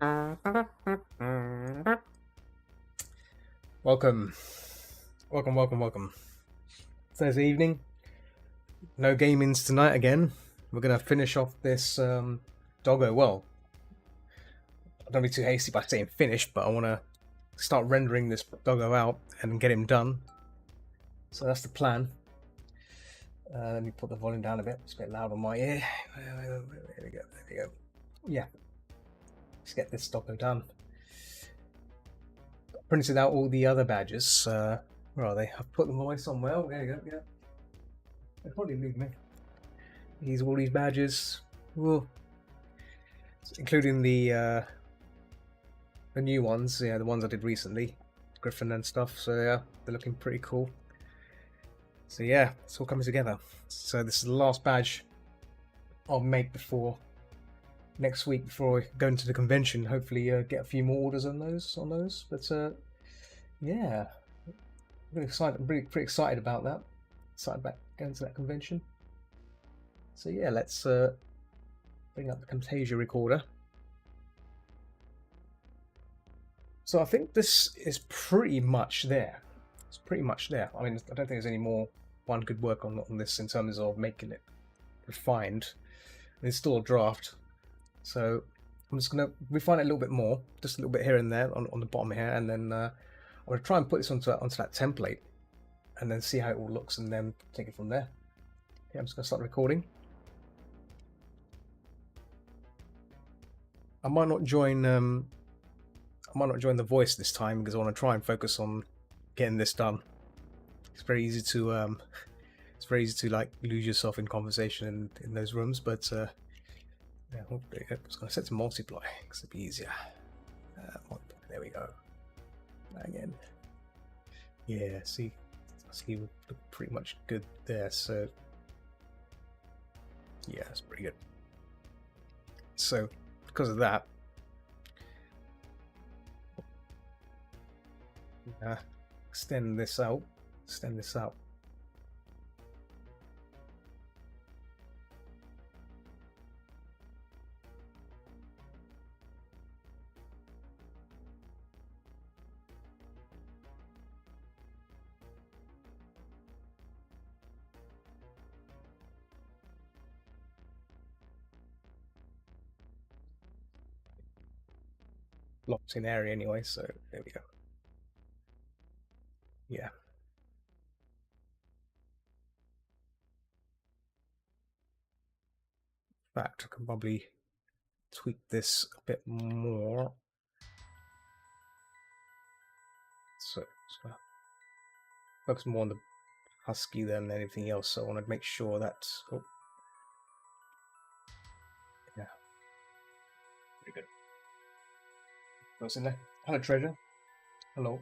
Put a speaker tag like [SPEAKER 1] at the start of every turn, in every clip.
[SPEAKER 1] Welcome, welcome. Thursday evening, no gamings tonight again. We're gonna finish off this doggo. Well, I don't be too hasty by saying finish, but I want to start rendering this doggo out and get him done. So that's the plan. Let me put the volume down a bit. It's a bit loud on my ear. There we go. Yeah, let's get this doggo done. Printed out all the other badges. Where are they? I've put them away somewhere. Oh, there you go. Yeah, they probably leave me. These all these badges. Whoa. Including the new ones, yeah, the ones I did recently, Griffin and stuff. So yeah, they're looking pretty cool. So yeah, it's all coming together. So this is the last badge I'll make before next week, before I go into the convention. Hopefully, get a few more orders on those. But yeah, really excited. I'm pretty excited about that. Excited about going to that convention. So yeah, let's bring up the Camtasia recorder. So I think this is pretty much there. It's pretty much there. I mean, I don't think there's any more one could work on this in terms of making it refined. It's still a draft, so I'm just going to refine it a little bit more, just a little bit here and there on the bottom here, and then I'm going to try and put this onto that template, and then see how it all looks, and then take it from there. Yeah, I'm just going to start recording. I might not join the voice this time because I want to try and focus on getting this done. It's very easy to like lose yourself in conversation in those rooms, but yeah, I'm just going to set to multiply because it'll be easier. There we go. Again, yeah. See, we look pretty much good there. So yeah, it's pretty good. So because of that, extend this out. Locked in area anyway, so there we go. Yeah. In fact, I can probably tweak this a bit more. So focus more on the husky than anything else. So I want to make sure that. Oh, yeah, pretty good. What's in there? Hello, treasure. Hello.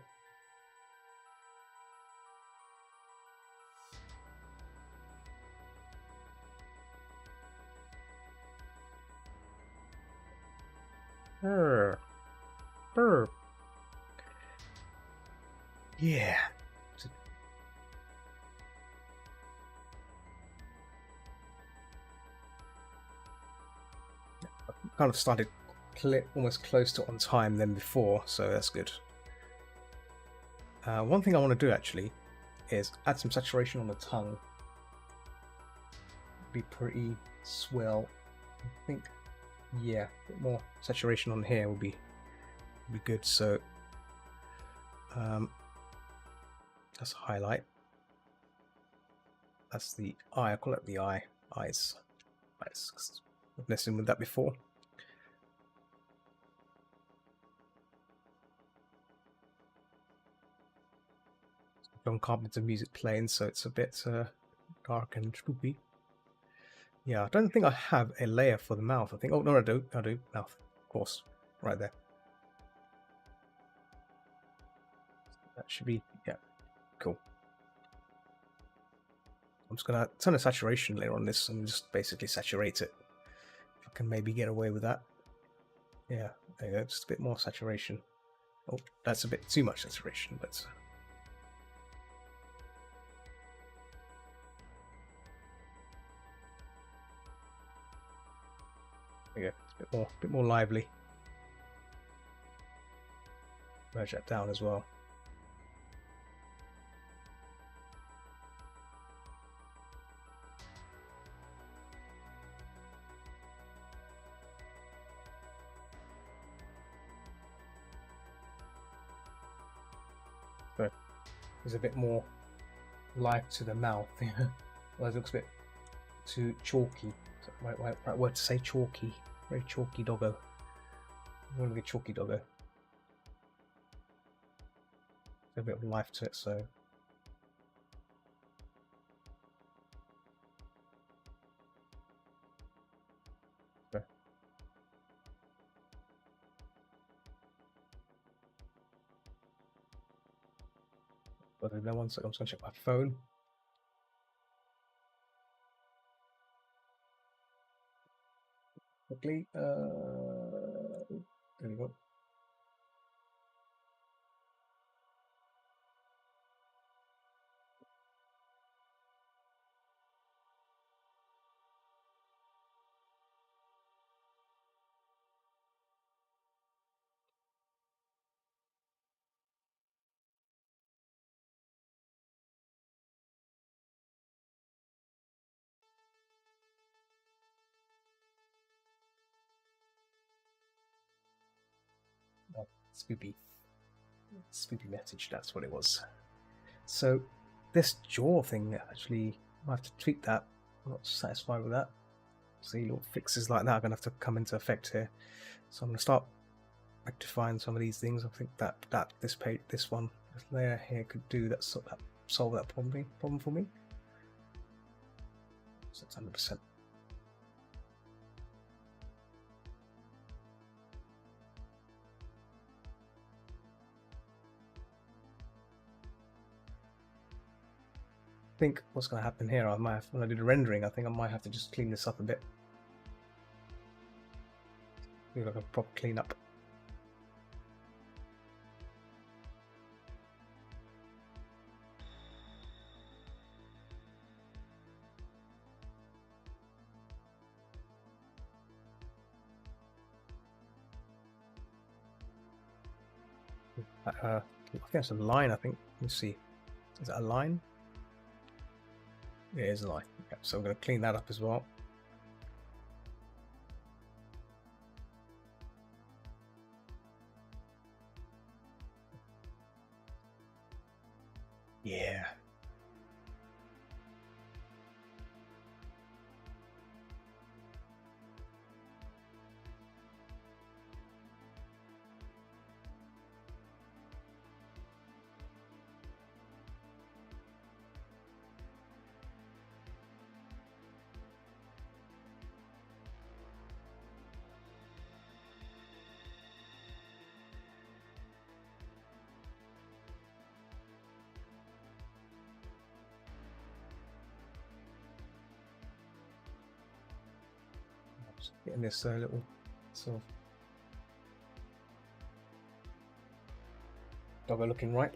[SPEAKER 1] Brr. Brr. Yeah. Kind of started almost close to on time than before, so that's good. One thing I want to do actually is add some saturation on the tongue. Be pretty swell. I think, yeah, a bit more saturation on here would be good. So that's a highlight. That's the eye. I call it the eyes. I've messing with that before. John Carpenter music playing, so it's a bit dark and spooky. Yeah, I don't think I have a layer for the mouth. I think, oh no, I do. Mouth, of course, right there. That should be, yeah, cool. I'm just gonna turn the saturation layer on this and just basically saturate it. If I can maybe get away with that. Yeah, there you go, just a bit more saturation. Oh, that's a bit too much saturation, but there you go, it's a bit more lively. merge that down as well. So there's a bit more life to the mouth. Well, it looks a bit too chalky. Right word to say, chalky. Very chalky doggo. I'm going to get chalky doggo. There's a bit of life to it, so. Okay. But no one, so I'm just going to check my phone. Quickly. There we go. Oh, spoopy message, that's what it was. So this jaw thing, actually, I have to tweak that. I'm not satisfied with that. See, little fixes like that are going to have to come into effect here. So I'm going to start rectifying some of these things. I think that this layer here could do that, solve that problem for me. So it's 100%. I think what's going to happen here, when I do the rendering, I think I might have to just clean this up a bit. Do like a proper cleanup. I think that's a line, I think. Let's see. Is that a line? Yeah, it is a line. Okay, so I'm going to clean that up as well. Yeah. Getting this little sort of doggo looking right.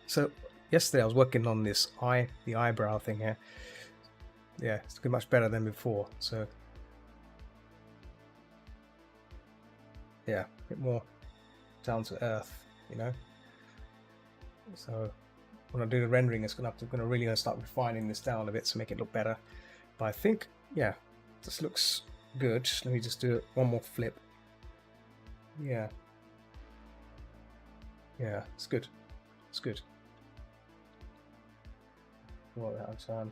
[SPEAKER 1] So yesterday I was working on this the eyebrow thing here. Yeah, it's looking much better than before. So yeah, a bit more down to earth, you know. So when I do the rendering, it's gonna really start refining this down a bit to make it look better. But I think, yeah, this looks good. Let me just do one more flip. Yeah. Yeah, it's good. It's good. Well, that time.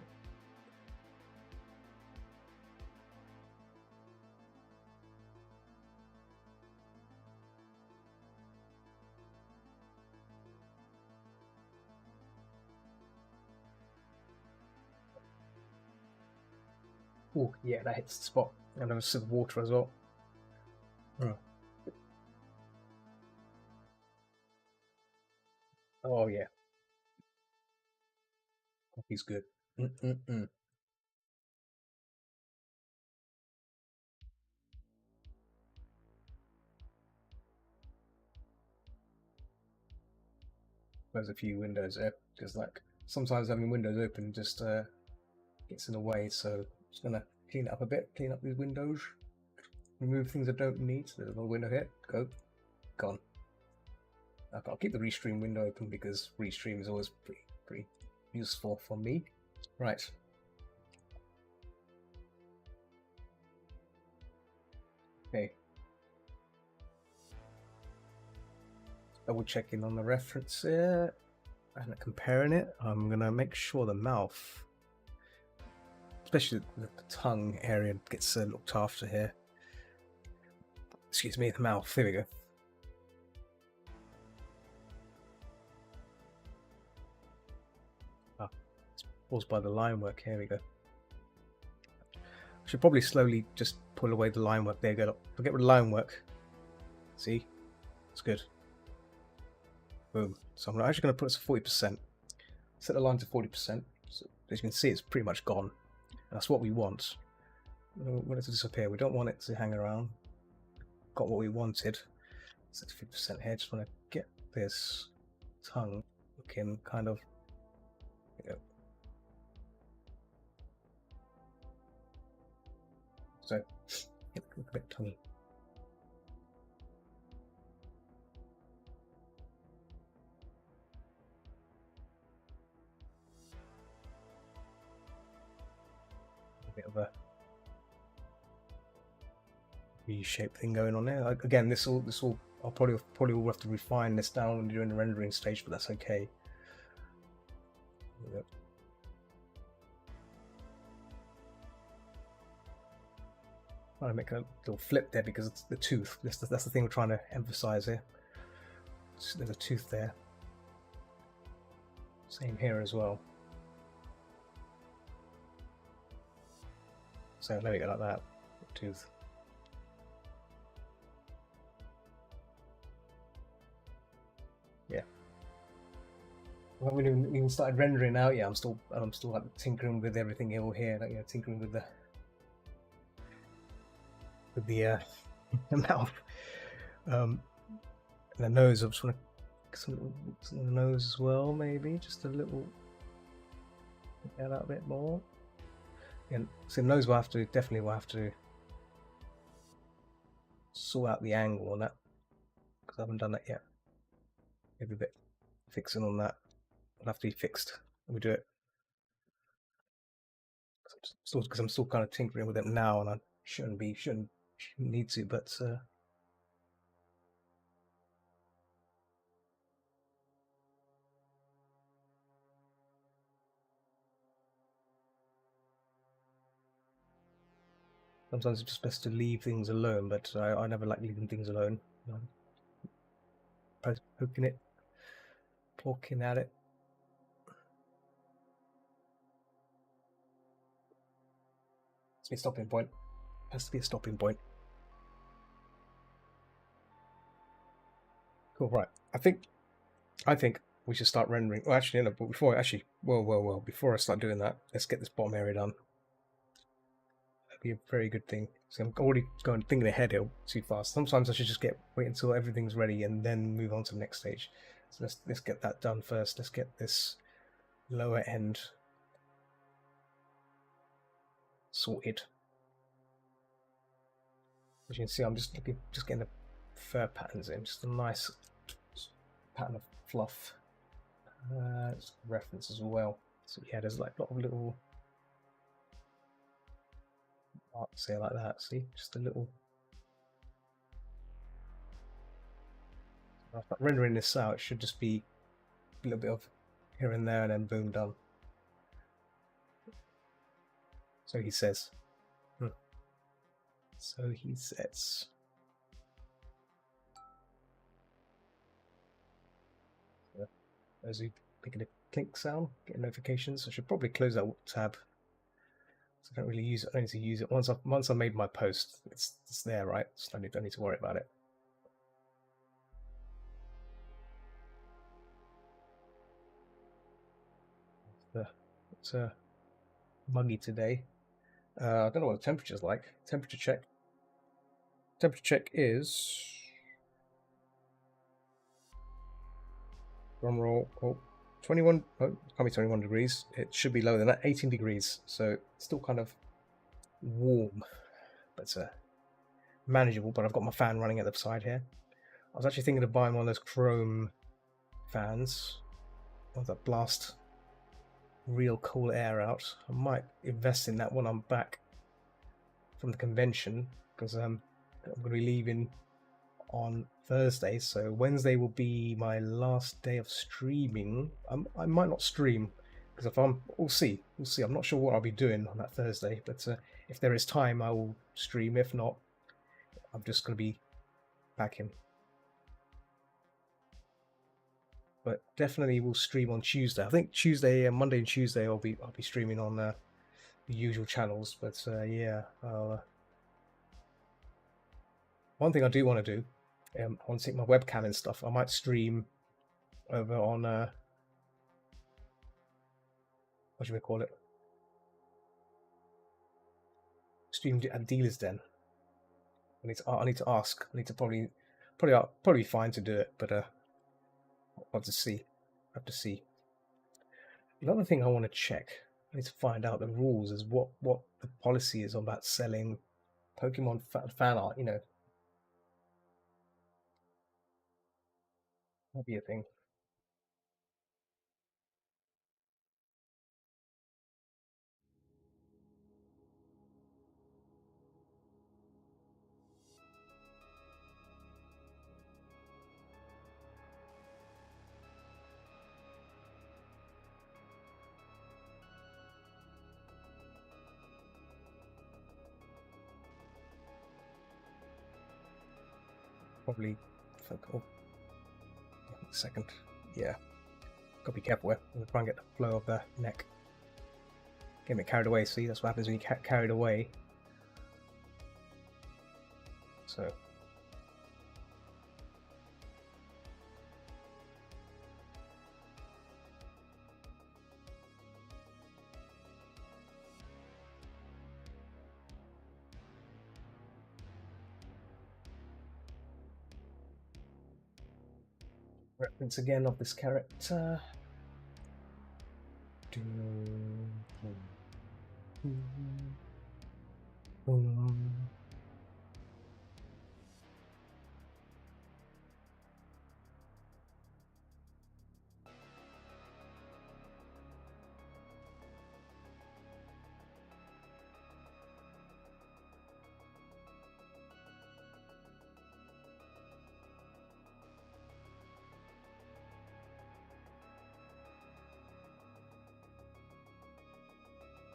[SPEAKER 1] Oh, yeah, that hits the spot. And there's some water as well. Oh, yeah. Coffee's good. There's a few windows there, because like sometimes having windows open just gets in the way, so I'm just gonna clean it up a bit, clean up these windows, remove things I don't need. So there's a window here, go. gone. I'll keep the restream window open because restream is always pretty useful for me. Right. Okay. Double checking on the reference here and comparing it. I'm gonna make sure the mouth, especially the tongue area, gets looked after here. Excuse me, the mouth. There we go. It's caused by the line work. Here we go. I should probably slowly just pull away the line work. There you go. Forget with the line work. See, it's good. Boom. So I'm actually going to put it to 40%. Set the line to 40%. So as you can see, it's pretty much gone. That's what we want. We don't want it to disappear. We don't want it to hang around. Got what we wanted. Set to 50% here. Just want to get this tongue looking kind of. You know. So get a bit tonguey. A bit of a V-shaped thing going on there. Again, this will I'll probably will have to refine this down when you're doing the rendering stage, but that's okay. Yep. Trying to make a little flip there because it's the tooth. That's the thing we're trying to emphasize here. There's a tooth there. Same here as well. So there we go, like that. Tooth. Yeah. I haven't even started rendering out yet. I'm still like tinkering with everything here, like, tinkering with the mouth, and the nose. I just want to some of the nose as well, maybe just a little. Get out a bit more. And so the nose will have to sort out the angle on that because I haven't done that yet. Maybe a bit fixing on that. It'll have to be fixed when we do it. Because I'm still kind of tinkering with it now, and I shouldn't need to, but sometimes it's just best to leave things alone, but I never like leaving things alone. Poking it, poking at it. It's a stopping point. Has to be a stopping point. Cool, right. I think we should start rendering. Well, actually, no, but before I start doing that, let's get this bottom area done. That'd be a very good thing. So I'm already thinking ahead here too fast. Sometimes I should just wait until everything's ready and then move on to the next stage. So let's get that done first. Let's get this lower end sorted. As you can see, I'm just getting the fur patterns in, just a nice pattern of fluff. Reference as well. So yeah, there's like a lot of little marks here like that. See, just a little. If I'm rendering this out, it should just be a little bit of here and there, and then boom, done. So he says. So he says. As we making a clink sound, get notifications. I should probably close that tab. So I don't really use it. I need to use it once I've made my post. It's there, right? So I don't need to worry about it. It's muggy today. I don't know what the temperature's like. Temperature check. Temperature check is. Drum roll. Oh, 21. Oh, it can't be 21 degrees. It should be lower than that. 18 degrees. So still kind of warm, but manageable. But I've got my fan running at the side here. I was actually thinking of buying one of those Chrome fans, ones that blast real cool air out. I might invest in that when I'm back from the convention, because I'm going to be leaving on Thursday, so Wednesday will be my last day of streaming. I might not stream, because if we'll see. I'm not sure what I'll be doing on that Thursday, but if there is time, I will stream. If not, I'm just going to be packing. But definitely will stream on Tuesday. I think Tuesday, Monday, and Tuesday I'll be streaming on the usual channels. But yeah, one thing I do want to do, I want to take my webcam and stuff. I might stream over on what do we call it? Stream at Dealer's Den. I need to ask. I need to probably fine to do it, but I'll have to see. Another thing I want to check. I need to find out the rules is what the policy is about selling Pokemon fan art. You know, that'd be a thing. Probably. Oh, second. Yeah. Gotta be careful with. I'm trying to get the flow of the neck. Get me carried away. See, that's what happens when you get carried away. So. Reference again of this character.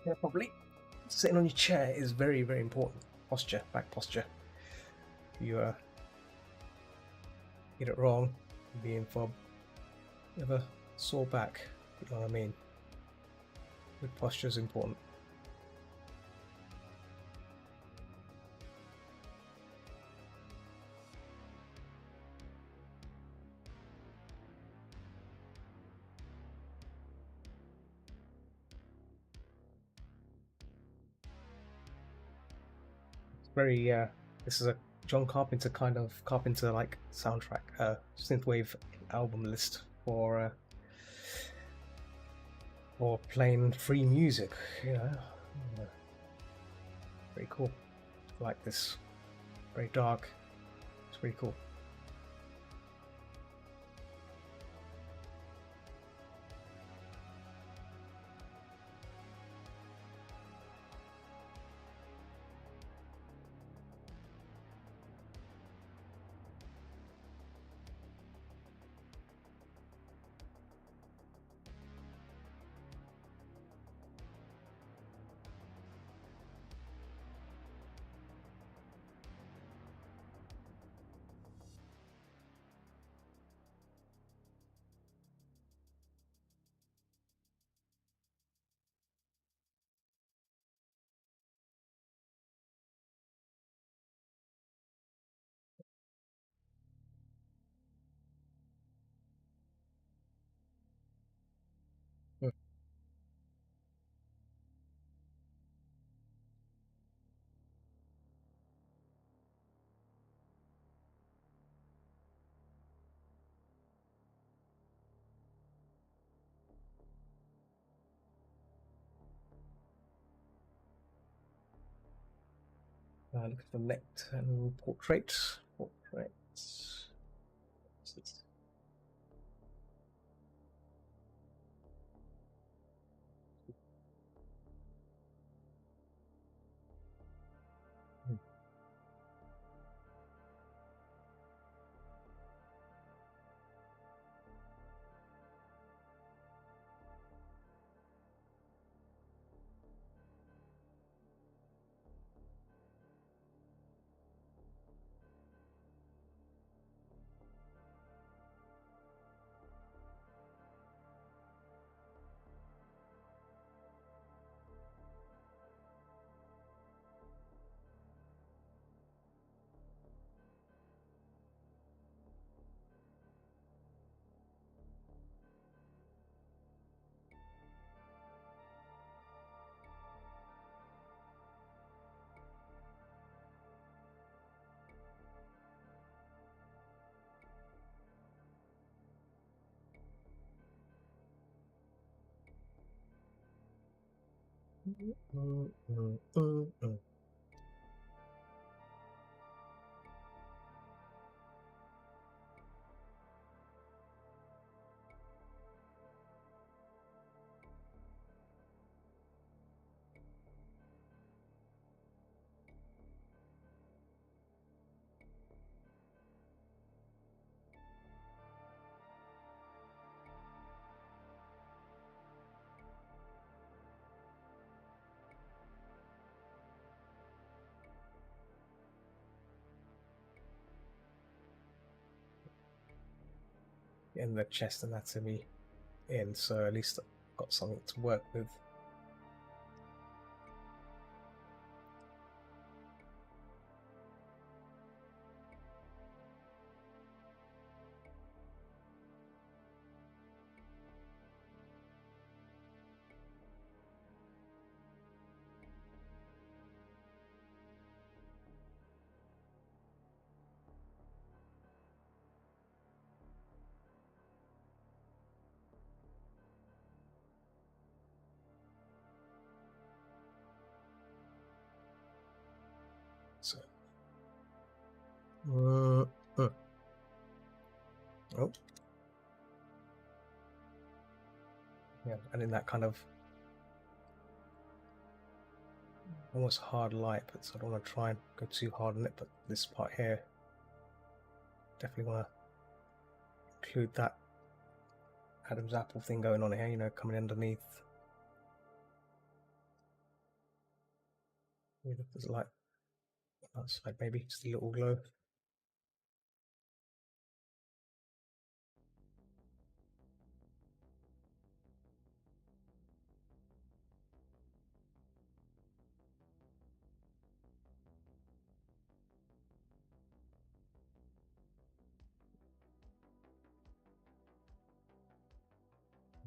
[SPEAKER 1] Yeah, probably. Sitting on your chair is very, very important. Posture, back posture. If you get it wrong, you'll be in for a bit of a sore back. You know what I mean? Good posture is important. Very this is a John Carpenter kind of Carpenter like soundtrack, synthwave album list for playing free music. You know, very cool. I like this, very dark. It's pretty cool. Mm. Look at the next portraits. Portraits. In the chest anatomy in, so at least I've got something to work with. So, oh, yeah, and in that kind of almost hard light, but so I don't want to try and go too hard on it. But this part here, definitely want to include that Adam's apple thing going on here, you know, coming underneath. There's light outside, maybe just a little glow.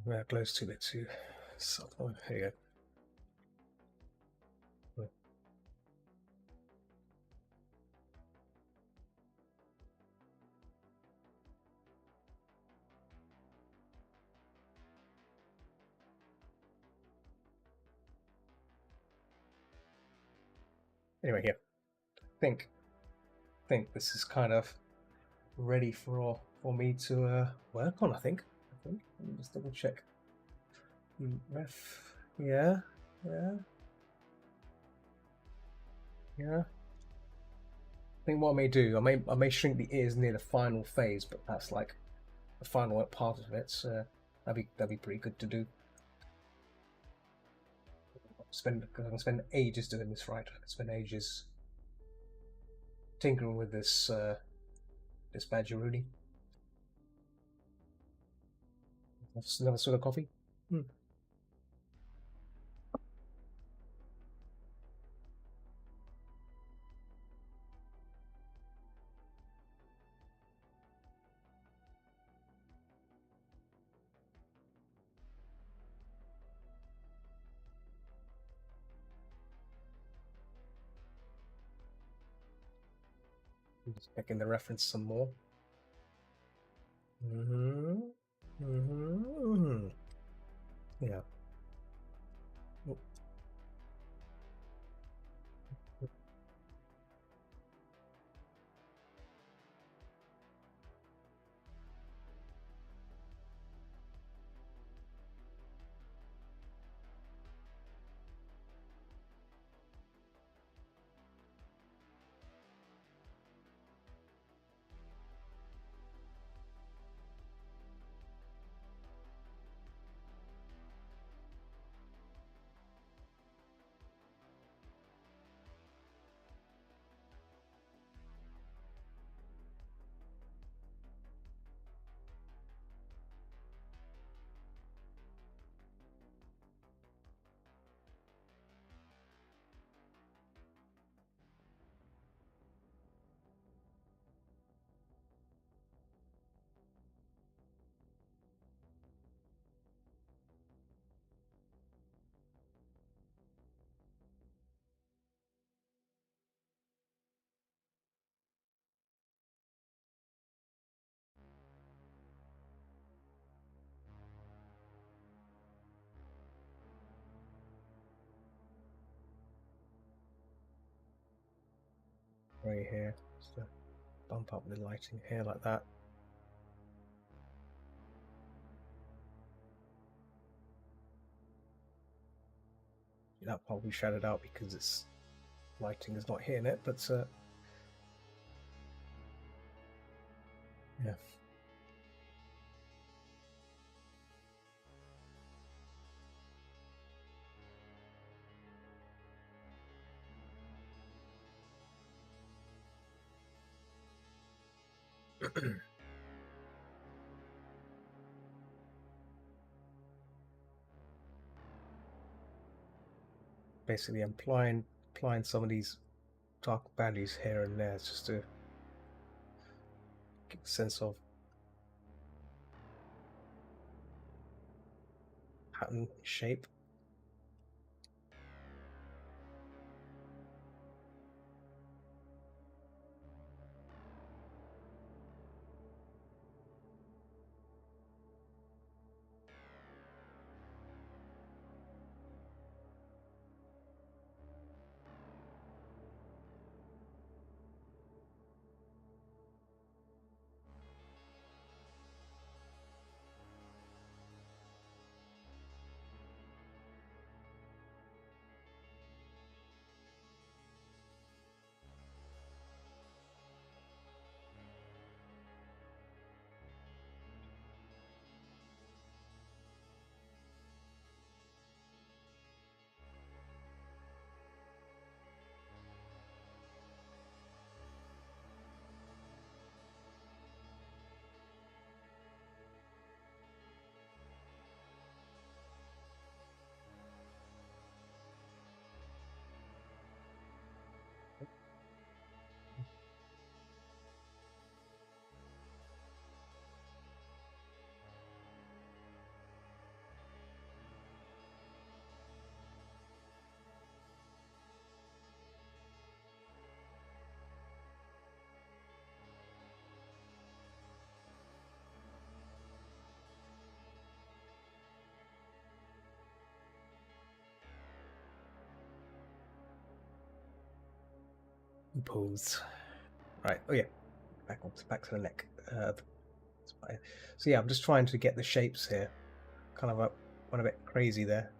[SPEAKER 1] Yeah, it glows too bit too subtle. Here you go. Anyway, here. Think this is kind of ready for me to work on. I think. Let me just double check. Ref. Yeah. I think what I may do, I may shrink the ears near the final phase, but that's like the final part of it. So that'd be pretty good to do. Because I can spend ages doing this, right? I can spend ages tinkering with this this Badgeroonie. Another sort of coffee. Just checking the reference some more. Yeah. Right here, just to bump up the lighting here like that. That part we shadowed out because its lighting is not hitting it, but yeah. Basically, I'm applying some of these dark values here and there just to get a sense of pattern, shape. Pose. Right. Oh yeah. Back to the neck. So yeah, I'm just trying to get the shapes here. Kind of went a bit crazy there.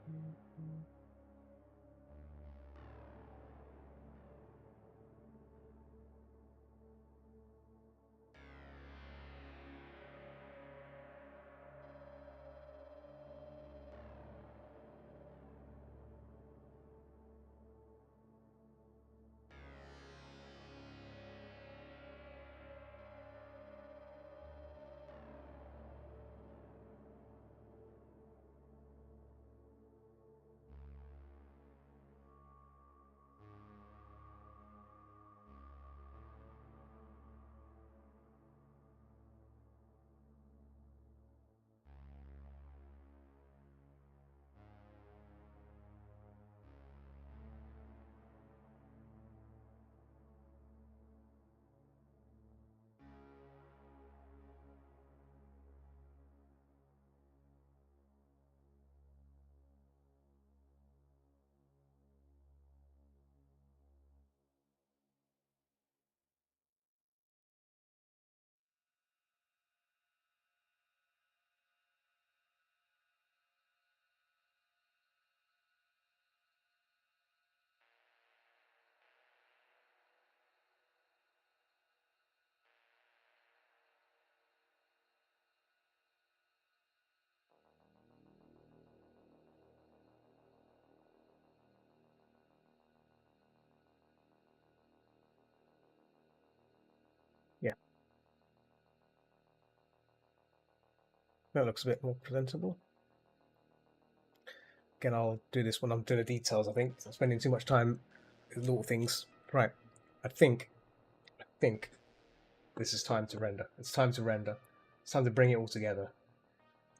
[SPEAKER 1] Yeah. That looks a bit more presentable. Again, I'll do this when I'm doing the details. I think I'm spending too much time with little things. Right. I think this is time to render. It's time to render. It's time to bring it all together.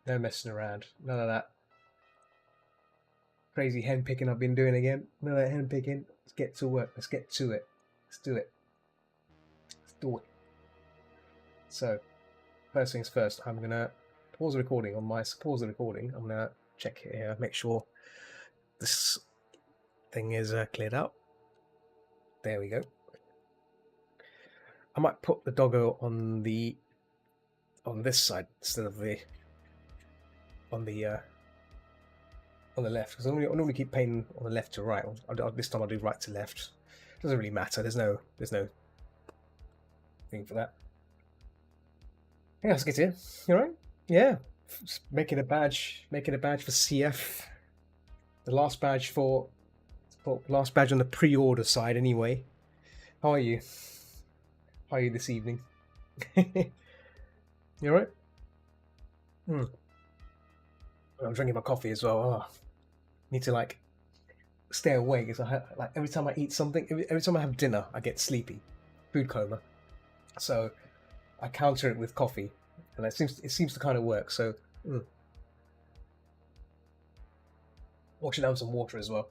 [SPEAKER 1] No messing around. None of that crazy hen picking I've been doing again. None of that hen picking. Let's get to work. Let's get to it. Let's do it. Let's do it. So, first things first, I'm gonna pause the recording on my pause the recording. I'm gonna check it here, make sure this thing is cleared out. There we go. I might put the doggo on this side instead of on the left, because I normally keep playing on the left to right. This time I'll do right to left. Doesn't really matter. There's no thing for that. Yeah, let's get in. You alright? Yeah. Just making a badge for CF. The last badge on the pre-order side anyway. How are you? How are you this evening? You alright? I'm drinking my coffee as well. Oh, need to like stay awake. Because like every time I eat something, every time I have dinner, I get sleepy, food coma. So I counter it with coffee, and it seems to kind of work. So washing down some water as well.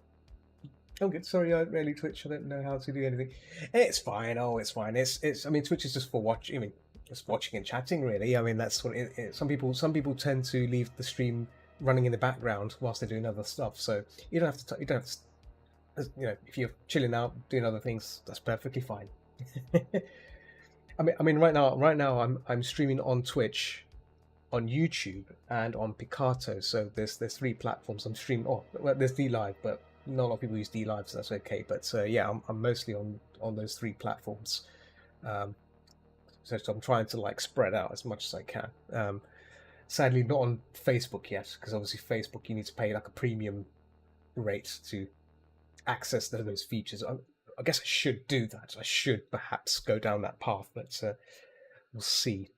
[SPEAKER 1] Oh, good. Sorry, I rarely Twitch. I don't know how to do anything. It's fine. Oh, it's fine. It's. I mean, Twitch is just for watching. I mean, just watching and chatting. Really. I mean, that's what some people tend to leave the stream running in the background whilst they're doing other stuff. So you don't have to. You don't have to. You know, if you're chilling out doing other things, that's perfectly fine. I mean, right now, I'm streaming on Twitch, on YouTube, and on Picato. So there's 3 platforms I'm streaming. Oh, well, there's DLive, but not a lot of people use DLive, so that's okay. But yeah, I'm mostly on those 3 platforms. So I'm trying to like spread out as much as I can. Sadly, not on Facebook yet, because obviously Facebook you need to pay like a premium rate to access those features. I guess I should do that. I should perhaps go down that path, but we'll see.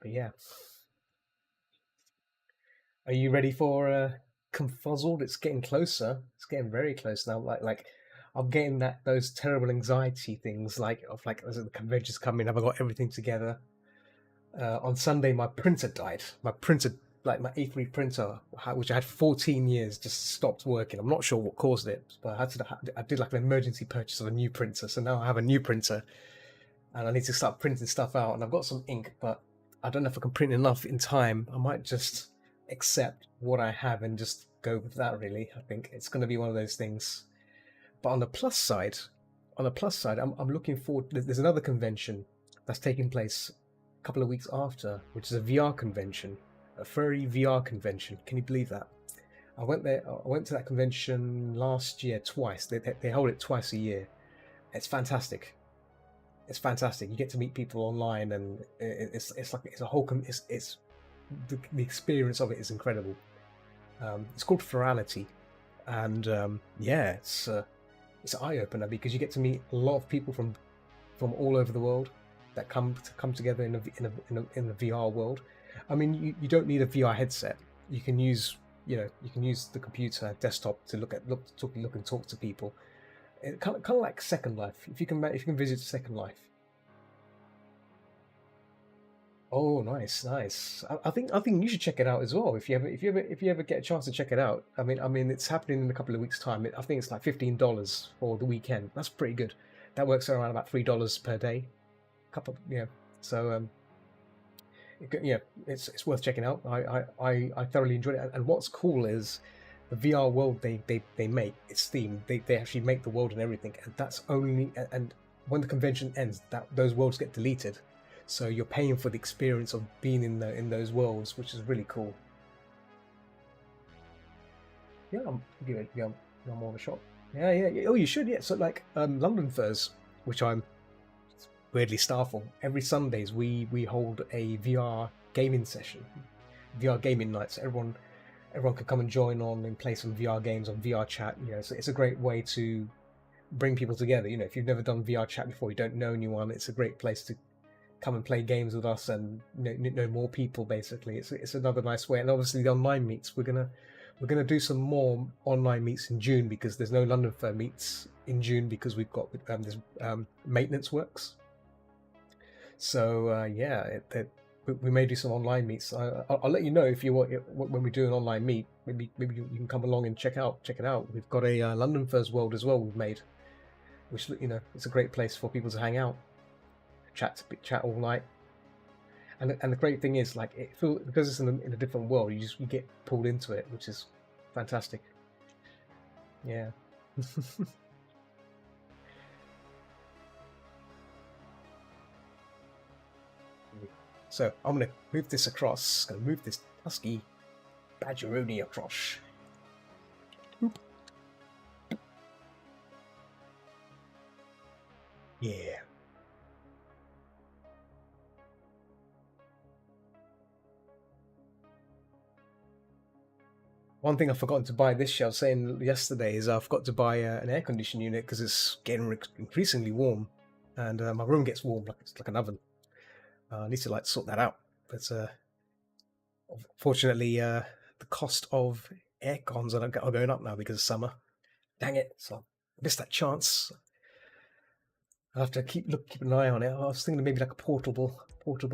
[SPEAKER 1] But yeah, are you ready for Confuzzled? It's getting closer. It's getting very close now. Like I'm getting those terrible anxiety things as the convention's coming. Have I got everything together? On Sunday, my printer died. My A3 printer, which I had 14 years, just stopped working. I'm not sure what caused it, but I did like an emergency purchase of a new printer. So now I have a new printer, and I need to start printing stuff out. And I've got some ink, but I don't know if I can print enough in time. I might just accept what I have and just go with that. Really, I think it's going to be one of those things. But on the plus side, I'm looking forward. There's another convention that's taking place a couple of weeks after, which is a VR convention, a furry VR convention. Can you believe that? I went there. I went to that convention last year twice. They hold it twice a year. It's fantastic. It's fantastic. You get to meet people online, and it's a whole. It's the experience of it is incredible. It's called Ferality, and yeah, it's an eye opener because you get to meet a lot of people from all over the world that come together in the VR world. I mean, you don't need a VR headset. You can use the computer desktop to look and talk to people. It kind of like Second Life. If you can visit Second Life. Oh, nice. I think you should check it out as well. If you ever get a chance to check it out. I mean, it's happening in a couple of weeks' time. I think it's like $15 for the weekend. That's pretty good. That works around about $3 per day. So yeah, it's worth checking out. I thoroughly enjoyed it. And what's cool is the VR world they make. It's themed. They actually make the world and everything. And that's only and when the convention ends, those worlds get deleted. So you're paying for the experience of being in those worlds, which is really cool. Yeah, I'm more of a shop. Yeah. Oh, you should. Yeah. So like London Furs, which I'm weirdly staff for. Every Sundays we hold a VR gaming session, VR gaming night. So everyone can come and join on and play some VR games on VR chat. You know, so it's a great way to bring people together. You know, if you've never done VR chat before, you don't know anyone, it's a great place to come and play games with us and know more people. Basically, it's another nice way. And obviously the online meets, we're gonna do some more online meets in June because there's no London Fair meets in June because we've got this maintenance works. So yeah, we may do some online meets. I'll let you know if you want when we do an online meet. Maybe you can come along and check it out. We've got a London Fairs World as well. We've made, which it's a great place for people to hang out, chat all night. And the great thing is, like, because it's in a different world, you get pulled into it, which is fantastic. Yeah. So I'm going to move this across. Going to move this husky badgeroni across. Oop. Yeah. One thing I've forgotten to buy this year, I was saying yesterday, is I forgot to buy an air conditioning unit because it's getting increasingly warm, and my room gets warm like it's like an oven. I need to like sort that out, but fortunately, the cost of air cons are going up now because of summer. Dang it! So I missed that chance. I'll have to keep an eye on it. I was thinking maybe like a portable, what do you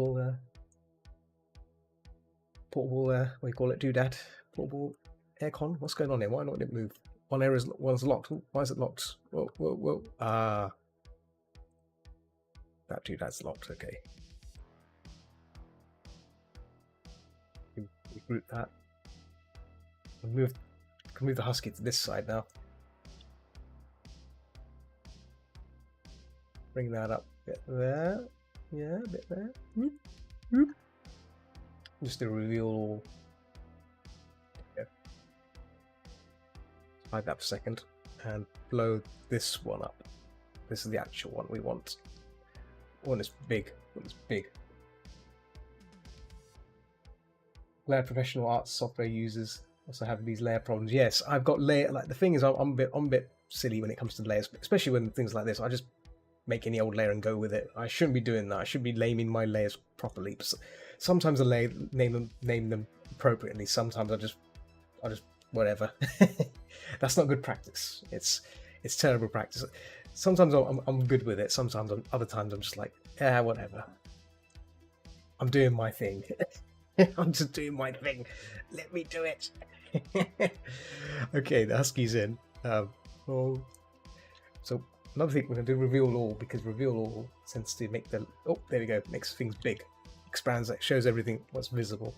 [SPEAKER 1] call it, doodad? Portable aircon. What's going on here? Why not it move? One's locked. Why is it locked? Whoa. That doodad's locked. Okay. We group that. Can move the husky to this side now. Bring that up a bit there. Yeah, a bit there. Whoop, whoop. Just to reveal. Yeah. Hide that for a second and blow this one up. This is the actual one we want. One is big. One is big. Layer professional arts software users also have these layer problems. Yes, I've got layer. Like the thing is, I'm a bit silly when it comes to layers, especially when things like this. I just make any old layer and go with it. I shouldn't be doing that. I should be naming my layers properly. Sometimes I name them appropriately. Sometimes I just whatever. That's not good practice. It's terrible practice. Sometimes I'm good with it. Sometimes other times I'm just like, whatever. I'm doing my thing. I'm just doing my thing. Let me do it. Okay, the husky's in. So another thing, we're going to do reveal all, because reveal all tends to make the... Oh, there we go. Makes things big. Expands it. Shows everything what's visible.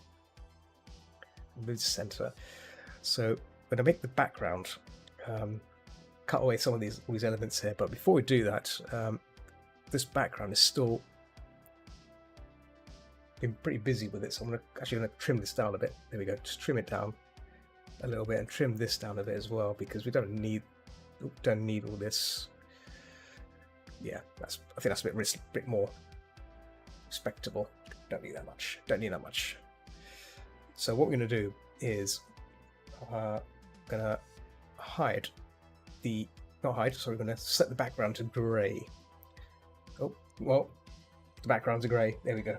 [SPEAKER 1] Moves the center. So I'm going to make the background. Cut away some of all these elements here. But before we do that, this background is still... been pretty busy with it, so I'm going to trim this down a bit. There we go. Just trim it down a little bit and trim this down a bit as well, because we don't need all this. Yeah, I think that's a bit more respectable. Don't need that much. So what we're going to do is going to we're going to set the background to grey. Oh, well, the background's a grey. There we go.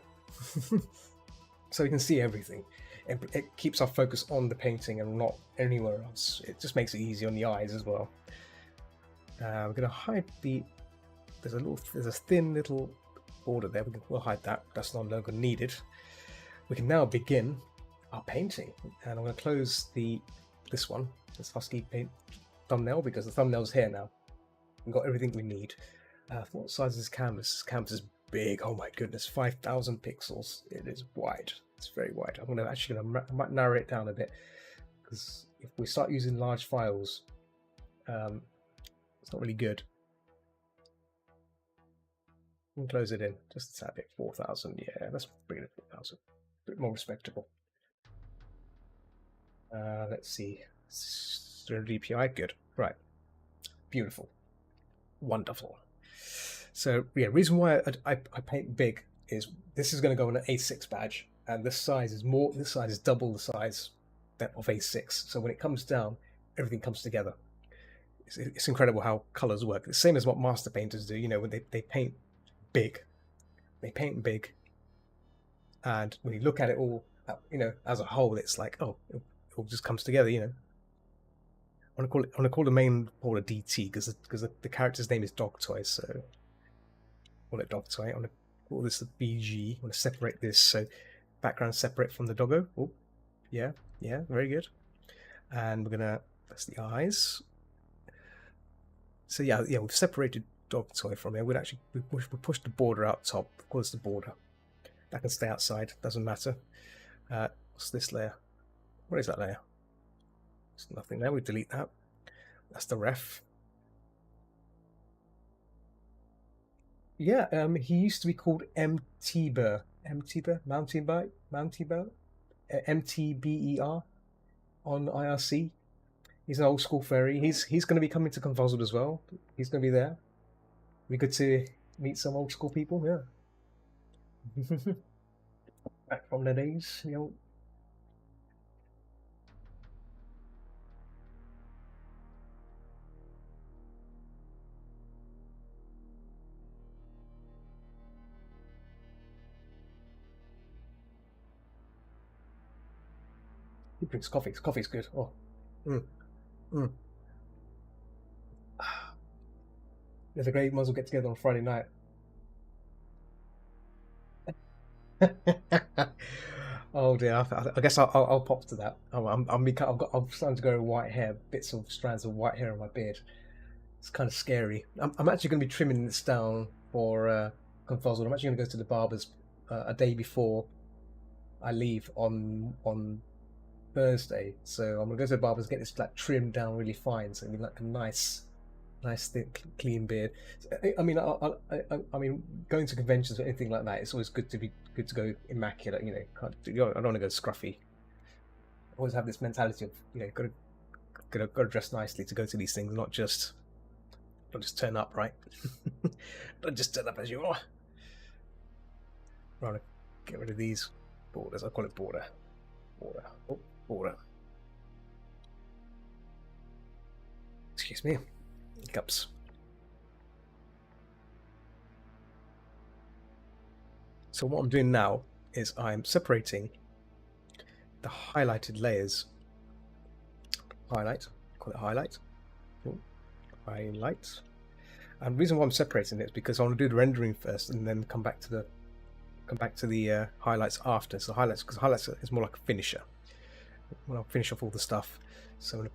[SPEAKER 1] So we can see everything. It keeps our focus on the painting and not anywhere else. It just makes it easy on the eyes as well. We're going to hide there's a thin little border there. We'll hide that. That's no longer needed. We can now begin our painting, and I'm going to close this husky paint thumbnail, because the thumbnail's here now. We've got everything we need. What size is this canvas? This canvas is big. Oh my goodness, 5,000 pixels. It is wide. It's very wide. I might narrow it down a bit, because if we start using large files, it's not really good. We can close it in just a bit. 4,000. Yeah, let's bring it to 4,000. A bit more respectable. Let's see. 300 DPI. Good. Right. Beautiful. Wonderful. So yeah, reason why I paint big is this is going to go on an A6 badge, and this size is double the size of A6. So when it comes down, everything comes together. It's incredible how colors work. The same as what master painters do. You know, when they paint big, and when you look at it all, you know, as a whole, it's like, oh, it all just comes together. You know, I want to call the main border DT because the character's name is Dog Toy, so. Call it Dog Toy. I want to call this the BG. I want to separate this so background separate from the doggo. Oh, yeah, very good. And that's the eyes. So yeah, we've separated Dog Toy from here. We push the border out top. Of course, the border that can stay outside. Doesn't matter. What's this layer? What is that layer? There's nothing there. We delete that. That's the ref. Yeah, he used to be called MTber. Mounteber, MTBER on IRC. He's an old school fairy. He's going to be coming to Confuzzled as well. He's going to be there. Be good to meet some old school people. Yeah. Back from the days, you know. He drinks coffee. Coffee's good. Oh. There's a great muzzle get together on Friday night. Oh dear, I guess I'll pop to that. I'm starting to grow white hair, bits of strands of white hair on my beard. It's kind of scary. I'm actually going to be trimming this down for Confuzzled. I'm actually going to go to the barber's a day before I leave on Thursday. So I'm going to go to the barber's, get this like trimmed down really fine, so it'll be like a nice thick, clean beard. I mean, I mean, going to conventions or anything like that, it's always good to go immaculate. You know, I don't want to go scruffy. I always have this mentality of, you know, got to dress nicely to go to these things, not just turn up, right? Don't just turn up as you are. Right, get rid of these borders. I call it border. Oh, border. Excuse me. Hiccups. So what I'm doing now is I'm separating the highlighted layers. Highlight, call it highlight. Highlight. And the reason why I'm separating it is because I want to do the rendering first and then come back to the highlights after. So because highlights is more like a finisher. When I'll finish off all the stuff. So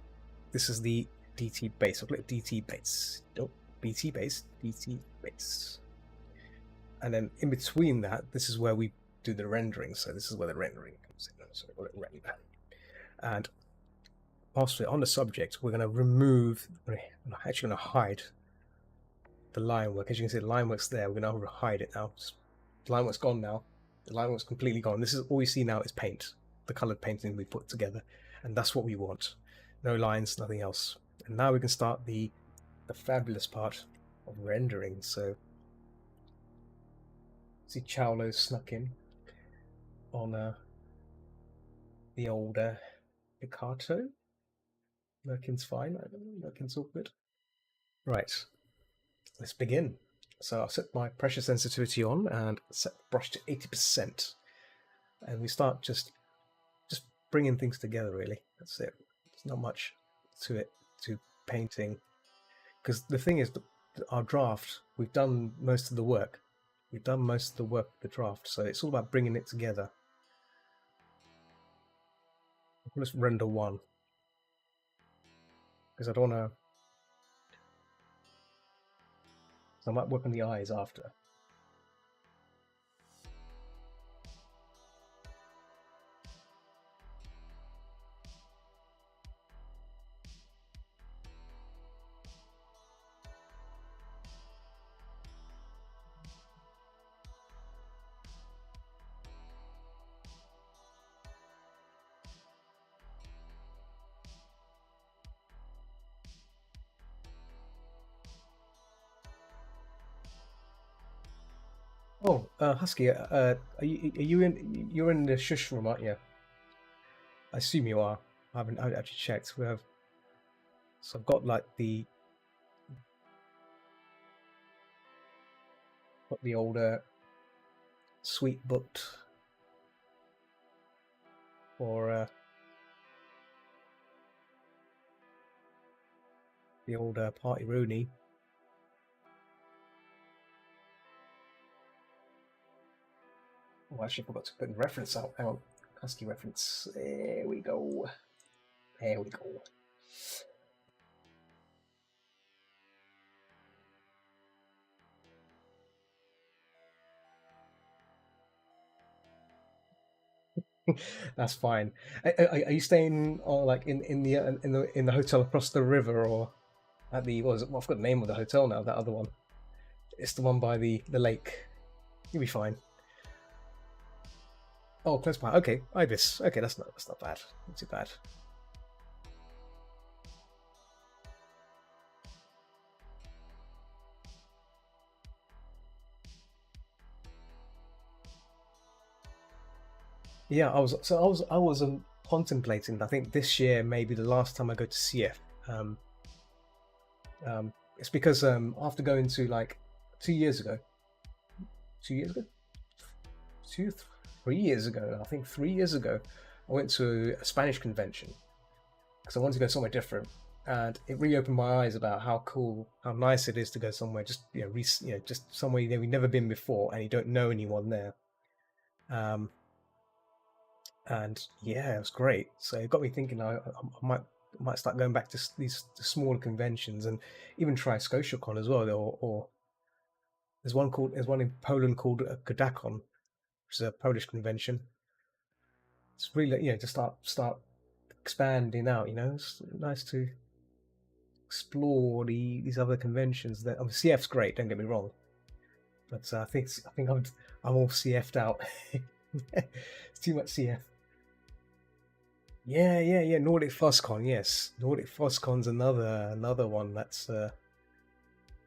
[SPEAKER 1] this is the DT base. I'll click DT base. Nope. BT base. DT base. And then in between that, this is where we do the rendering. So this is where the rendering comes in. So we'll render. And whilst we're on the subject, we're going to remove. I'm actually going to hide the line work. As you can see, the line work's there. We're going to hide it now. The line work's gone now. The line work's completely gone. This is all you see now is paint, the colored painting we put together, and that's what we want. No lines, nothing else. And now we can start the fabulous part of rendering. So see Chowlo snuck in on the old Picato. Merkin's fine. I don't know. Merkin's all good. Right, let's begin. So I'll set my pressure sensitivity on and set the brush to 80%. And we start just bringing things together, really. That's it. There's not much to it, to painting. Because the thing is, our draft, we've done most of the work. We've done most of the work of the draft, so it's all about bringing it together. Let's render 1. Because I don't want to... So I might work on the eyes after. Oh, Husky, are you in? You're in the shush room, aren't you? I assume you are. I haven't actually checked. We have. So I've got like the older suite booked for the older party Rooney. Oh, I actually forgot to put the reference out. Hang on. Husky reference. There we go. There we go. That's fine. Are you staying like in the hotel across the river, or at the what was it? Well, I forgot the name of the hotel now. That other one. It's the one by the lake. You'll be fine. Oh, close by. Okay, Ibis. Okay, that's not bad. Not too bad. Yeah, I was contemplating. I think this year maybe the last time I go to CF. Um, it's because after going to like 2 years ago, 2 years ago, two, 3 years ago, I think 3 years ago, I went to a Spanish convention because I wanted to go somewhere different, and it really opened my eyes about how cool, how nice it is to go somewhere just just somewhere we've never been before, and you don't know anyone there. Um, and yeah, it was great. So it got me thinking. I might start going back to these smaller conventions and even try ScotiaCon as well. Or there's one in Poland called Kodakon, which is a Polish convention. It's really to start expanding out. It's nice to explore these other conventions. That CF's great. Don't get me wrong, but I think I'm all CF'd out. It's too much CF. Yeah, yeah, yeah. Nordic FuzzCon, yes. Nordic FuzzCon's another one that's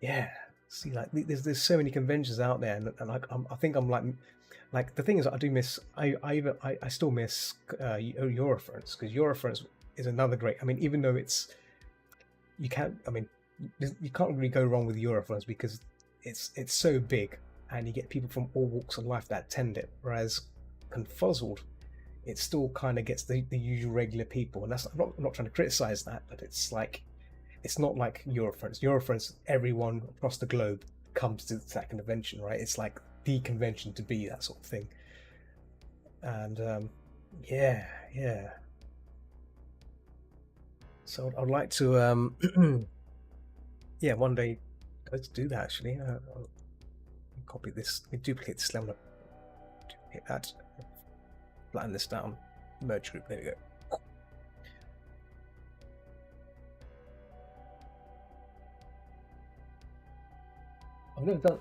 [SPEAKER 1] yeah. See, like there's so many conventions out there, and I think I'm like the thing is I do miss I still miss Eurofronts, because Eurofronts is another great. I mean, even though you can't I mean you can't really go wrong with Eurofronts because it's so big, and you get people from all walks of life that attend it. Whereas Confuzzled, it still kind of gets the usual regular people, and I'm not trying to criticize that, but it's not like Eurofronts. Eurofronts, everyone across the globe comes to that convention, right? It's like the convention to be, that sort of thing. And yeah, yeah. So I'd like to yeah, one day let's do that. Actually, I'll copy this, duplicate this level, duplicate that, flatten this down, merge group. There we go.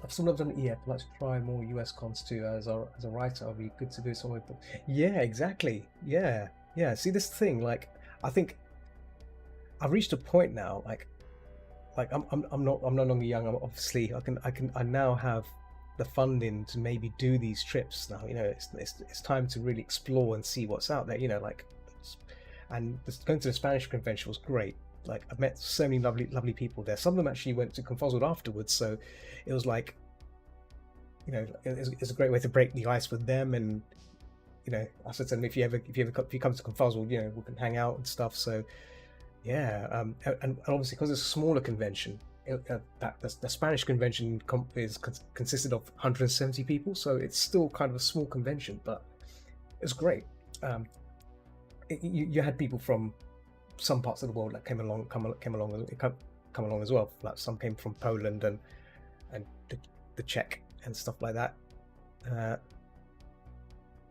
[SPEAKER 1] I've still never done it yet. I'd like to try more US cons too. As a writer, I'll be good to do something. Yeah, exactly. Yeah, yeah. See, this thing, like, I think I've reached a point now. I'm no longer young. Obviously I now have the funding to maybe do these trips now. It's time to really explore and see what's out there. And going to the Spanish convention was great. Like, I met so many lovely people there. Some of them actually went to Confuzzled afterwards, so it was like, it's a great way to break the ice with them. And I said to them, if you come to Confuzzled, we can hang out and stuff. So yeah, and obviously because it's a smaller convention, that the Spanish convention consisted of 170 people, so it's still kind of a small convention, but it's great. Um, you had people from some parts of the world that came along as well. Like, some came from Poland and the Czech and stuff like that. Uh,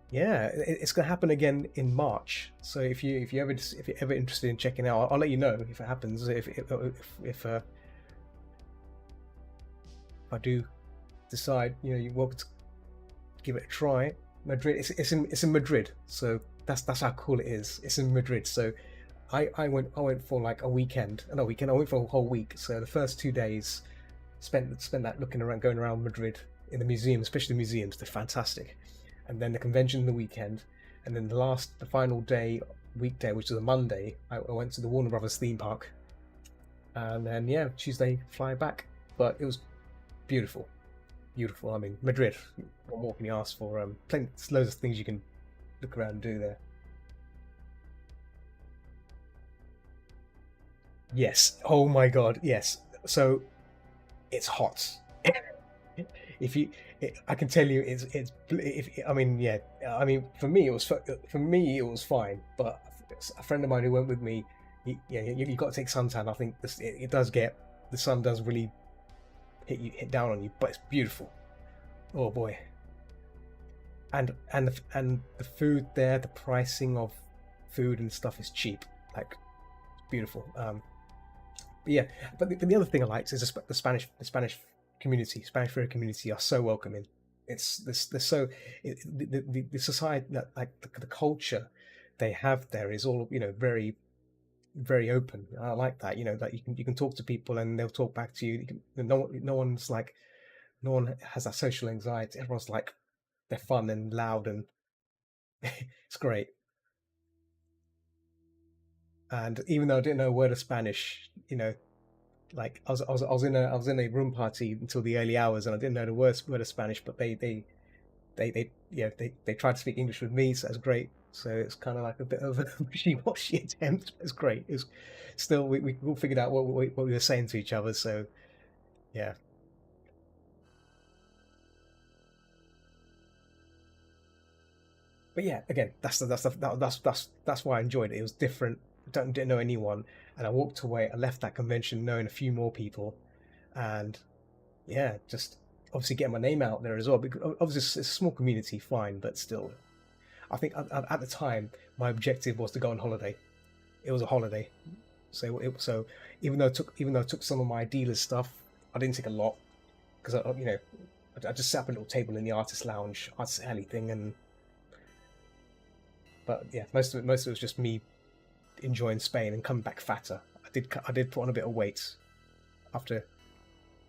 [SPEAKER 1] yeah, it's going to happen again in March. So if you're ever interested in checking out, I'll let you know if it happens. If I do decide, you're welcome to give it a try. Madrid, it's in Madrid, so that's how cool it is. It's in Madrid, so I went for like a weekend. No weekend. I went for a whole week. So the first 2 days spent that looking around, going around Madrid in the museum, especially the museums. They're fantastic. And then the convention the weekend, and then the final day, weekday, which is a Monday, I went to the Warner Brothers theme park, and then yeah, Tuesday fly back. But it was beautiful, beautiful. I mean, Madrid. What more can you ask for? Plenty, loads of things you can look around and do there. Yes. Oh my God. Yes. So it's hot. If you, I can tell you, if I mean, yeah, I mean, for me it was fine. But a friend of mine who went with me, yeah, you got to take suntan. I think it does get, the sun does really hit down on you, but it's beautiful. Oh boy. And the food there, the pricing of food and stuff is cheap. Like, beautiful. But yeah, but the other thing I liked is the Spanish community, Spanish furry community are so welcoming. It's this. So the society that like the culture they have there is all very very open. I like that. That you can talk to people and they'll talk back to you. No one's like no one has that social anxiety. Everyone's like they're fun and loud and it's great. And even though I didn't know a word of Spanish, like I was in a room party until the early hours and I didn't know the word of Spanish, but they tried to speak English with me, so that's great. So it's kind of like a bit of a wishy-washy attempt. It's great. It's still we all figured out what we were saying to each other. So yeah, but yeah, again, that's why I enjoyed it. It was different. Didn't know anyone, and I walked away. I left that convention knowing a few more people, and yeah, just obviously getting my name out there as well. Because obviously it's a small community, fine, but still, I think at the time my objective was to go on holiday. It was a holiday, so even though I took some of my dealer's stuff, I didn't take a lot because I just set up a little table in the artist lounge, artist alley thing, and but yeah, most of it was just me enjoying Spain and coming back fatter. I did put on a bit of weight after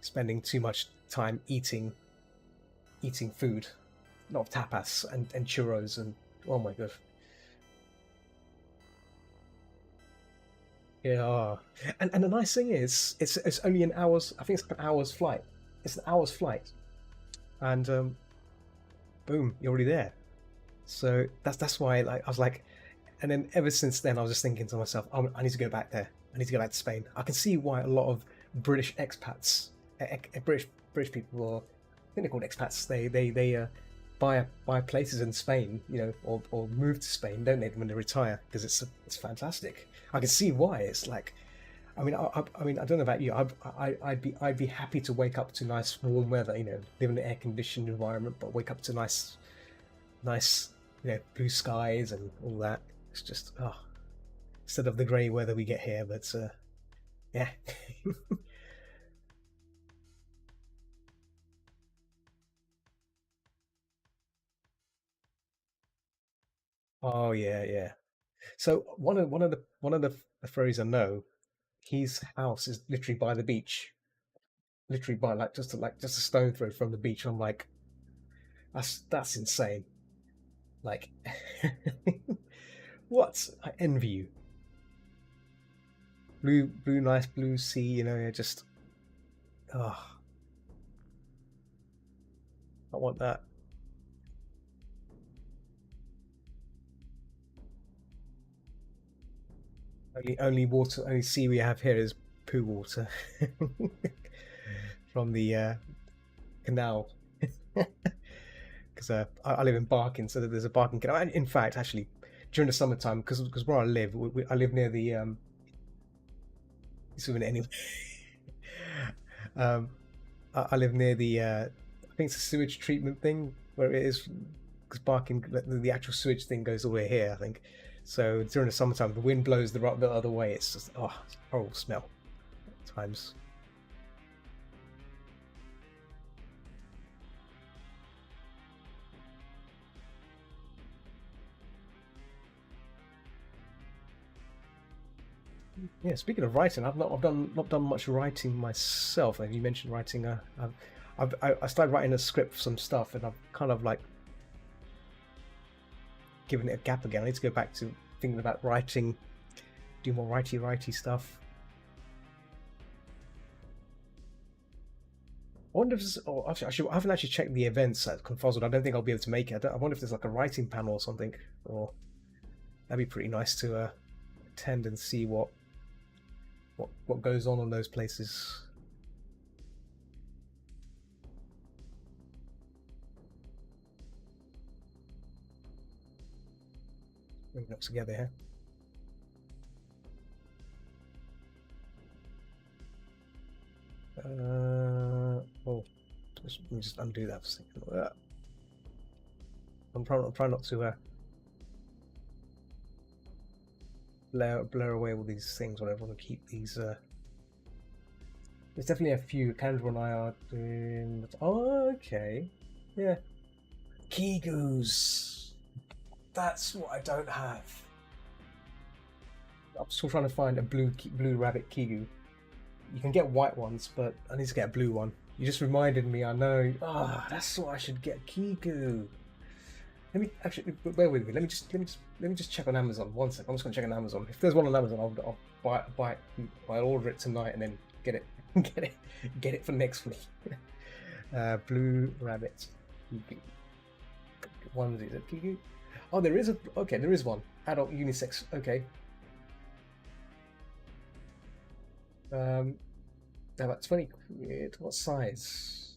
[SPEAKER 1] spending too much time eating food, a lot of tapas and churros and oh my god. Yeah, and the nice thing is, it's only an hour's. I think it's like an hour's flight. It's an hour's flight, and boom, you're already there. So that's why like I was like, and then ever since then I was just thinking to myself, I need to go back there. I need to go back to Spain. I can see why a lot of British expats, British people, or I think they're called expats. They buy places in Spain, or move to Spain, don't they, when they retire because it's fantastic. I can see why. It's like, I mean, I don't know about you. I'd be happy to wake up to nice warm weather, live in an air conditioned environment, but wake up to nice, blue skies and all that. It's just instead of the grey weather we get here. But yeah. Oh yeah, yeah. So one of the Ferries I know, his house is literally by the beach, literally by like just a stone throw from the beach. I'm like, that's insane. Like, what? I envy you. Blue, nice blue sea. Just oh, I want that. Only water, only sea we have here is poo water from the canal. Because I live in Barking, so there's a Barking canal. And in fact, actually, during the summertime, because where I live, I live near the swimming anyway. um, I live near the I think it's a sewage treatment thing where it is because Barking the actual sewage thing goes all the way here, I think. So during the summertime, the wind blows the other way. It's just it's a horrible smell at times. Yeah, speaking of writing, I've not done much writing myself. Like you mentioned writing, I started writing a script for some stuff, and I've kind of like given it a gap again. I need to go back to thinking about writing, do more righty stuff. I wonder if I haven't actually checked the events at Confuzzled. I don't think I'll be able to make it. I wonder if there's like a writing panel or something, or that'd be pretty nice to attend and see what goes on those places. Bring it up together here. Oh, let me just undo that for a second. I'm trying not to blur away all these things. Whatever. I want to keep these. There's definitely a few. Kendra and I are doing. Oh, okay. Yeah. Kigus. That's what I don't have. I'm still trying to find a blue rabbit Kigu. You can get white ones, but I need to get a blue one. You just reminded me. I know. Ah, that's what I should get. Kigu. Let me actually bear with me. Let me just check on Amazon. 1 sec. I'm just gonna check on Amazon. If there's one on Amazon, I'll order it tonight and then get it get it for next week. Blue rabbit. One is it Kigu? Oh, there is there is one. Adult unisex. Okay. About 20 quid. What size?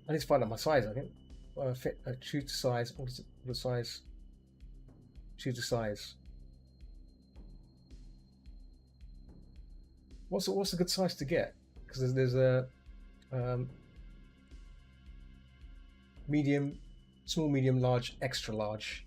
[SPEAKER 1] I need to find out my size. I think fit true to size. What's the size? True to size. What's a good size to get? Because there's a medium, small, medium, large, extra large.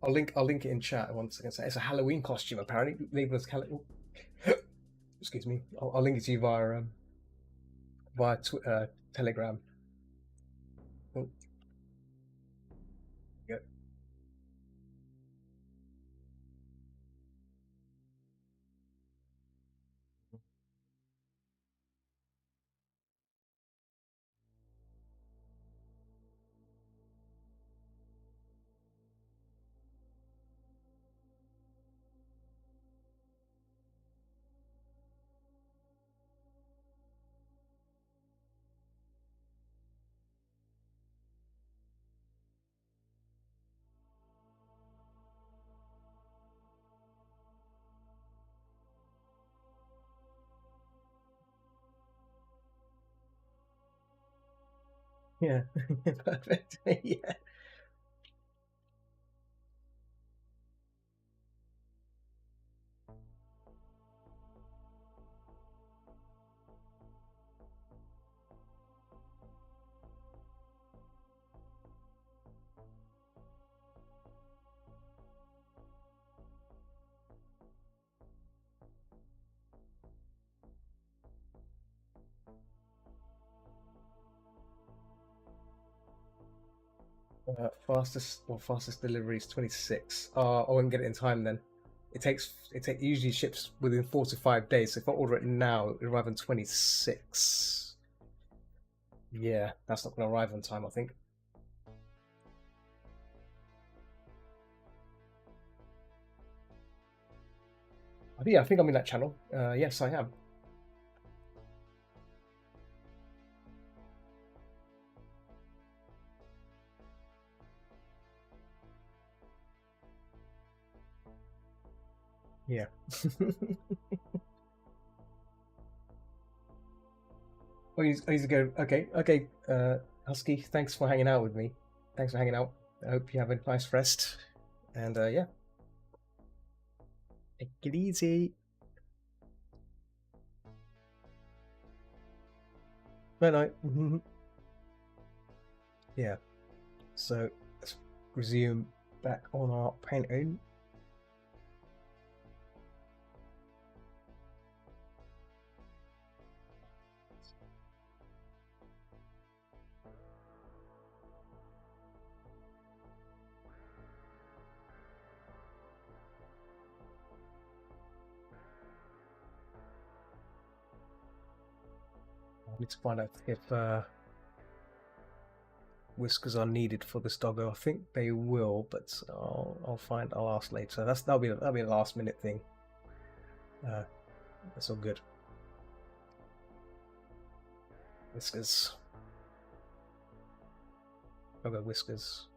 [SPEAKER 1] I'll link it in chat once again. It's a Halloween costume apparently. Labeled as Halloween. Excuse me. I'll link it to you via Telegram. Oh, yeah. Yeah. Perfect. Yeah. Fastest delivery is 26. I won't get it in time then. It usually ships within 4 to 5 days. So if I order it now, it'll arrive in 26. Yeah, that's not going to arrive on time, I think. But yeah, I think I'm in that channel. Yes, I am. Yeah. Oh, he's go. Okay. Husky, thanks for hanging out with me. Thanks for hanging out. I hope you have a nice rest. And yeah, take it easy. Night night. Yeah. So let's resume back on our painting. I need to find out if whiskers are needed for this doggo. I think they will, but I'll ask later. That'll be a last minute thing. That's all good. Whiskers. Doggo whiskers.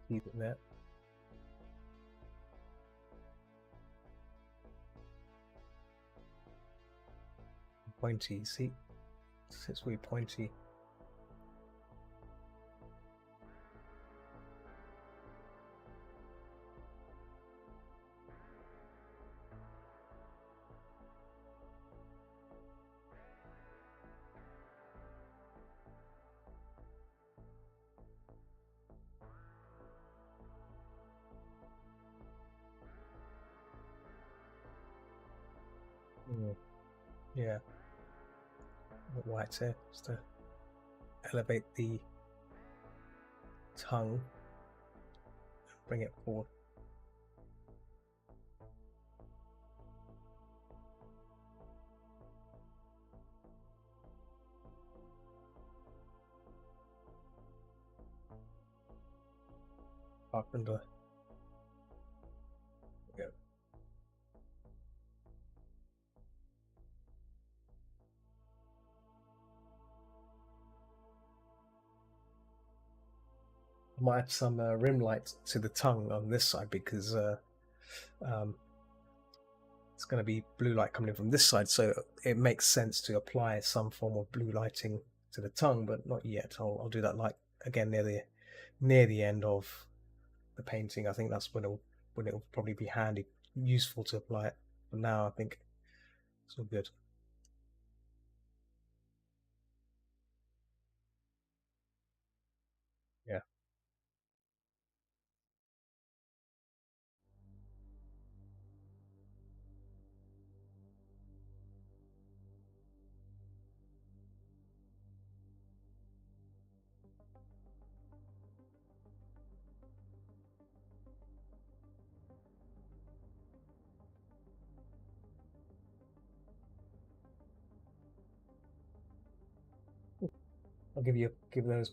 [SPEAKER 1] Keep it there. pointy. See, it's really pointy. Yeah, white here just to elevate the tongue, bring it forward. Up and there we go. I might add some rim light to the tongue on this side because it's going to be blue light coming in from this side, so it makes sense to apply some form of blue lighting to the tongue, but not yet. I'll do that like again near the end of the painting. I think that's when it'll probably be useful to apply it. But now I think it's all good. Yeah. I'll give those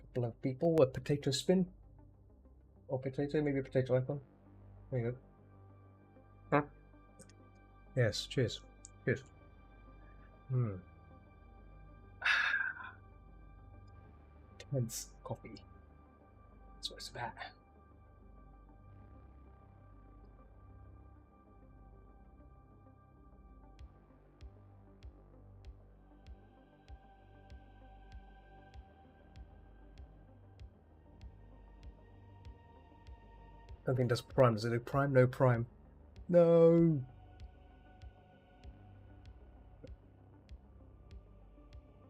[SPEAKER 1] couple of people a potato spin or potato, maybe a potato icon. There you go. Huh? Yes. Cheers. Cheers. Hmm. Tense coffee. That's what it's about. I don't think it does prime. Does it do prime? No prime. No.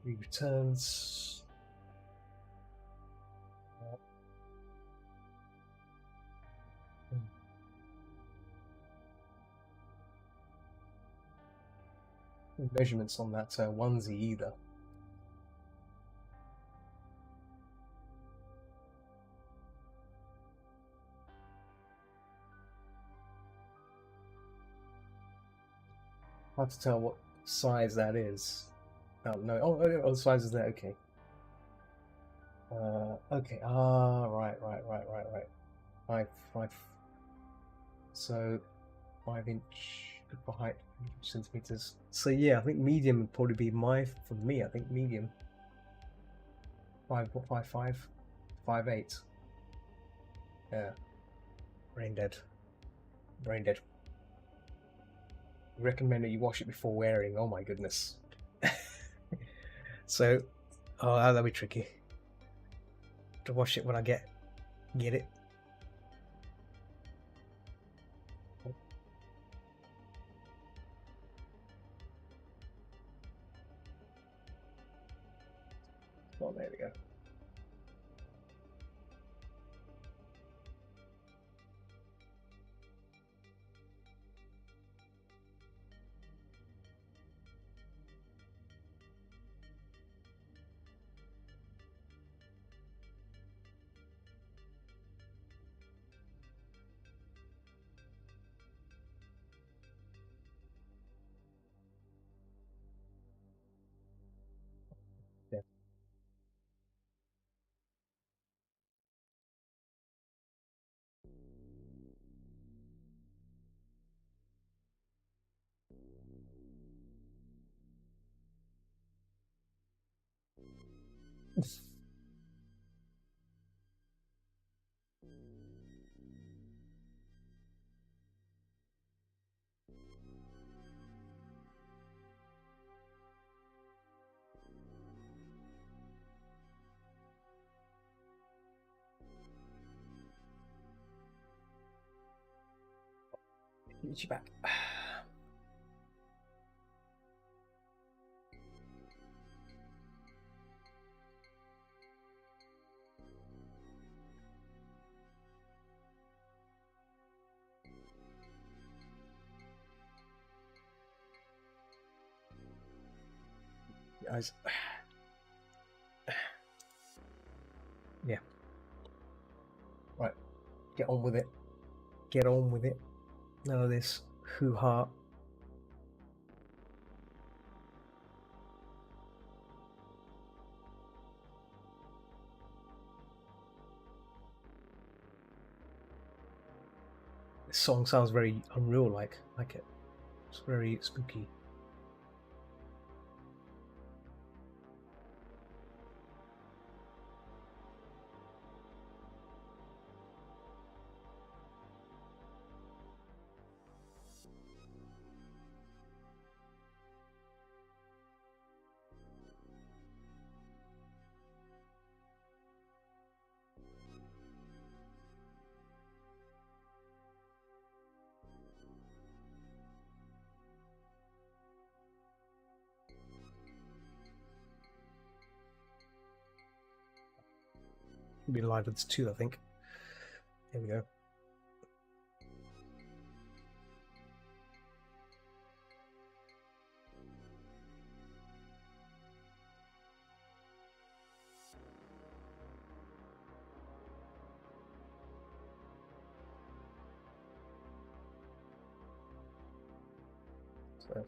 [SPEAKER 1] He returns. Measurements on that onesie either. Hard to tell what size that is. Oh no! Oh, the size is there. Okay. Okay. Ah, right. Five, five. So 5 inch for height, centimeters. So yeah, I think medium would probably be for me. I think medium. 5'5", 5'8". Yeah. Brain dead. Brain dead. Recommend that you wash it before wearing. Oh my goodness. So, oh, that'll be tricky. To wash it when I get it. Oh, there we go. Yeah. Get you back. Guys. Yeah. Right. Get on with it. Get on with it. None of this hoo-ha. This song sounds very Unreal like it. It's very spooky. We'll be live with this too, I think. Here we go. So.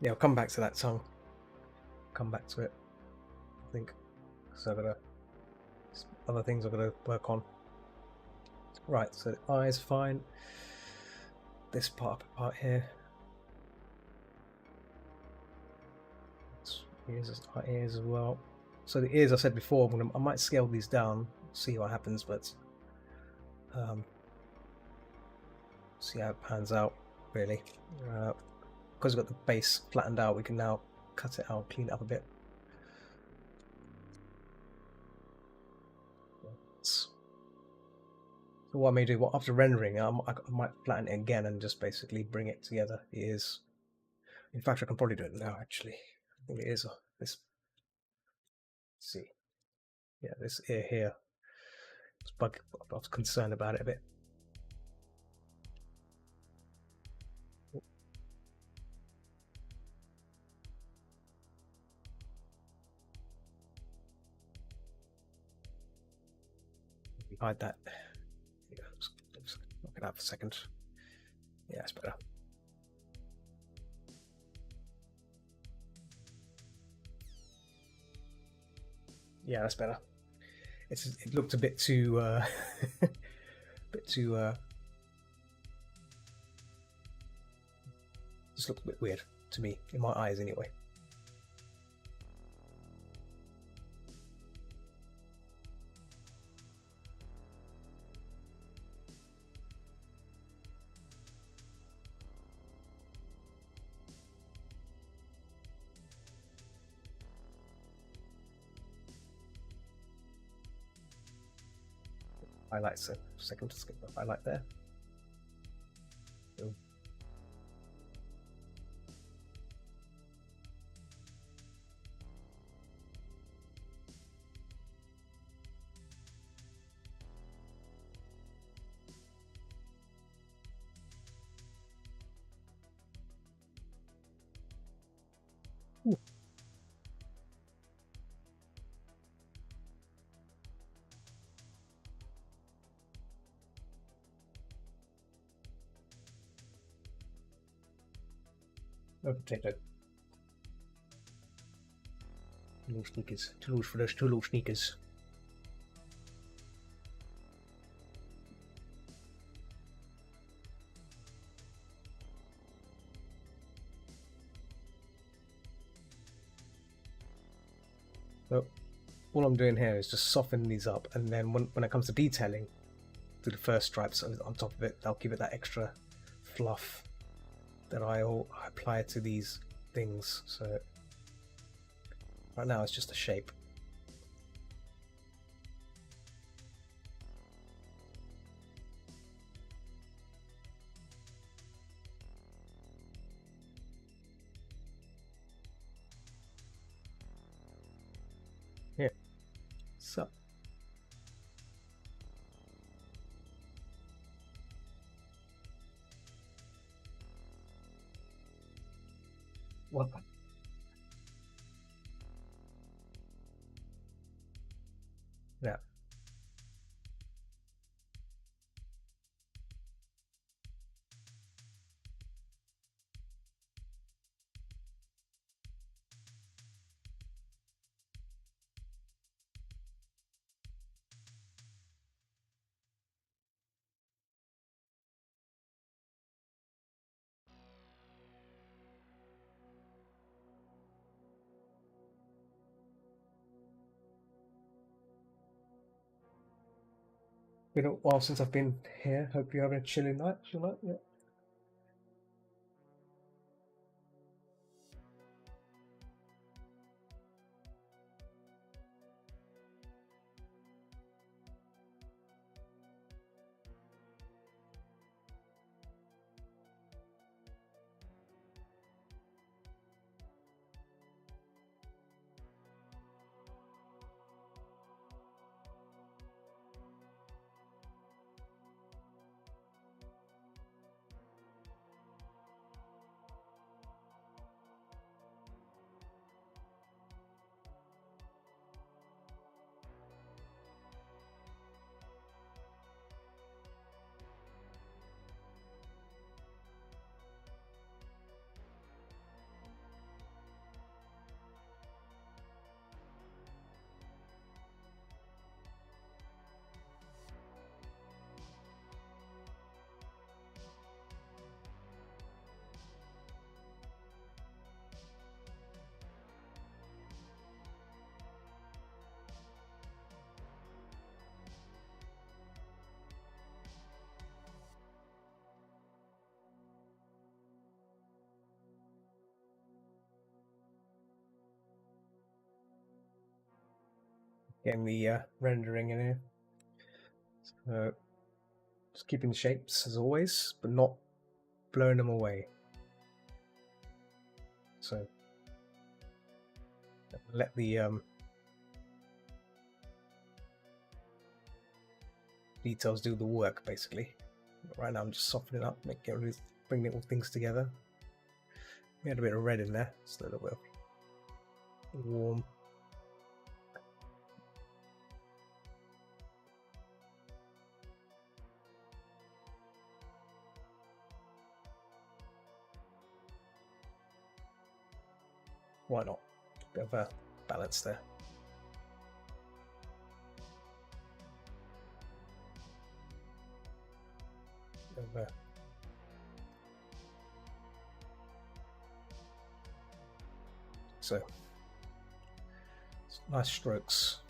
[SPEAKER 1] Yeah, I'll come back to that song. Come back to it, I think. So I've got other things I've got to work on. Right, so the eyes fine. This part here. Ears as well. So the ears, I said before, I might scale these down, see what happens, but see how it pans out, really. Because we've got the base flattened out, we can now cut it out, clean it up a bit. So what I may do, after rendering, I might flatten it again and just basically bring it together. The ears. In fact, I can probably do it now, actually. I think it is this. Let's see. Yeah, this ear here. I was concerned about it a bit. Hide that. Let's knock it out for a second. Yeah, it's better. Yeah, that's better. It looked a bit too just looked a bit weird to me, in my eyes anyway. Highlights a second to skip the highlight there. Boom. Ooh. No potato. Two little sneakers. Too loose for those two little sneakers. So all I'm doing here is just soften these up, and then when it comes to detailing, do the first stripes on top of it. I'll give it that extra fluff that I apply to these things. So right now it's just a shape. Yeah. So what? Yeah. Been a while since I've been here. Hope you're having a chilling night. Chill night, yeah. Getting the rendering in here. So just keeping the shapes as always, but not blowing them away. So let the details do the work, basically. But right now I'm just softening up, bringing all things together. We had a bit of red in there, so that will warm. Why not? Bit of a balance there. Bit of a So, nice strokes.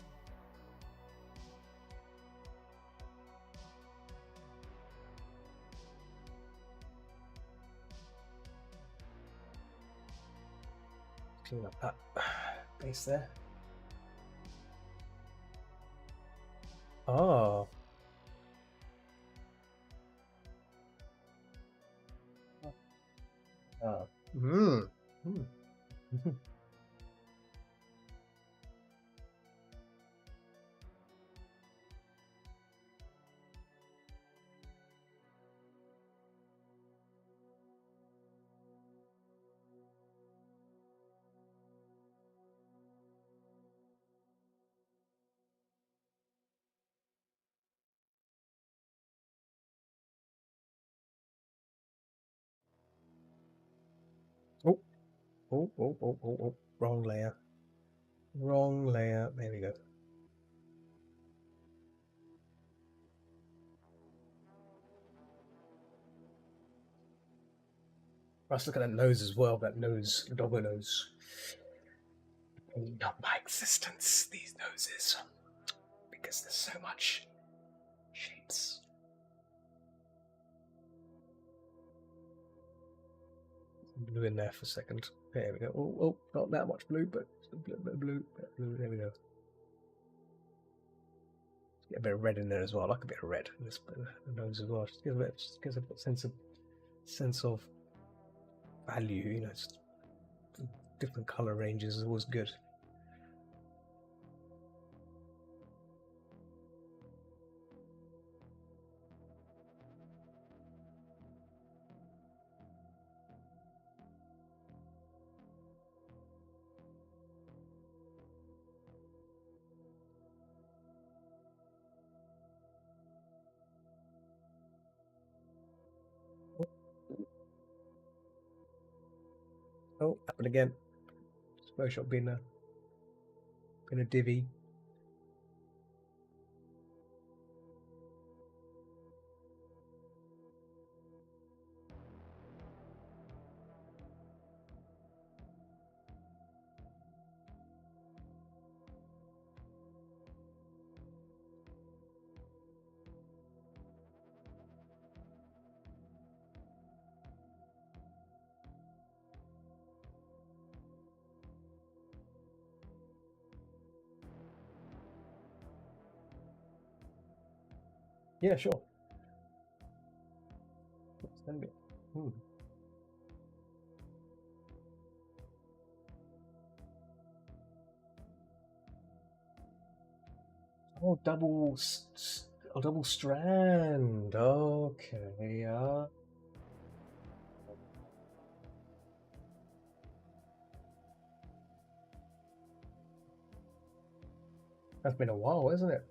[SPEAKER 1] Clean up that base there. Oh. Mm. Mm. Oh. Oh, oh, oh, oh, oh. Wrong layer. Wrong layer. There we go. Let's look at that nose as well. That nose, the doggo nose. Not my existence, these noses. Because there's so much shapes. blue in there for a second. There we go. Oh, not that much blue, but a bit of blue. There we go. Get a bit of red in there as well. I like a bit of red in this nose as well. Just gives a sense of value. You know, just different color ranges is always good. Oh, happened again. Smoke shot being a divvy. Yeah, sure. Send it. Oh, double strand. Okay, that's been a while, isn't it?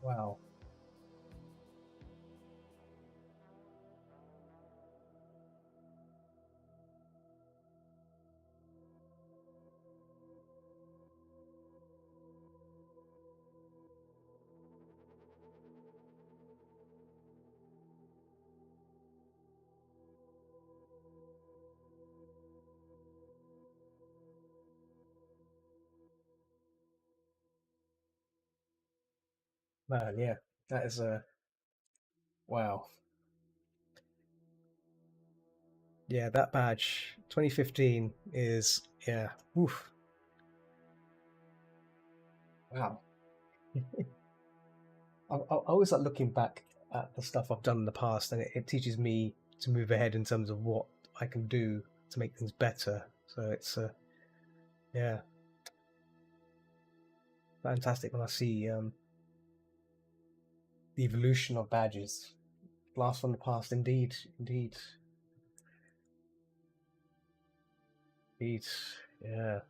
[SPEAKER 1] Wow. Man, yeah. That is wow. Yeah, that badge 2015 is yeah. Oof. Wow. I always like looking back at the stuff I've done in the past, and it teaches me to move ahead in terms of what I can do to make things better. So it's yeah, fantastic when I see the evolution of badges. Blast from the past, indeed, indeed, indeed. Yeah.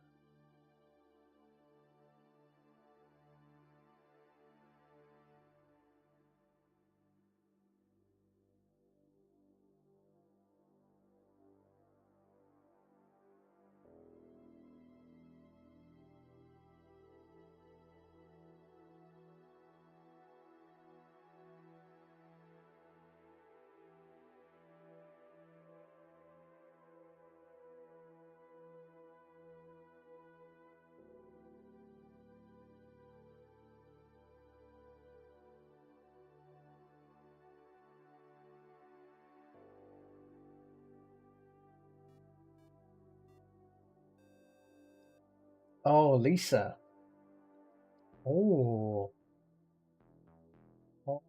[SPEAKER 1] Oh, Lisa. Oh, oh,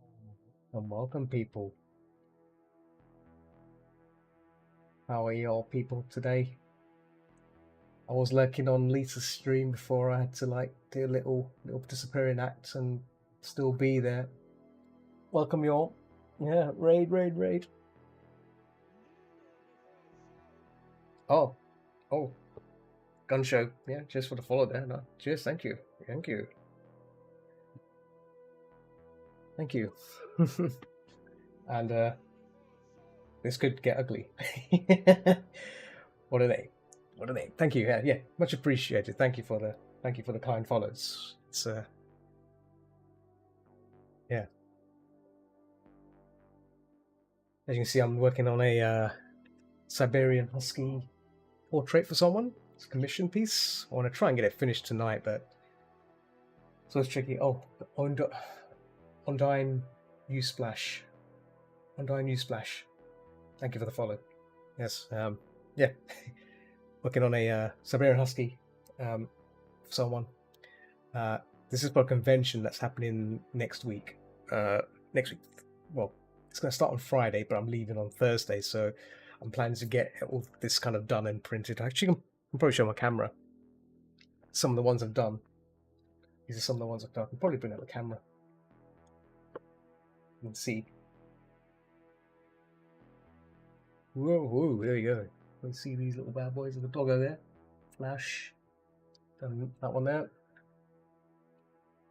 [SPEAKER 1] and welcome, people. How are you all, people, today? I was lurking on Lisa's stream before I had to like do a little disappearing act and still be there. Welcome you all. Yeah, raid. Oh, oh, gun show. Yeah, cheers for the follow there. No, cheers, thank you. Thank you. Thank you. And This could get ugly. What a name! What a name! Thank you. Yeah, much appreciated. Thank you for the kind follows. It's yeah. As you can see, I'm working on a Siberian Husky portrait for someone. It's a commission piece. I want to try and get it finished tonight, but so it's tricky. Oh, Undyne Newsplash. Undyne Newsplash. Thank you for the follow. Yes. Yeah. Working on a Siberian Husky for someone. This is for a convention that's happening next week. Next week. Well, it's going to start on Friday, but I'm leaving on Thursday, so I'm planning to get all this kind of done and printed. Actually, I can probably show my camera. Some of the ones I've done. These are some of the ones I've done. I can probably bring out the camera. You can see. Whoa, there you go. You can see these little bad boys of the doggo there. Flash. Done that one there.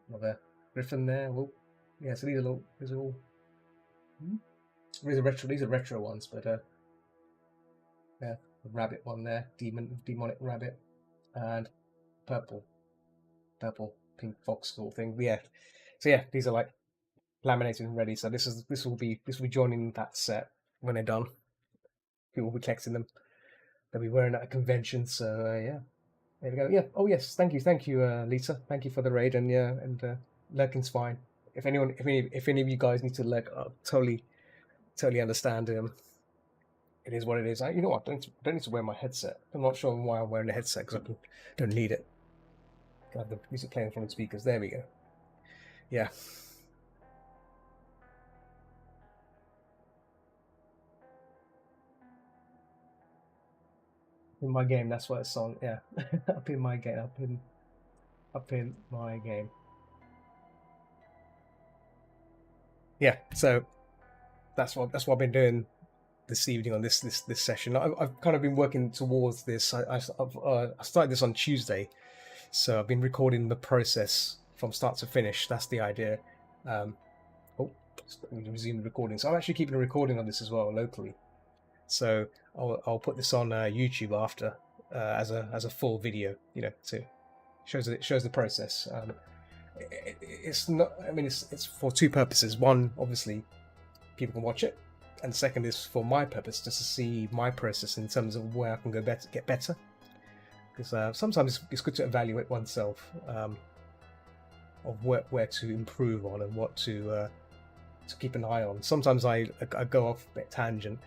[SPEAKER 1] Another griffin there. Whoa. Yeah, so these are all. These are retro ones, but yeah, the rabbit one there, demonic rabbit, and purple pink fox sort of thing. Yeah, so yeah, these are like laminated and ready. So this will be joining that set when they're done. People will be collecting them. They'll be wearing at a convention. So yeah, there we go. Yeah. Oh yes, thank you, Lisa. Thank you for the raid, and yeah, and lurking's fine. If any of you guys need to lurk, totally understand. It is what it is. You know what? I don't need to wear my headset. I'm not sure why I'm wearing a headset because I don't need it. I have the music playing from the speakers. There we go. Yeah. In my game, that's what it's on. Yeah. Up in my game. Up in my game. Yeah. So that's what I've been doing this evening on this session. I've kind of been working towards this. I started this on Tuesday, so I've been recording the process from start to finish. That's the idea. Resume the recording. So I'm actually keeping a recording on this as well locally. So I'll put this on YouTube after as a full video. You know, so it shows the process. It's not. I mean, it's for two purposes. One, obviously, people can watch it. And the second is for my purpose, just to see my process in terms of where I can get better. Because sometimes it's good to evaluate oneself of where to improve on and what to keep an eye on. Sometimes I go off a bit tangent.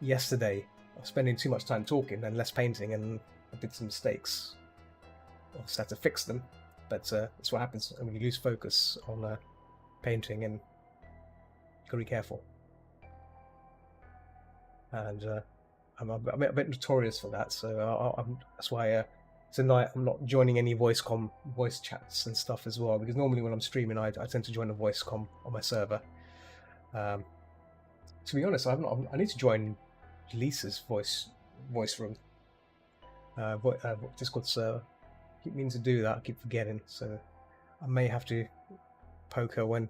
[SPEAKER 1] Yesterday, I was spending too much time talking and less painting, and I did some mistakes. I just had to fix them. But that's what happens when you lose focus on painting, and you gotta be careful. And I'm a bit notorious for that, so that's why tonight I'm not joining any voice chats and stuff as well, because normally when I'm streaming I tend to join a voice com on my server. To be honest, I need to join Lisa's voice room, Discord server. I keep meaning to do that. I keep forgetting, so I may have to poke her when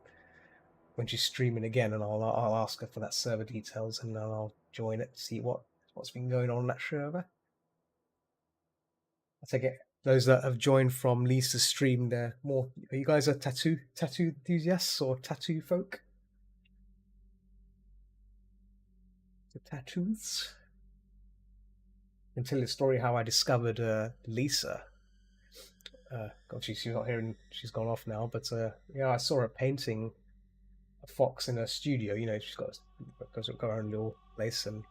[SPEAKER 1] she's streaming again, and I'll ask her for that server details, and then I'll join it to see what's been going on that server. I take it those that have joined from Lisa's stream, are you guys a tattoo enthusiasts or tattoo folk? The tattoos. I can tell you the story how I discovered Lisa. God, she's not here and she's gone off now. But yeah, I saw her painting a fox in her studio. You know, she's got her own little place, and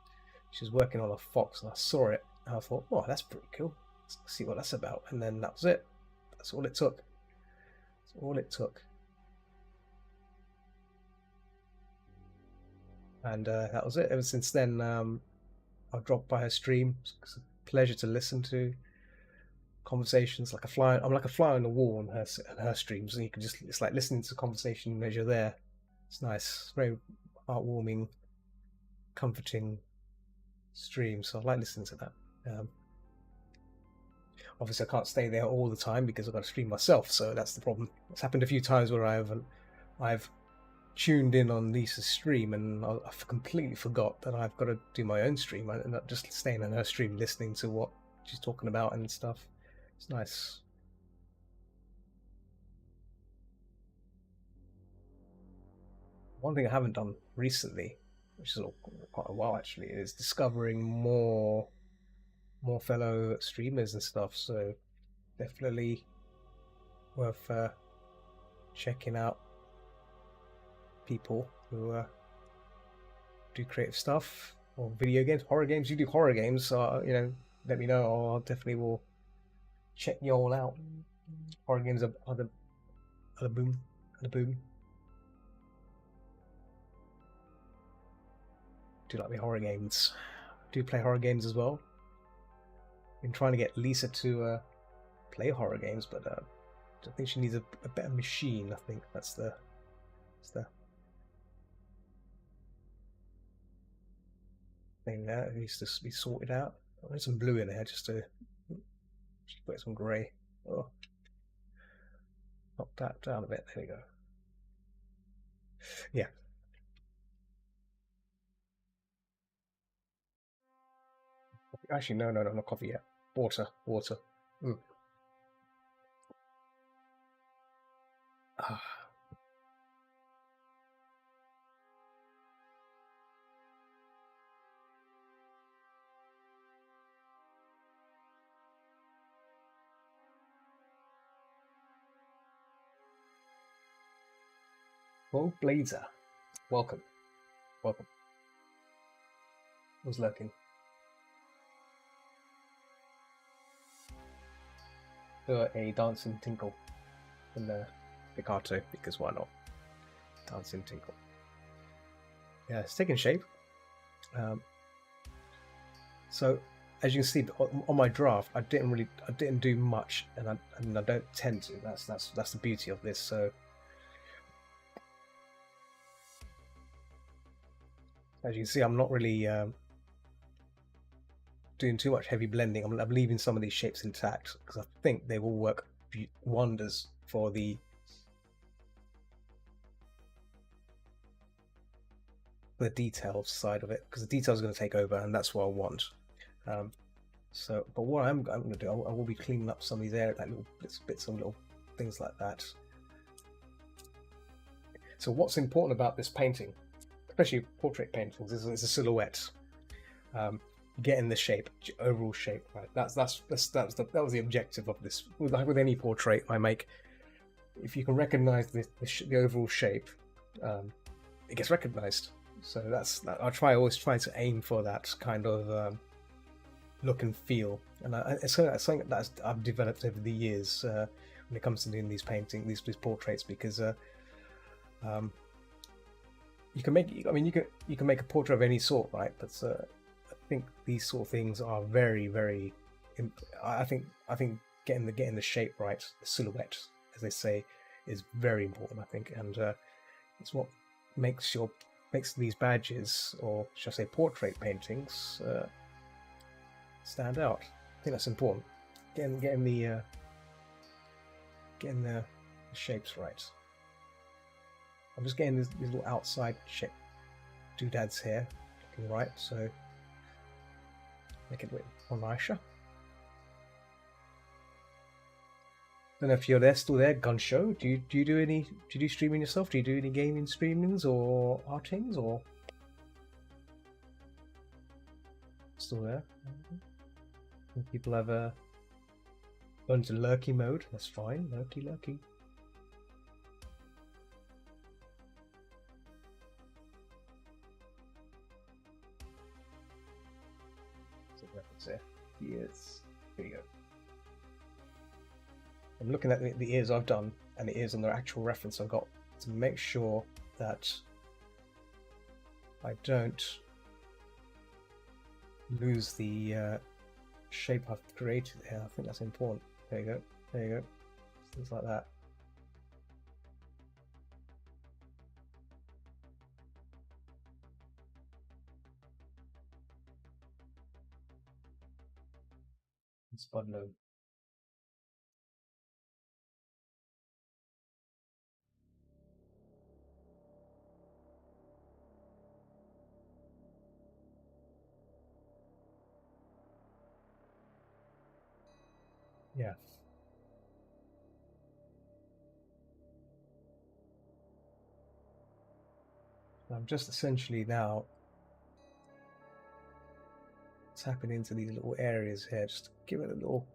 [SPEAKER 1] she's working on a fox. And I saw it, and I thought, oh, that's pretty cool. Let's see what that's about. And then that was it. That's all it took. That's all it took. And that was it. Ever since then, I've dropped by her stream. It's a pleasure to listen to conversations. I'm like a fly on the wall on her streams, and you can it's like listening to the conversation as you're there. It's nice. It's very heartwarming, comforting stream. So I like listening to that. Obviously, I can't stay there all the time because I've got to stream myself. So that's the problem. It's happened a few times where I've tuned in on Lisa's stream, and I completely forgot that I've got to do my own stream. I'm not just staying on her stream listening to what she's talking about and stuff. It's nice. One thing I haven't done recently, which is quite a while actually, is discovering more fellow streamers and stuff. So definitely worth checking out people who do creative stuff or video games, horror games. You do horror games, so let me know. I'll definitely will check you all out. Horror games are the boom, the boom. Do like me horror games. Do play horror games as well. Been trying to get Lisa to play horror games, but I think she needs a better machine. I think that's the thing there. It needs to be sorted out. There's some blue in there just to put some grey. Oh, knock that down a bit. There we go. Yeah. Actually, no, not coffee yet. Water. Mm. Ah. Well, Blazer, welcome. Was lurking. A dancing tinkle in the Picato, because why not? Dancing tinkle. Yeah, it's taking shape. So as you can see on my draft, I didn't do much, and I don't tend to. That's the beauty of this. So as you can see, I'm not really doing too much heavy blending. I'm leaving some of these shapes intact because I think they will work wonders for the details side of it, because the details are going to take over, and that's what I want. So, but what I'm going to do, I will be cleaning up some of these areas, like little bits and little things like that. So, what's important about this painting, especially portrait paintings, is a silhouette. Getting the shape, overall shape, right? That was the objective of this. With any portrait I make, if you can recognize the overall shape, it gets recognized. So I always try to aim for that kind of look and feel, and it's something that I've developed over the years when it comes to doing these paintings, these portraits, because you can make. I mean, you can make a portrait of any sort, right? But I think these sort of things are very, very. I think getting the shape right, the silhouette, as they say, is very important. I think, and it's what makes these badges, or should I say, portrait paintings, stand out. I think that's important. Getting the shapes right. I'm just getting these little outside shape doodads here, looking right. So make it a bit more nicer. Don't know if you're still there, Gunshow. Do you do streaming yourself? Do you do any gaming streamings or artings, or still there? People have gone to lurky mode. That's fine. Lurky. So reference there. Ears. Here you go. I'm looking at the ears I've done and the ears on the actual reference I've got to make sure that I don't lose the shape I've created here. I think that's important. There you go. Things like that. Spud load. Yeah. I'm just essentially now tapping into these little areas here, just to give it a little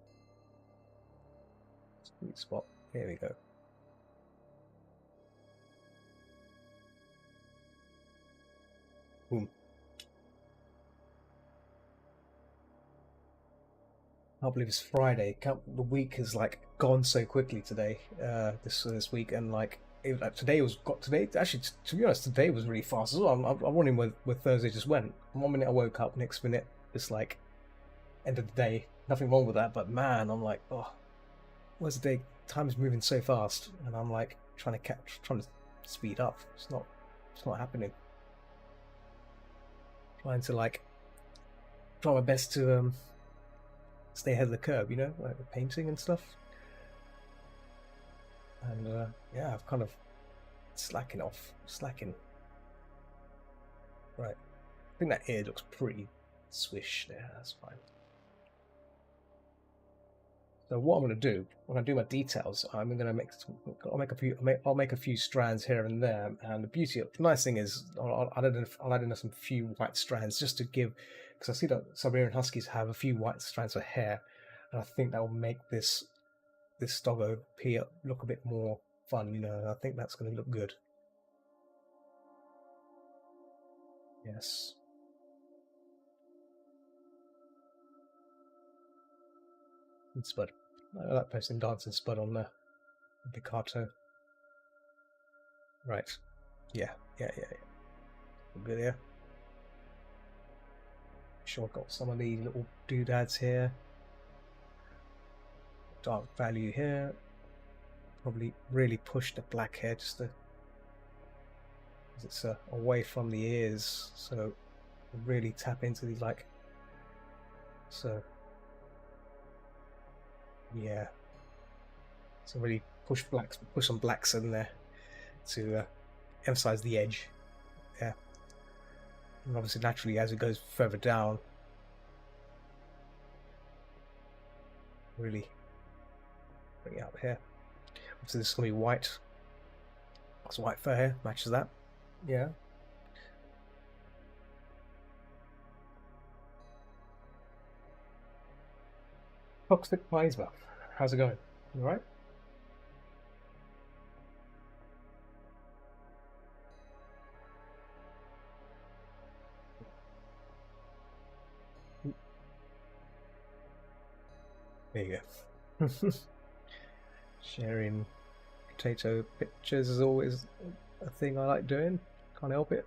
[SPEAKER 1] sweet spot. Here we go. Boom. I can't believe it's Friday. The week has like gone so quickly today. This week, and like today today. Actually, to be honest, today was really fast as well. I'm wondering where Thursday just went. 1 minute I woke up, next minute it's like end of the day. Nothing wrong with that, but man, I'm like, oh, where's the day? Time is moving so fast, and I'm like trying to speed up. It's not happening. Trying to like try my best to stay ahead of the curve, you know, like the painting and stuff. And yeah, I've kind of slacking. Right, I think that ear looks pretty swish there. That's fine. So what I'm going to do when I do my details, I'm going to I'll make a few strands here and there. And the nice thing is, I'll add in some few white strands just to give, because I see that Siberian Huskies have a few white strands of hair, and I think that will make this doggo P look a bit more fun. You know, I think that's going to look good. Yes. And Spud. I like posting Dance and Spud on the Picato. Right. Yeah. Good here. Sure, I've got some of these little doodads here. Dark value here. Probably really push the black here just to, because it's away from the ears, so really tap into these like. So yeah. So really push some blacks in there to emphasize the edge. Yeah. And obviously, naturally, as it goes further down, really bring it up here. So this is going to be white. That's white fur here, matches that. Yeah. Toxic Plasma. How's it going? You alright? There you go. Sharing potato pictures is always a thing I like doing. Can't help it.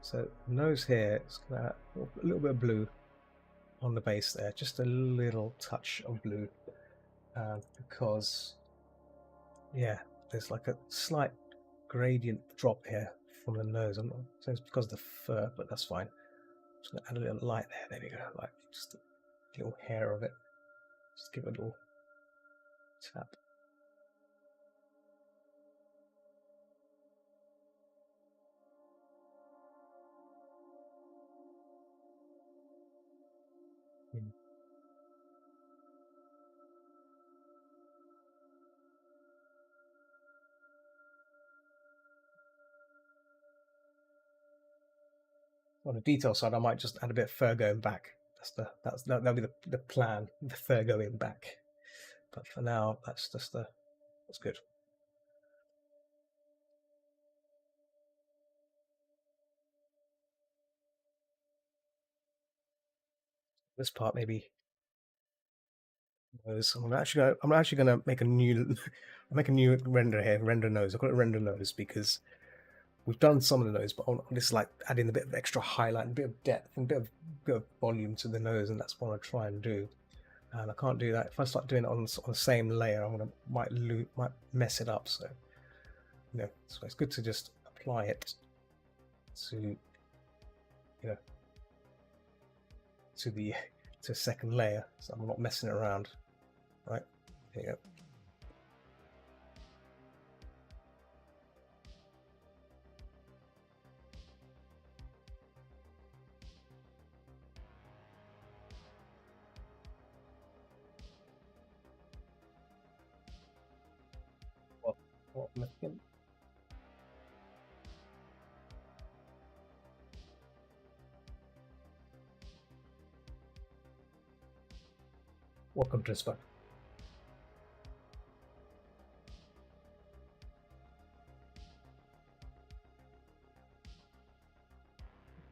[SPEAKER 1] So nose here, it's got a little bit of blue on the base there, just a little touch of blue, because yeah, there's like a slight gradient drop here from the nose. I'm not saying it's because of the fur, but that's fine. Just gonna add a little light there. There we go, like just a little hair of it. Just give it a little tap. On the detail side, I might just add a bit of fur going back. That'll be the plan. The fur going back. But for now, that's good. This part maybe. I'm actually gonna make a new render here. Render nose. I call it render nose because we've done some of the nose, but this is like adding a bit of extra highlight, a bit of depth, and a bit of volume to the nose, and that's what I try and do. And I can't do that if I start doing it on the same layer. Might mess it up. So so it's good to just apply it to to the to a second layer, so I'm not messing it around. Right, there you go. Welcome to Spa.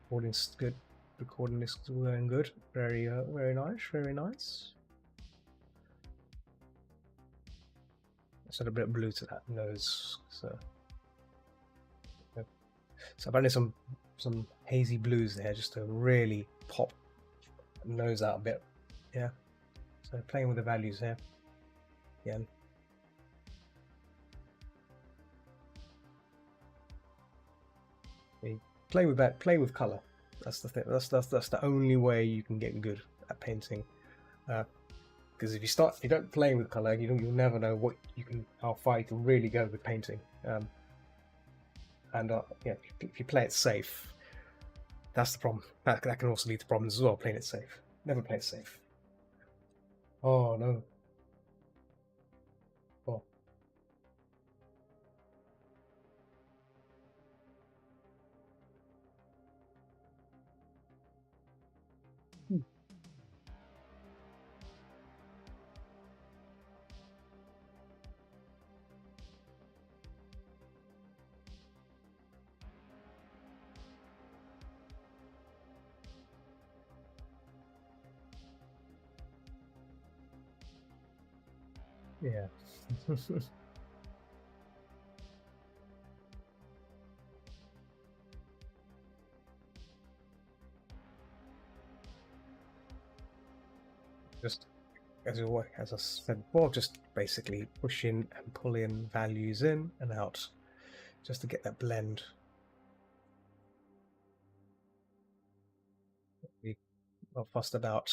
[SPEAKER 1] Recording's good. Recording is going good. Very, very nice. Very nice. Let's add a bit of blue to that nose. So I've added some hazy blues there just to really pop the nose out a bit. Yeah. So playing with the values here. Again. Play with that. Play with color. That's the thing. That's the only way you can get good at painting. Because if you don't play with color, you'll never know how far you can really go with painting. Yeah, if you play it safe, that's the problem. That can also lead to problems as well. Playing it safe. Never play it safe. Oh no. Oh. Yeah. Just as I said before, just basically push in and pull in values in and out, just to get that blend. We are fussed about.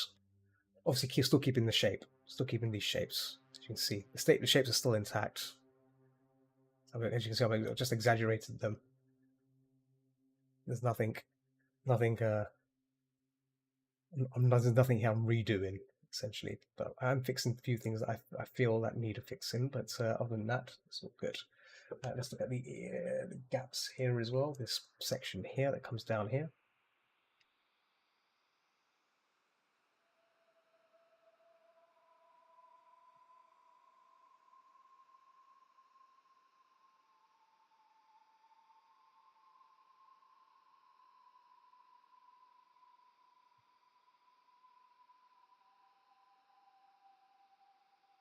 [SPEAKER 1] Obviously, still keeping the shape, still keeping these shapes. As you can see, the shapes are still intact. As you can see, I've just exaggerated them. There's nothing. There's nothing here I'm redoing essentially, but I'm fixing a few things that I feel that need a fixing. But other than that, it's all good. Let's look at the gaps here as well. This section here that comes down here.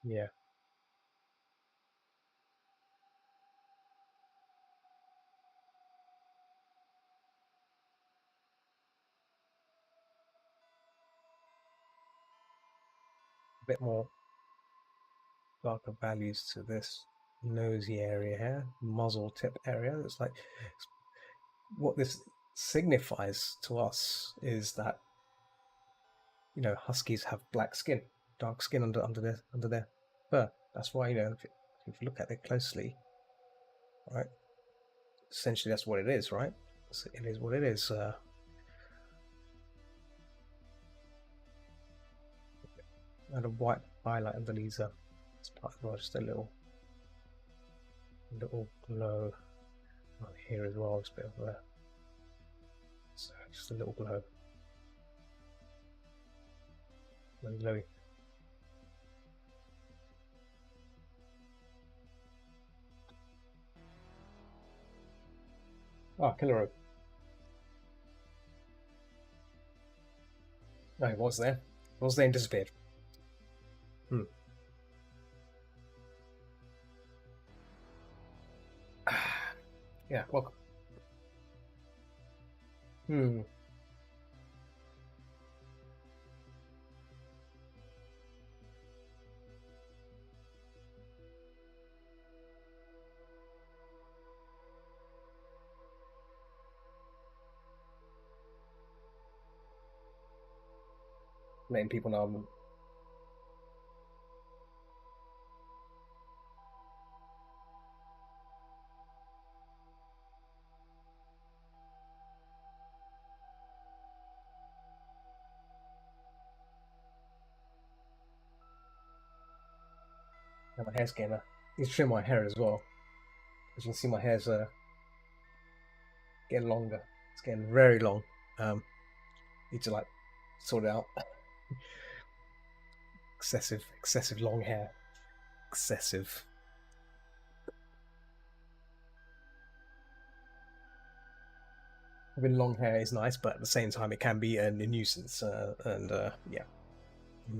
[SPEAKER 1] Yeah. A bit more darker values to this nosy area here, muzzle tip area. It's like what this signifies to us is that huskies have black skin, dark skin under their fur. That's why if you look at it closely, right? Essentially, that's what it is, right? It is what it is. And a white highlight under these. It's part of just a little glow on here as well. Just a bit of so just a little glow. Very glowy. Ah, Killer Rope. No, it was there. It was there and disappeared. Yeah, welcome. Letting people know my hair scanner. Need to trim my hair as well. As you can see, my hair's getting longer. It's getting very long. Need to like sort it out. Excessive long hair. Excessive. Having long hair is nice, but at the same time, it can be a nuisance. Yeah, you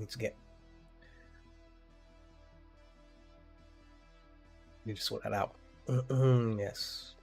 [SPEAKER 1] need to sort that out. Yes.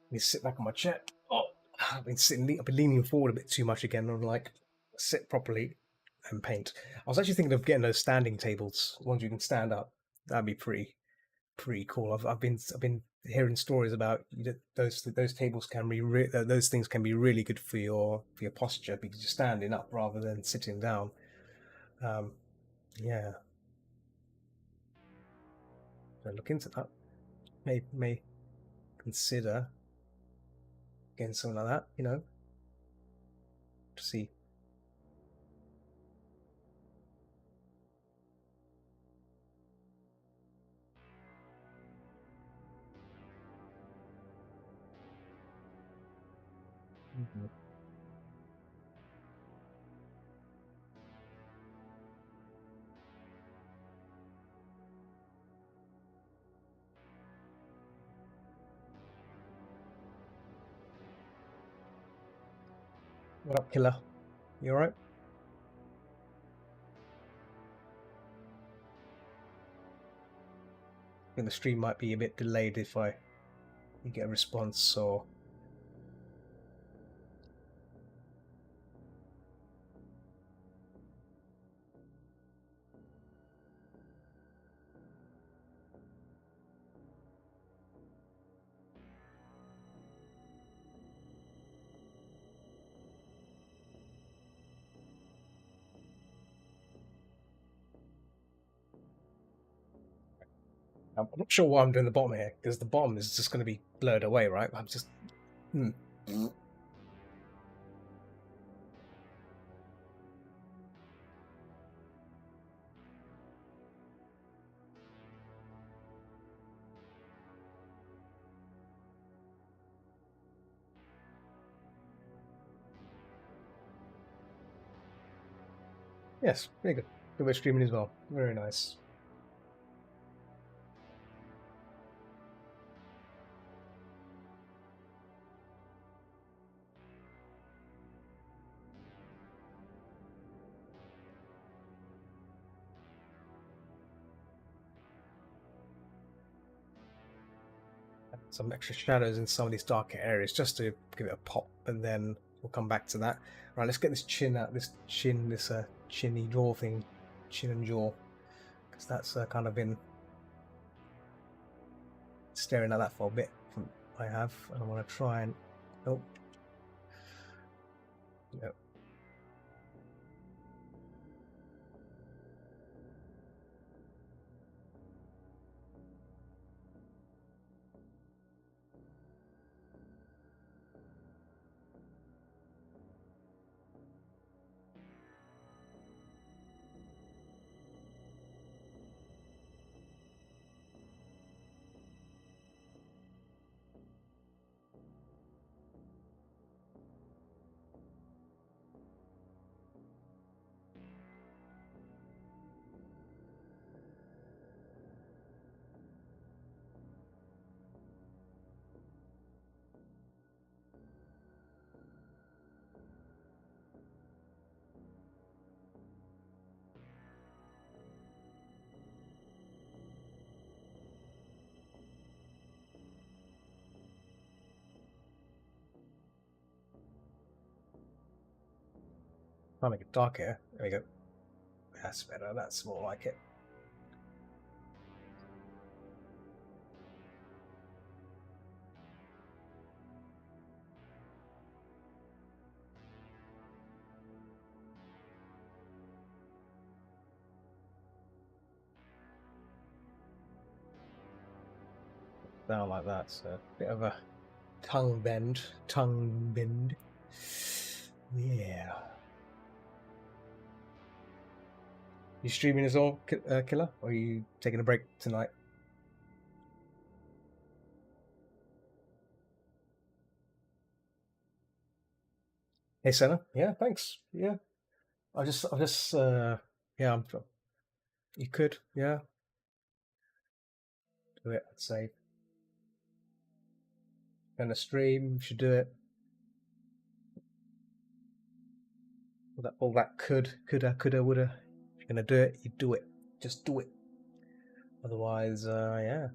[SPEAKER 1] Let me sit back on my chair. Oh, I've been leaning forward a bit too much again. I'm like, sit properly and paint. I was actually thinking of getting those standing tables, ones you can stand up. That'd be pretty cool. I've been hearing stories about those tables can be those things can be really good for your posture because you're standing up rather than sitting down. Um, yeah, so look into that. May consider getting something like that. To see. Mhm. What up, killer? You all right? I think the stream might be a bit delayed if you get a response or. I'm not sure why I'm doing the bottom here because the bottom is just going to be blurred away, right? I'm just. Hmm. Yes, very good. Good way of streaming as well. Very nice. Some extra shadows in some of these darker areas just to give it a pop, and then we'll come back to that. Right, let's get this chin out. This chinny jaw thing, chin and jaw, because that's kind of been staring at that for a bit. I have, and I want to try and. Oh, no. I'll make it darker. There we go. That's better. That's more like it. Down like that. So a bit of a tongue bend. Tongue bend. Yeah. You streaming as well, Killer? Or are you taking a break tonight? Hey, Senna. Yeah, thanks. Yeah. Yeah, you could, yeah, do it. I'd say, gonna stream, should do it. All that coulda, woulda. If you're gonna do it, you do it. Just do it. Otherwise, yeah.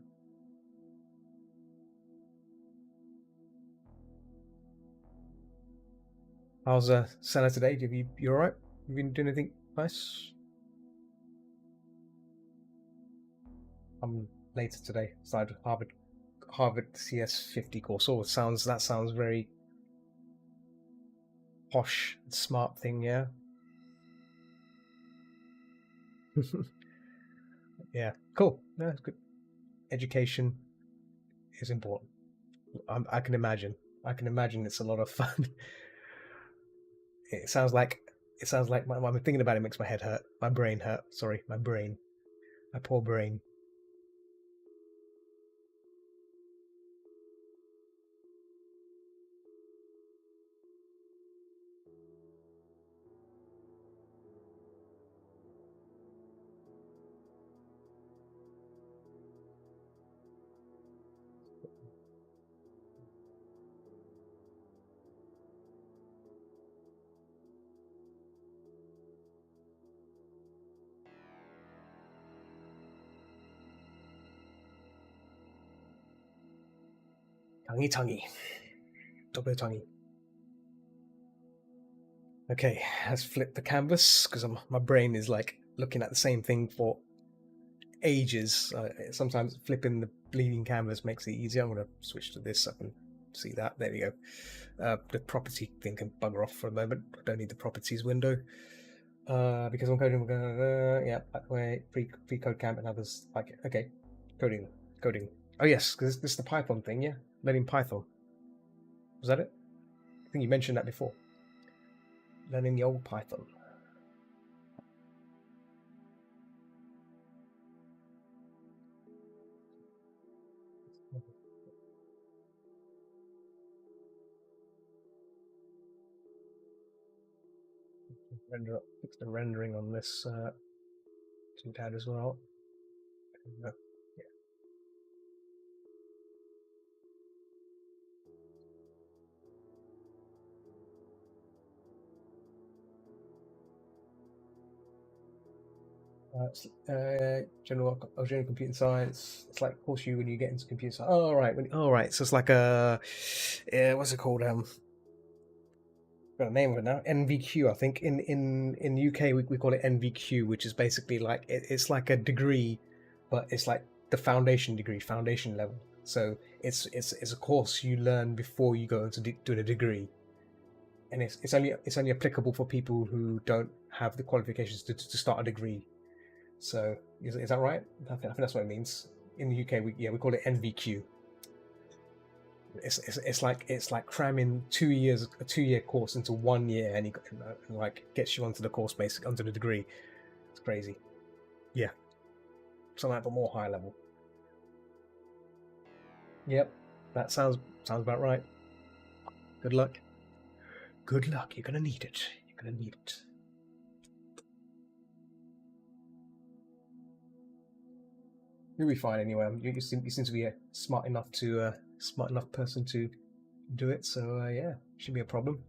[SPEAKER 1] How's Senna today? You alright? You been doing anything nice? I'm later today. Started Harvard CS50 course. Oh, that sounds very posh, smart thing, yeah. Yeah, cool. Yeah, it's good. Education is important. I can imagine. I can imagine it's a lot of fun. It sounds like I'm thinking about it makes my head hurt. My brain hurt. Sorry, my brain. My poor brain. Tonguey. Double tonguey. Okay, let's flip the canvas because my brain is like looking at the same thing for ages. Sometimes flipping the bleeding canvas makes it easier. I'm going to switch to this. I can see that. There we go. The property thing can bugger off for a moment. I don't need the properties window. Because I'm coding, yeah, that way, pre-code camp and others like it. Okay, coding. Oh yes, because this is the Python thing, yeah? Learning Python. Was that it? I think you mentioned that before. Learning the old Python. Fix the rendering on this Toontown as well. Yeah. General computer science. It's like, of course, when you get into computer science. Oh, right. So it's like what's it called? Got a name of it now. NVQ, I think. In the UK, we call it NVQ, which is basically like it's like a degree, but it's like the foundation degree, foundation level. So it's a course you learn before you go into doing a degree, and it's only applicable for people who don't have the qualifications to start a degree. So is that right? I think that's what it means. In the UK, we call it NVQ. It's like cramming 2 years, a 2 year course into 1 year, and like gets you onto the course, basically onto the degree. It's crazy. Yeah, something like, but more high level. Yep, that sounds about right. Good luck. Good luck. You're gonna need it. You're gonna need it. You'll be fine anyway. You seem to be a smart enough person to do it. So yeah, shouldn't be a problem.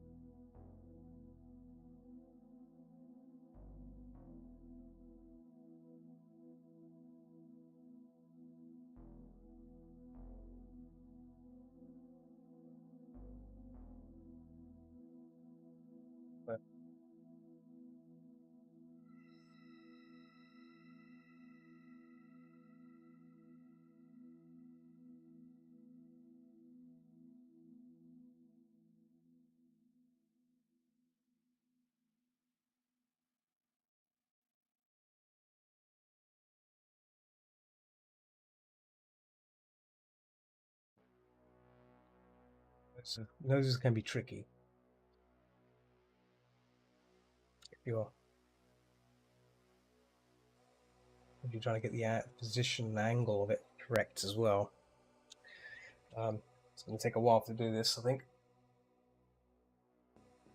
[SPEAKER 1] So noses can be tricky. If you're trying to get the position and angle of it correct as well. It's going to take a while to do this, I think.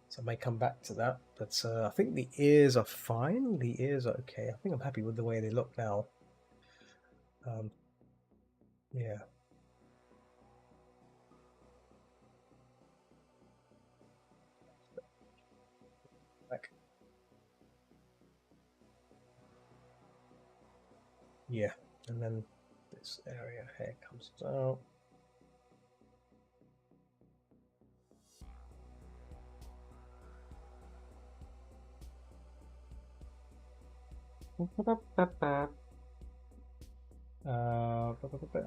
[SPEAKER 1] So I may come back to that, but I think the ears are fine. The ears are okay. I think I'm happy with the way they look now. Yeah. Back. Yeah, and then this area here comes out.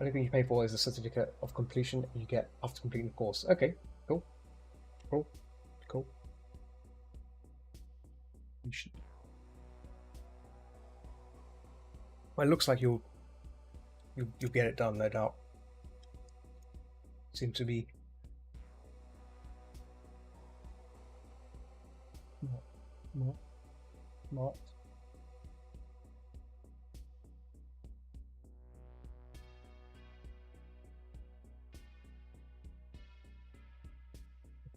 [SPEAKER 1] Only thing you pay for is the certificate of completion you get after completing the course. Okay, cool. You should. Well, it looks like you'll get it done, no doubt. Seem to be marked.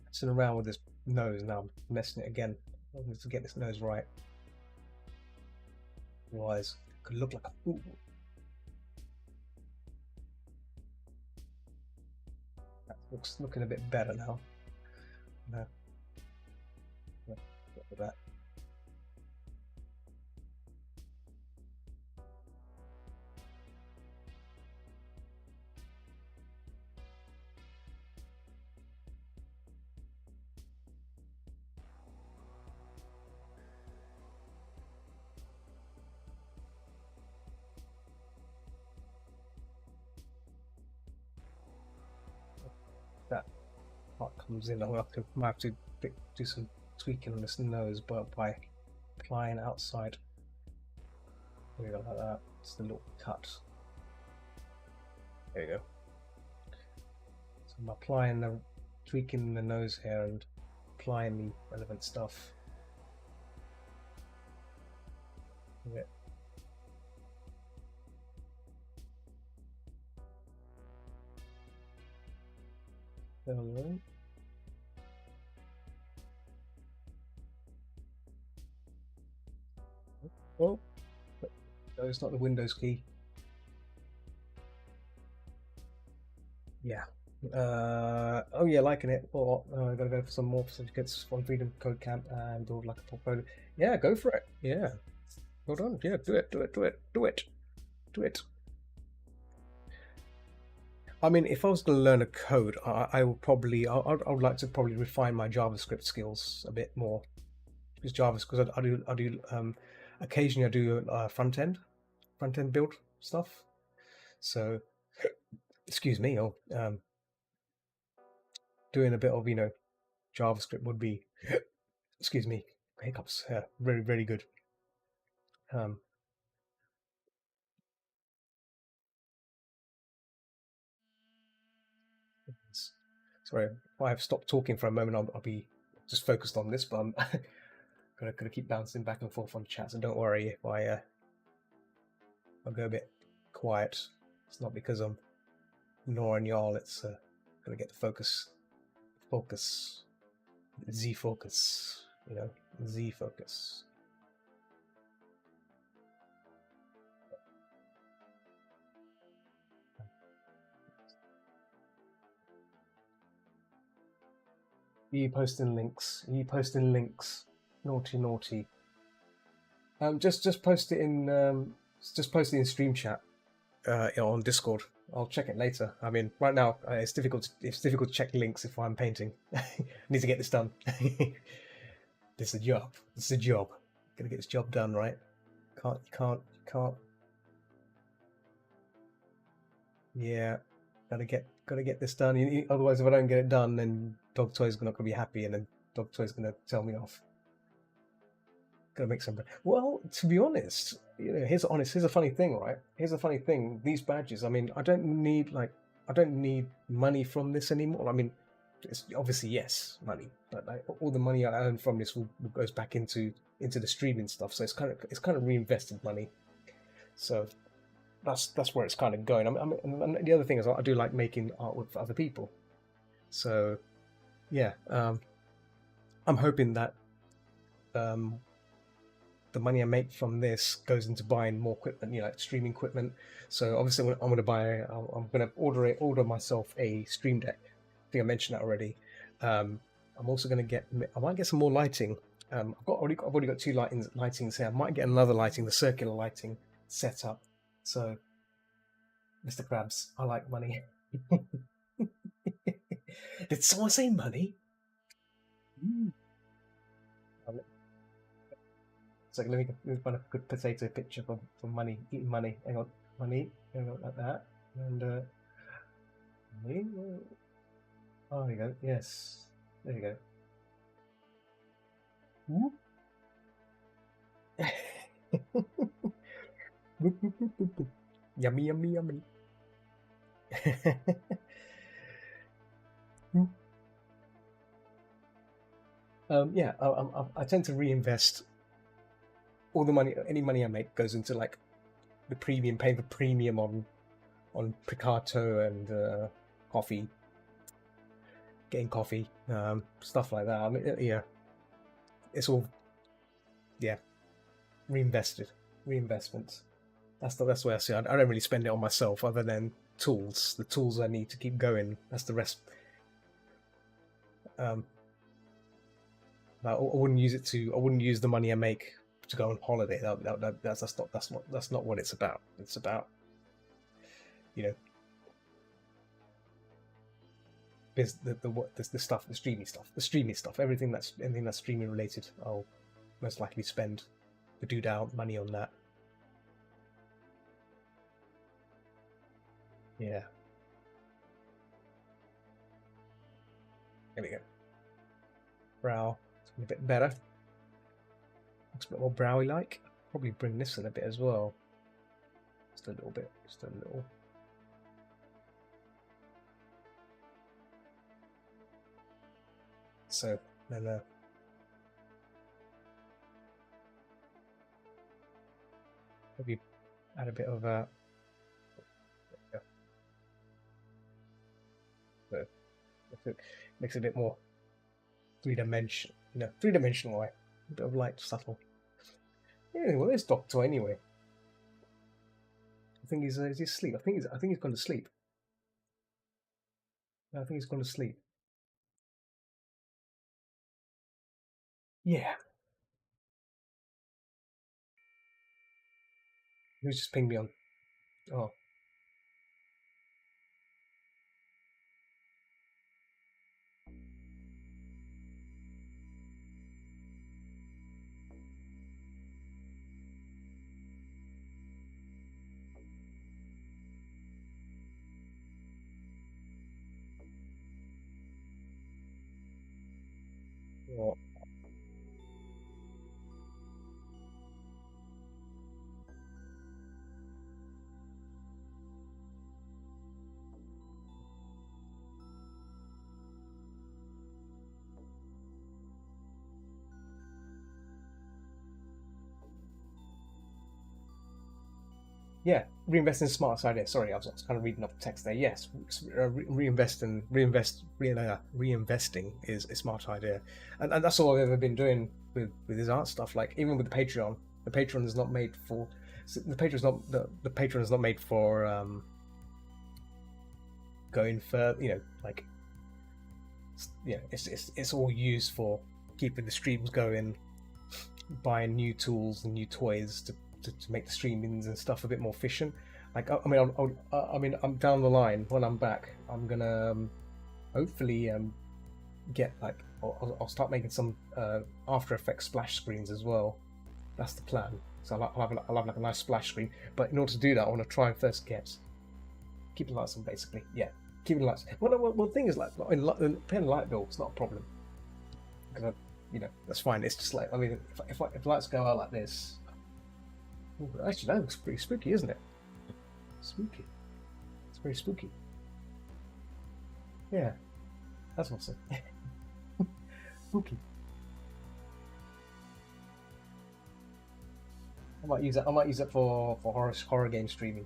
[SPEAKER 1] Messing around with this nose now, I'm messing it again. I need to get this nose right. Otherwise, it could look like a. Ooh. That looks looking a bit better now. No. Get with that. That part comes in. I'll might have to do some tweaking on this nose, but by applying outside. There you go, like that. Just a little cut. There you go. So I'm applying the tweaking the nose hair and applying the relevant stuff. Yeah. Oh, no, it's not the Windows key. Yeah. Oh yeah, liking it. Or I gotta go for some more certificates on Freedom Code Camp and build like a portfolio. Yeah, go for it. Yeah. Well done. Yeah, do it. I mean, if I was going to learn a code, I would probably, I would like to probably refine my JavaScript skills a bit more. Because JavaScript, I do, occasionally I do front end build stuff. So, excuse me, doing a bit of JavaScript would be, excuse me, hiccups. Very very good. Sorry, if I have stopped talking for a moment, I'll be just focused on this, but I'm gonna keep bouncing back and forth on chat. So don't worry if I'll go a bit quiet. It's not because I'm ignoring y'all. It's gonna get the focus, Z focus. Z focus. You posting links. Naughty. Just post it in Stream Chat on Discord. I'll check it later. I mean, right now it's difficult to check links if I'm painting. I need to get this done. This is a job. Gotta get this job done, right? Can't. Yeah, gotta get this done. Otherwise, if I don't get it done, then Dog Toy's not gonna be happy, and then Dog Toy's gonna tell me off. Gotta make some. Well, to be honest, here's a funny thing, right? These badges. I mean, I don't need money from this anymore. I mean, it's obviously yes, money, but like all the money I earn from this will goes back into the streaming stuff. So it's kind of reinvested money. So that's where it's kind of going. And the other thing is I do like making artwork for other people. So yeah, I'm hoping that the money I make from this goes into buying more equipment, like streaming equipment. So obviously, I'm going to I'm going to order myself a Stream Deck. I think I mentioned that already. I'm also going to I might get some more lighting. I've already got two lightings here. I might get another lighting, the circular lighting set up. So, Mr. Krabs, I like money. Did someone say money? So let me find a good potato picture for money, eating money. Hang on, money, hang on, like that. And money. Oh, there you go. Yes, there you go. Yummy, yummy, yummy. Yeah, I tend to reinvest all the money. Any money I make goes into like the premium, paying the premium on Picato and coffee, getting coffee, stuff like that. I mean, yeah, it's all reinvestment. That's the way I see it. I don't really spend it on myself, other than tools. The tools I need to keep going. That's the rest. I wouldn't use it to. I wouldn't use the money I make to go on holiday. That's not what it's about. It's about, the stuff, the streaming stuff, anything that's streaming related. I'll most likely spend the down money on that. Yeah. There we go. Brow. It's a bit better. Looks a bit more browy like. Probably bring this in a bit as well. Just a little bit. Just a little. So then maybe add a bit of it makes it a bit more three-dimensional, way. A bit of light, subtle. Yeah, well, there's Doctor anyway. I think he's asleep. I think he's gone to sleep. I think he's gone to sleep. Yeah. He was just pinged me on. Oh. What? Yeah, reinvest in smart idea. Sorry, I was kind of reading off the text there. Yes, reinvesting is a smart idea, and that's all I've ever been doing with his art stuff. Like even with the Patreon is not made for the Patreon is not made for going for like it's all used for keeping the streams going, buying new tools and new toys to make the streamings and stuff a bit more efficient. Like I'm down the line when I'm back. I'm gonna hopefully get like I'll start making some After Effects splash screens as well. That's the plan. So I'll have like a nice splash screen. But in order to do that, I want to try and first keep the lights on. Basically, yeah, keep the lights. Well, the thing is, like paying the light bill, it's not a problem because that's fine. It's just like if the lights go out like this. Ooh, actually, that looks pretty spooky, isn't it? Spooky. It's very spooky. Yeah. That's awesome. Spooky. I might use it. I might use it for horror game streaming.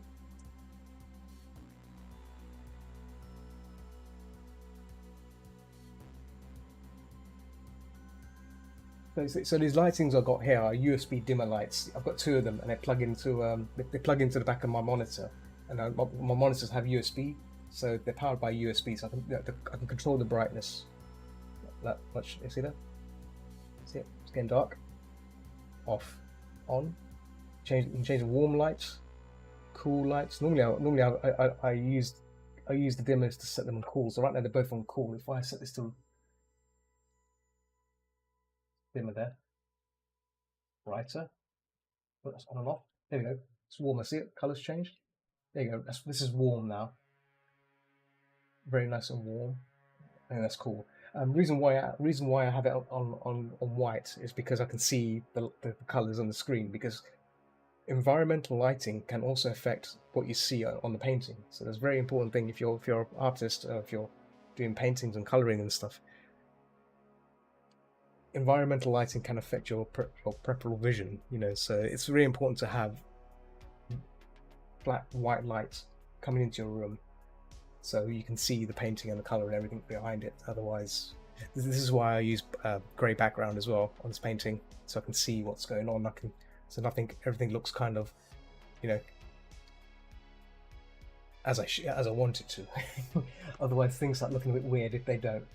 [SPEAKER 1] So these lightings I've got here are USB dimmer lights. I've got two of them, and they plug into the back of my monitor, and my monitors have USB, so they're powered by USB. So I can control the brightness. That much. You see that? See it? It's getting dark. Off, on. You can change warm lights, cool lights. Normally I use the dimmers to set them on cool. So right now they're both on cool. If I set this to dimmer there, brighter, put that's on and off. There we go. It's warmer. See it? Colors changed. There you go. This is warm now. Very nice and warm. I think that's cool. Reason why I have it on white is because I can see the colors on the screen, because environmental lighting can also affect what you see on the painting. So that's a very important thing if you're an artist, if you're doing paintings and coloring and stuff. Environmental lighting can affect your peripheral vision, so it's very important to have flat white light coming into your room so you can see the painting and the color and everything behind it. Otherwise, this is why I use grey background as well on this painting, so I can see what's going on. Everything looks kind of, as I want it to. Otherwise, things start looking a bit weird if they don't.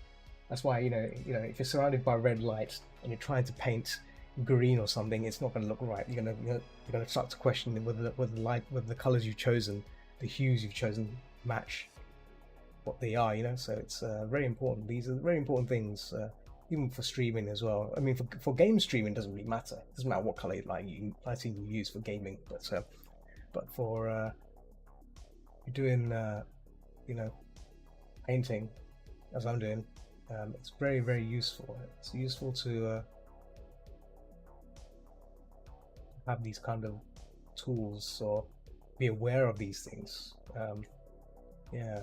[SPEAKER 1] That's why, if you're surrounded by red light and you're trying to paint green or something, it's not going to look right. You're going to start to question whether the colors you've chosen, the hues you've chosen, match what they are. So it's very important. These are very important things, even for streaming as well. I mean, for game streaming, it doesn't really matter. It doesn't matter what color lighting you use for gaming, but for you're doing painting, as I'm doing. It's very, very useful. It's useful to have these kind of tools or be aware of these things. Yeah.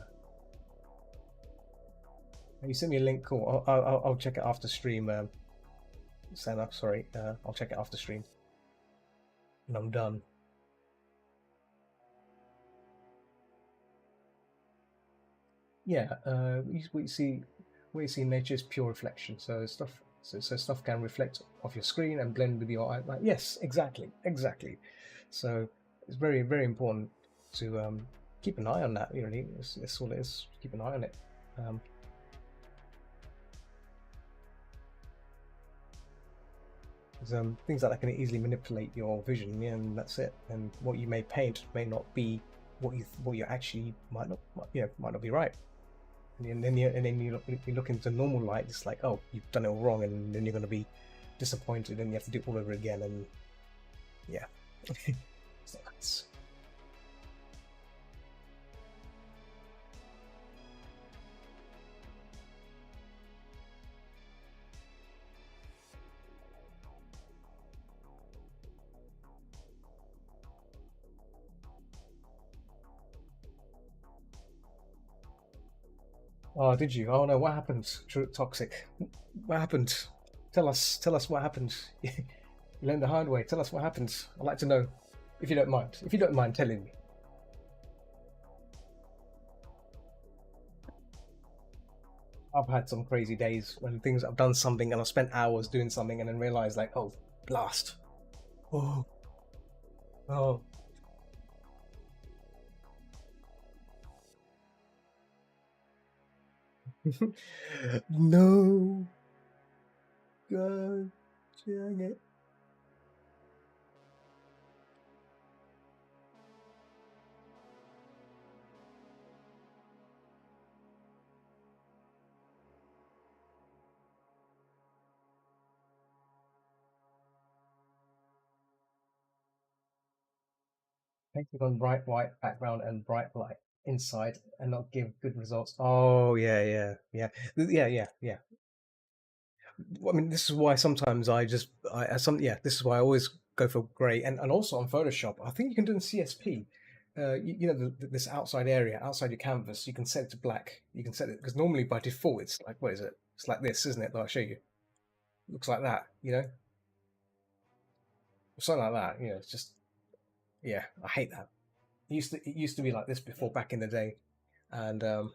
[SPEAKER 1] You sent me a link. Cool. I'll check it after stream. Stand up. Sorry. I'll check it after stream. And I'm done. Yeah. We see nature's pure reflection. So stuff can reflect off your screen and blend with your eye. Like, yes, exactly. So it's very, very important to keep an eye on that. It's all it is. Keep an eye on it. Things like that can easily manipulate your vision, and that's it. And what you may paint may not be what you actually might not be right. And then you look into normal light, it's like, oh, you've done it all wrong, and then you're going to be disappointed, and you have to do it all over again. And yeah, it's not nice. Oh, did you? Oh no, what happened? Toxic. What happened? Tell us what happened. You learned the hard way. Tell us what happened. I'd like to know, if you don't mind. If you don't mind telling me. I've had some crazy days when I've done something and I've spent hours doing something and then realized, like, oh, blast. Oh, oh. No. God dang it. Painting on bright white background and bright light inside and not give good results. Oh yeah. I mean, this is why sometimes this is why I always go for grey, and also on Photoshop. I think you can do in CSP. you know, this outside area, outside your canvas, you can set it to black. You can set it because normally by default it's like, what is it? It's like this, isn't it? That I'll show you. It looks like that, you know, something like that. You know, it's just, yeah, I hate that. It used to be like this before, back in the day, and I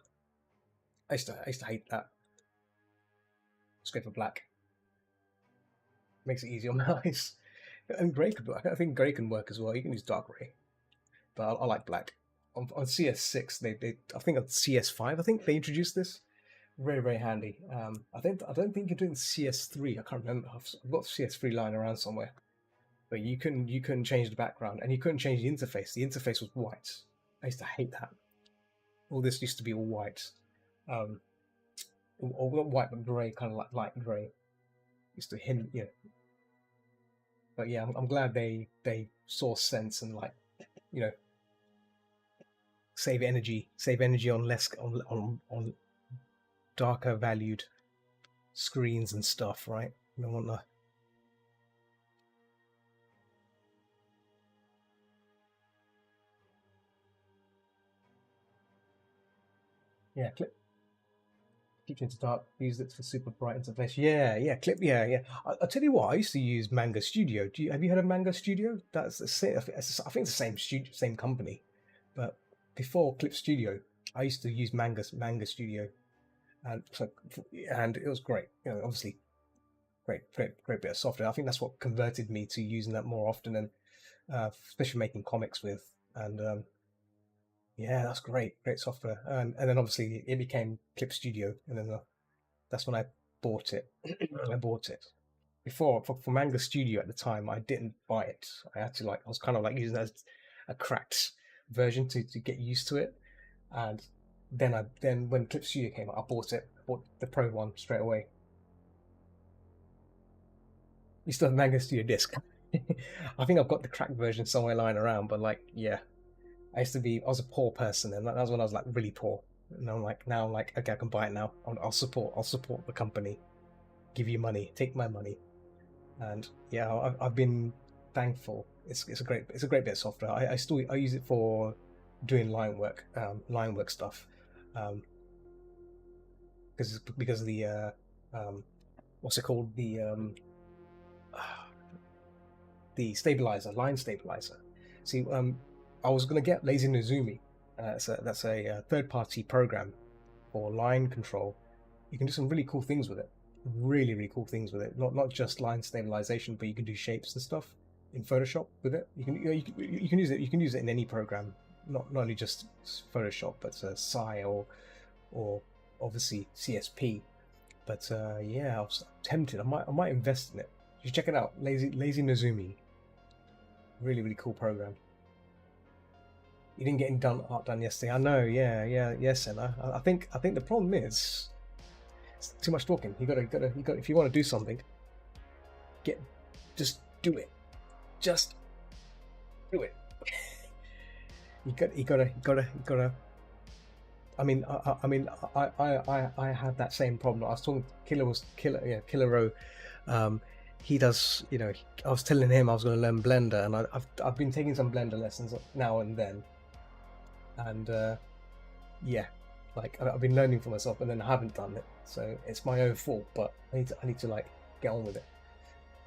[SPEAKER 1] used to hate that. Let's go for black. Makes it easy on my eyes. And grey could work. I think grey can work as well. You can use dark grey, but I like black. On CS6, they I think on CS5, I think they introduced this. Very handy. I don't think you're doing CS3. I can't remember. I've got CS3 lying around somewhere. But you couldn't change the background, and you couldn't change the interface. The interface was white. I used to hate that. All this used to be all white, or not white but grey, kind of like light grey. Used to hint, yeah. But yeah, I'm glad they saw sense and, like, you know, save energy on less on darker valued screens and stuff, right? You don't want to. Yeah, clip. Keep into dark. Use it for super bright interface. Yeah. Clip. Yeah. I'll tell you what. I used to use Manga Studio. Have you heard of Manga Studio? That's the same. I think it's the same studio, same company. But before Clip Studio, I used to use Manga Studio, and it was great. You know, obviously, great bit of software. I think that's what converted me to using that more often, and especially making comics with. And yeah, that's great software. And then obviously it became Clip Studio, and then that's when I bought it. I bought it before for Manga Studio at the time. I didn't buy it. I had to, like, I was kind of like using it as a cracked version to get used to it. And then when Clip Studio came out, I bought it. I bought the Pro one straight away. You still have Manga Studio disc. I think I've got the cracked version somewhere lying around, but, like, yeah. I was a poor person, and that was when I was, like, really poor. And now I'm like, okay, I can buy it now. I'll support the company, give you money, take my money, and yeah, I've been thankful. It's a great bit of software. I use it for doing line work stuff, because of the what's it called, the stabilizer, line stabilizer. See, I was going to get Lazy Nozumi. That's a third-party program for line control. You can do some really cool things with it. Really cool things with it. Not just line stabilization, but you can do shapes and stuff in Photoshop with it. You can use it. You can use it in any program, not only just Photoshop, but Sai or obviously CSP. But yeah, I was tempted. I might invest in it. You should check it out. Lazy Nozumi. Really cool program. You didn't get art done yesterday. I know. Yeah, Senna. I think the problem is it's too much talking. You gotta. If you want to do something, just do it. Just do it. You gotta. I mean, I have that same problem. I was talking to Killer Row. He does, you know. I was telling him I was going to learn Blender, and I've been taking some Blender lessons now and then. And yeah, like, I've been learning for myself, and then I haven't done it, so it's my own fault. But I need to like get on with it.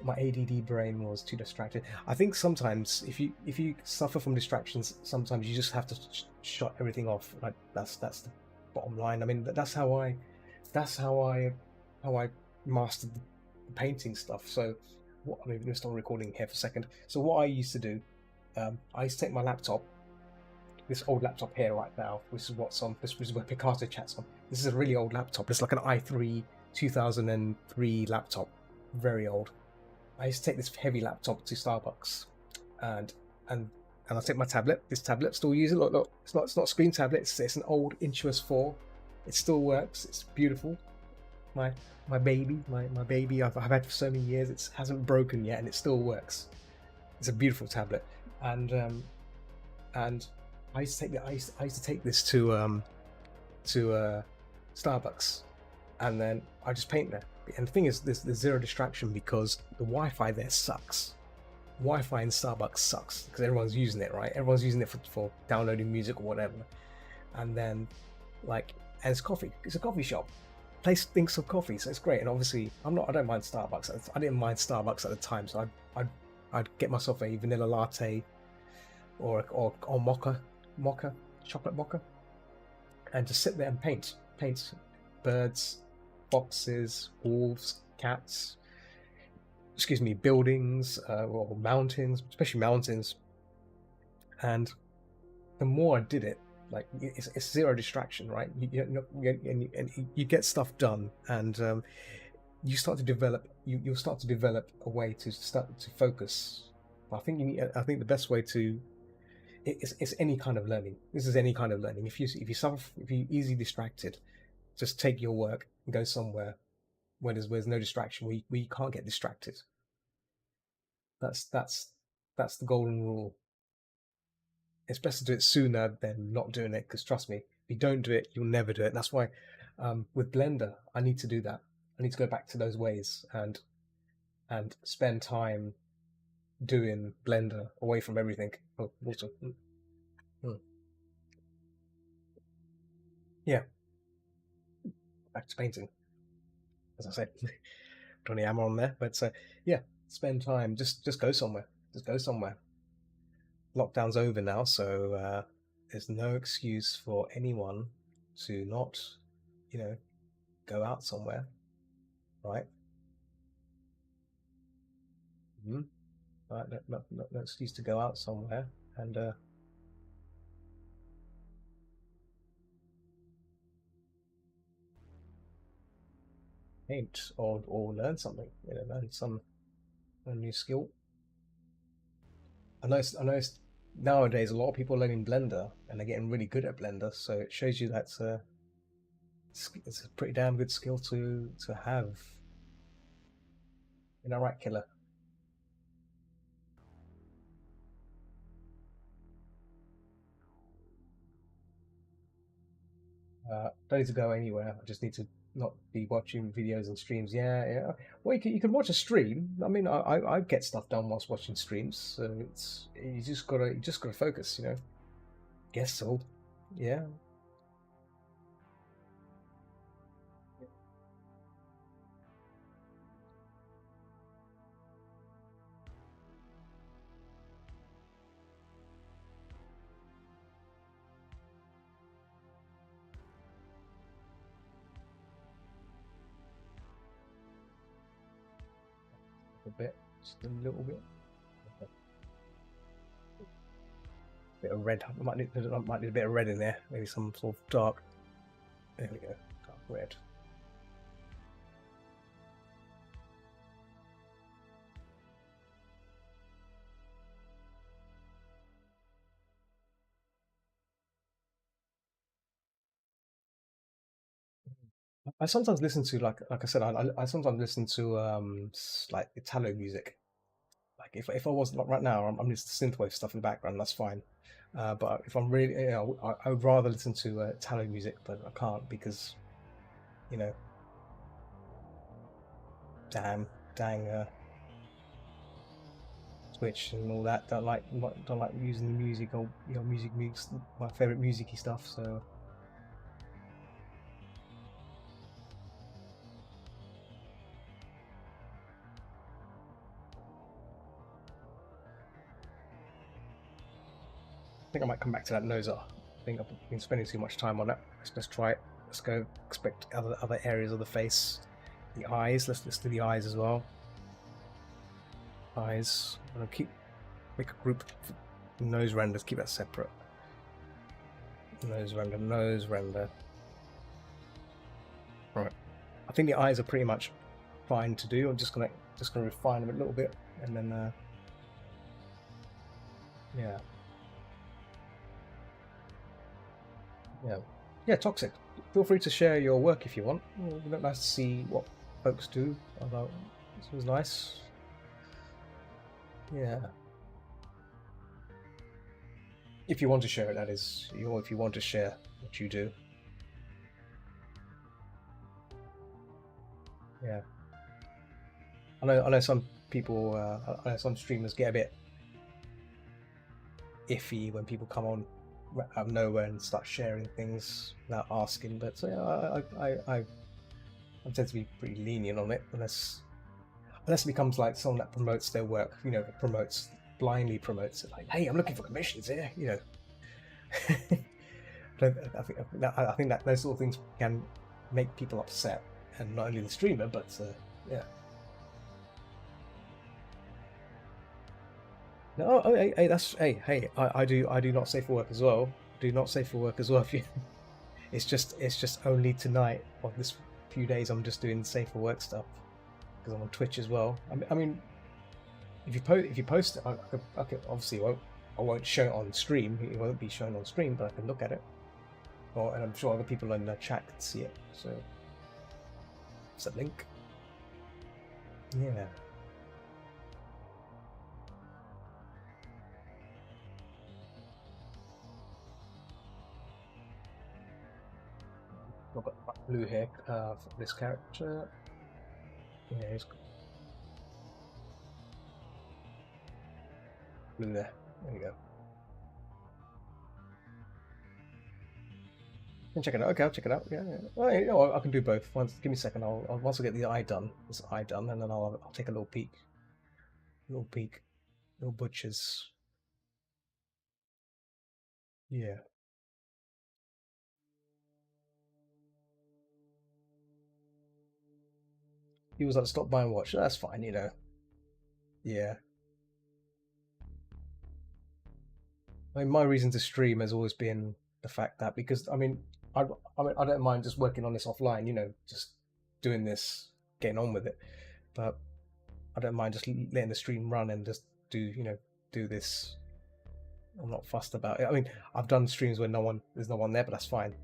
[SPEAKER 1] My ADD brain was too distracted. I think sometimes if you suffer from distractions, sometimes you just have to shut everything off. Like, that's the bottom line. I mean, that's how I mastered the painting stuff. So I mean, we're still recording here for a second. So what I used to do, I used to take my laptop, this old laptop here right now. This is what's on. This is where Picasso chats on. This is a really old laptop. It's like an i3 2003 laptop, very old. I used to take this heavy laptop to Starbucks, and I take my tablet. This tablet, still use it. Look, it's not a screen tablet. It's an old Intuos 4. It still works. It's beautiful. My baby, my baby. I've had for so many years. It hasn't broken yet, and it still works. It's a beautiful tablet, and I used to take this to Starbucks, and then I just paint there. And the thing is, there's zero distraction because the Wi-Fi there sucks. Wi-Fi in Starbucks sucks because everyone's using it, right? Everyone's using it for downloading music or whatever. And then, like, and it's coffee. It's a coffee shop. Place thinks of coffee, so it's great. And obviously, I don't mind Starbucks. I didn't mind Starbucks at the time, so I'd get myself a vanilla latte or mocha, chocolate mocha, and just sit there and paint birds, foxes, wolves, cats. Excuse me, buildings or mountains, especially mountains. And the more I did it, like it's zero distraction, right? You get stuff done, and you start to develop. You'll start to develop a way to start to focus. I think the best way to it's any kind of learning. This is any kind of learning. If you're easily distracted, just take your work and go somewhere where there's no distraction. Where you can't get distracted. That's the golden rule. It's best to do it sooner than not doing it, because trust me, if you don't do it, you'll never do it. And that's why with Blender, I need to do that. I need to go back to those ways and spend time doing Blender away from everything. Oh, also, yeah, back to painting. As I said, Johnny Hammer on there, but yeah, spend time. Just go somewhere. Just go somewhere. Lockdown's over now, so there's no excuse for anyone to not, go out somewhere, right? Mm-hmm. Right, no excuse to go out somewhere and paint or learn something, learn a new skill. I know nowadays a lot of people are learning Blender and they're getting really good at Blender, so it shows you that's it's a pretty damn good skill to have. Right, killer? Don't need to go anywhere. I just need to not be watching videos and streams. Yeah, yeah. Well, you can watch a stream. I mean, I get stuff done whilst watching streams. So it's you just gotta focus. Guess so. Yeah, a bit, just a little bit. A bit of red. I might need a bit of red in there. Maybe some sort of dark. There we go. Dark red. I sometimes listen to like I said, I sometimes listen to like Italo music. Like if I wasn't like right now, I'm just synthwave stuff in the background. That's fine. But if I'm really, I would rather listen to Italo music, but I can't because you know, dang Twitch and all that. Don't like using the music or music mix my favorite musicy stuff. So I think I might come back to that Noza. I think I've been spending too much time on it. Let's try it. Let's go expect other areas of the face. The eyes. Let's do the eyes as well. Eyes. I'm gonna make a group nose renders. Keep that separate. Nose render. Right. I think the eyes are pretty much fine to do. I'm just gonna refine them a little bit, and then yeah. Yeah, Toxic. Feel free to share your work if you want. It'd be nice to see what folks do. Although this was nice. Yeah. If you want to share it, that is. Or if you want to share what you do. Yeah. I know some people, I know some streamers get a bit iffy when people come on out of nowhere and start sharing things without asking. But so yeah, I tend to be pretty lenient on it, unless it becomes like someone that promotes their work, you know, blindly promotes it, like, hey, I'm looking for commissions here, you know. I think that those sort of things can make people upset, and not only the streamer, but yeah. No, oh, hey, that's hey. I do not safe for work as well. Do not safe for work as well. If you, it's just only tonight or this few days I'm just doing safe for work stuff because I'm on Twitch as well. I mean, if you post it, I could obviously I won't show it on stream. It won't be shown on stream, but I can look at it. And I'm sure other people in the chat can see it. So it's a link. Yeah. I've got blue hair for this character. Yeah, he's blue there. There you go. And check it out. Okay, I'll check it out. Yeah, yeah. Well, you know, I can do both. Give me a second. Once I get the eye done, this eye done, and then I'll take a little peek. Little butchers. Yeah. He was like, stop by and watch. That's fine, you know. Yeah. I mean, my reason to stream has always been the fact that because I mean, I don't mind just working on this offline, you know, just doing this, getting on with it. But I don't mind just letting the stream run and just do this. I'm not fussed about it. I mean, I've done streams where there's no one there, but that's fine.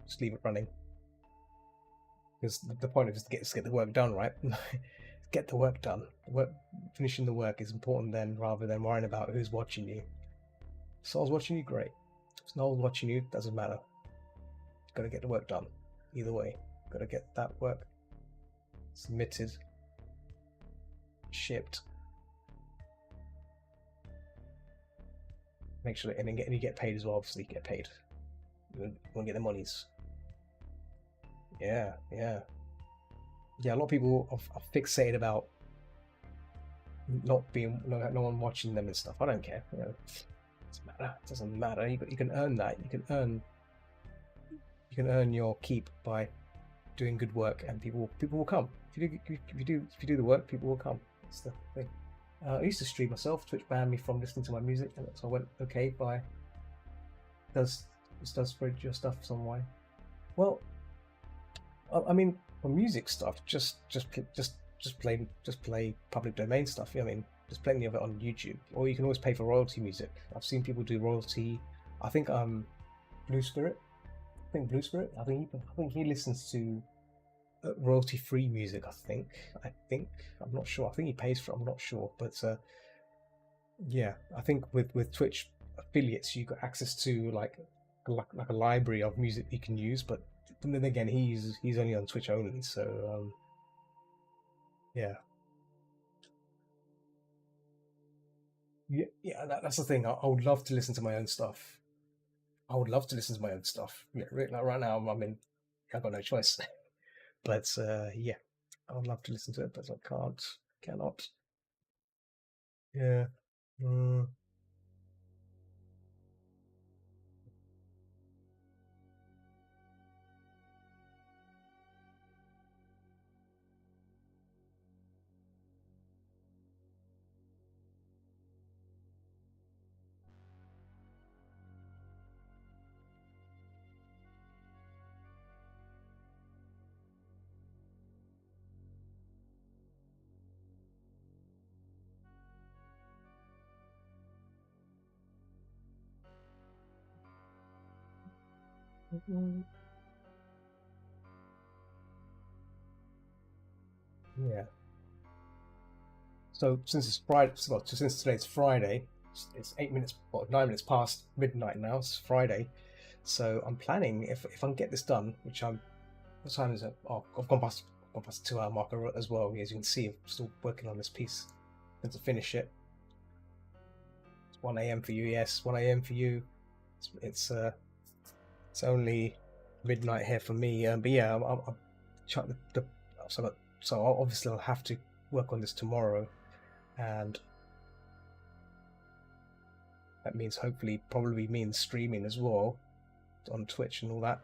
[SPEAKER 1] Just leave it running. Because the point of it is to get the work done, right? Get the work done. Finishing the work is important then, rather than worrying about who's watching you. If someone's watching you, great. If no one's watching you, doesn't matter. You've got to get the work done. Either way, got to get that work submitted, shipped. Make sure that, and you get paid as well. Obviously, get paid. You want to get the monies. Yeah. A lot of people are fixated about no one watching them and stuff. I don't care. You know, it doesn't matter. You can earn that. You can earn your keep by doing good work, and people will come. If you do the work, people will come. That's the thing. I used to stream myself. Twitch banned me from listening to my music, and so I went okay. Does spread your stuff some way? Well, I mean, for music stuff, just play public domain stuff. I mean, there's plenty of it on YouTube, or you can always pay for royalty music. I've seen people do royalty. I think Blue Spirit. I think he listens to royalty-free music. I think. I'm not sure. I think he pays for it. I'm not sure, but yeah, I think with Twitch affiliates, you got access to like a library of music you can use, but then again, he's only on Twitch only, so yeah. That's the thing. I would love to listen to my own stuff. Yeah, like right now, I've got no choice. But yeah, I would love to listen to it, but I cannot. Yeah. Mm. Yeah. So since it's Friday, since today's Friday, it's 9 minutes past midnight now. It's Friday, so I'm planning if I can get this done, which I'm. What time is it? Oh, I've gone past almost 2 hour marker as well. As you can see, I'm still working on this piece and to finish it. It's 1 a.m. for you, yes, 1 a.m. for you. It's only midnight here for me. But yeah, I'll check so obviously I'll have to work on this tomorrow, and that means hopefully probably means streaming as well on Twitch and all that.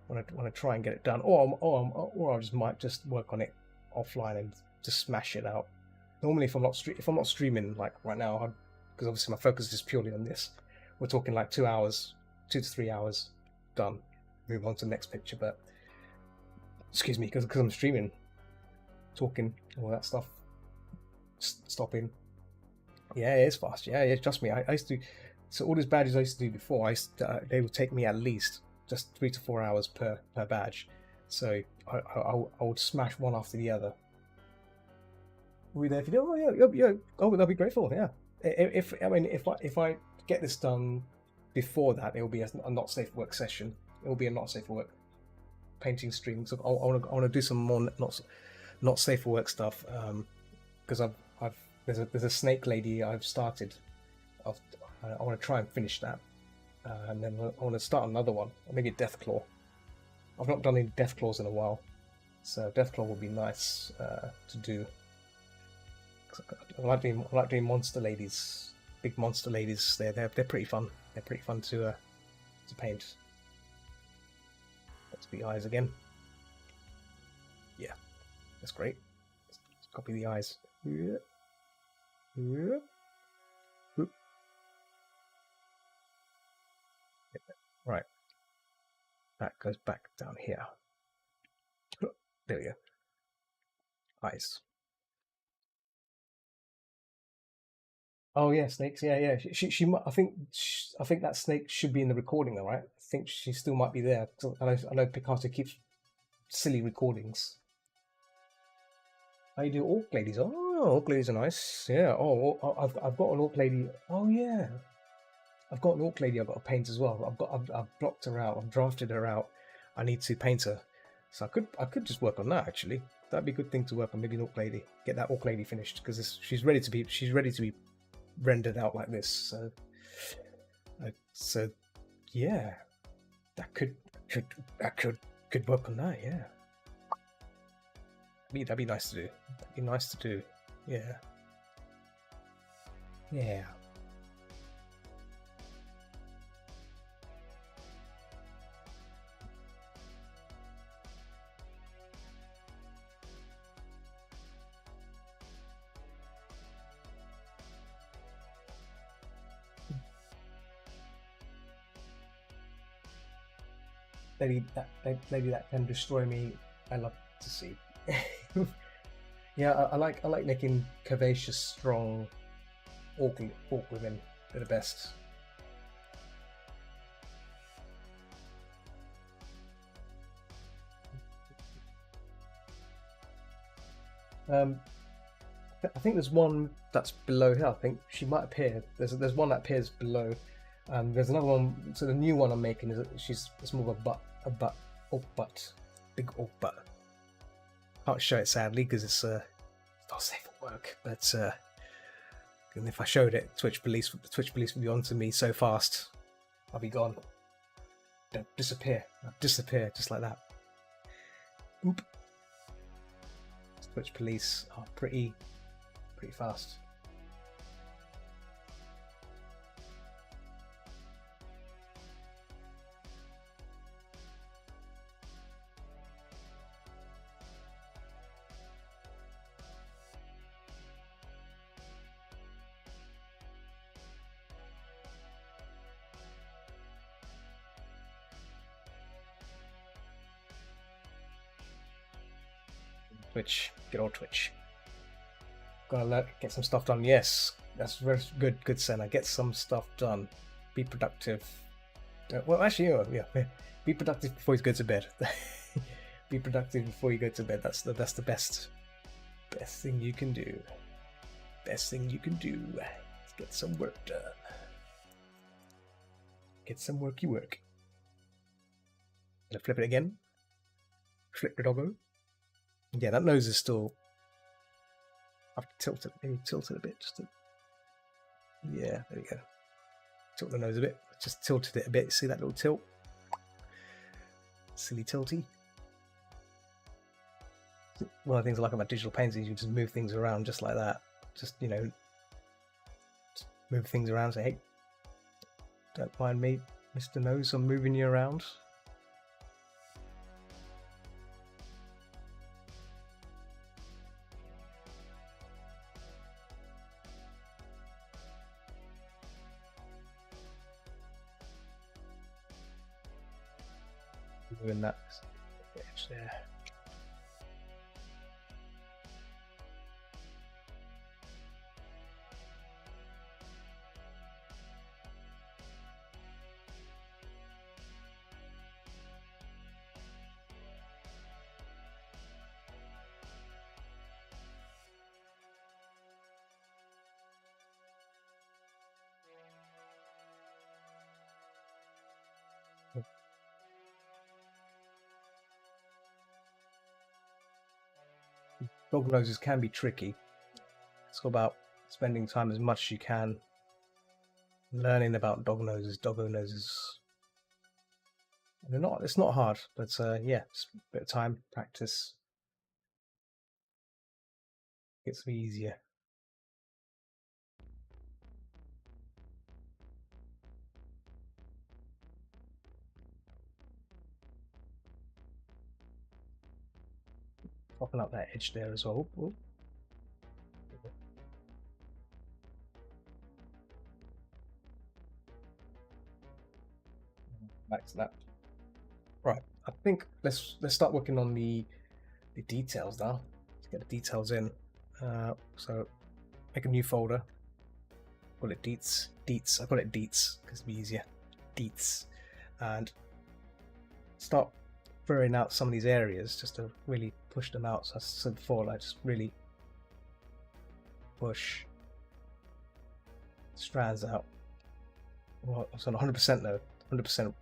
[SPEAKER 1] When I try and get it done, or I just might just work on it offline and just smash it out. Normally, if I'm not streaming like right now, because obviously my focus is purely on this, we're talking like 2 hours, 2 to 3 hours, done. Move on to the next picture, but excuse me, because I'm streaming, talking, all that stuff, stopping. Yeah, it's fast. Yeah, trust me. I used to. So all these badges I used to do before, they would take me at least just 3 to 4 hours per badge. So I would smash one after the other. Were you there if you do? Oh yeah. Oh, they'll be grateful. Yeah. If I get this done before that, it will be a not safe work session. It will be a not safe work painting stream. So I want to do some more not safe for work stuff. Because there's a snake lady I've started. I want to try and finish that, and then I want to start another one, maybe a Deathclaw. I've not done any Deathclaws in a while, so Deathclaw would be nice to do. I like doing monster ladies, big monster ladies. They're pretty fun. They're pretty fun to paint. That's the eyes again. Yeah, that's great. Let's copy the eyes. Yeah. Yeah. Right. That goes back down here. There we go. Eyes. Oh yeah, snakes. Yeah. She I think that snake should be in the recording, all right. I think she still might be there. I know Picasso keeps silly recordings. I do orc ladies. Oh, orc ladies are nice. Yeah. Oh, I've got an orc lady. Oh yeah. I've got an orc lady I've got to paint as well. I've blocked her out. I've drafted her out. I need to paint her, so I could just work on that actually. That'd be a good thing to work on. Maybe an orc lady. Get that orc lady finished because she's ready to be rendered out like this. So yeah, that could work on that. Yeah, that'd be nice to do. That'd be nice to do. Yeah. Yeah. Lady that can destroy me, I love to see. Yeah, I like making curvaceous, strong orc women. They're the best. I think there's one that's below here. I think she might appear. There's one that appears below. There's another one. So the new one I'm making it's more of a butt, big orc butt. Can't show it sadly because it's not safe for work. But and if I showed it, Twitch police would be onto me so fast. I'll be gone. I'll disappear just like that. Oop. Twitch police are pretty fast. Twitch, good old Twitch. Gotta get some stuff done. Yes, that's very good, Senna. Get some stuff done. Be productive. Well, actually, yeah. Be productive before you go to bed. Be productive before you go to bed. That's the best thing you can do. Best thing you can do. Let's get some work done. Get some worky work. Gonna flip it again. Flip the doggo. Yeah, that nose is still. I've tilted, maybe tilted a bit. Yeah, there we go. Tilt the nose a bit. Just tilted it a bit. See that little tilt? Silly tilty. One of the things I like about digital painting is you just move things around just like that. Just, you know, just move things around. Say, hey, don't mind me, Mr. Nose, I'm moving you around. Doing that edge there. Dog noses can be tricky. It's all about spending time as much as you can learning about doggo noses. It's not hard, but yeah, it's a bit of time, practice. Gets to be easier. Popping up that edge there as well. Ooh. Back to that. Right, I think let's start working on the details now. Let's get the details in. So make a new folder. Call it Deets. I call it Deets because it'd be easier. Deets, and start throwing out some of these areas just to really push them out. So as I said before, like just really push strands out. Well, it's on 100% though. 100%.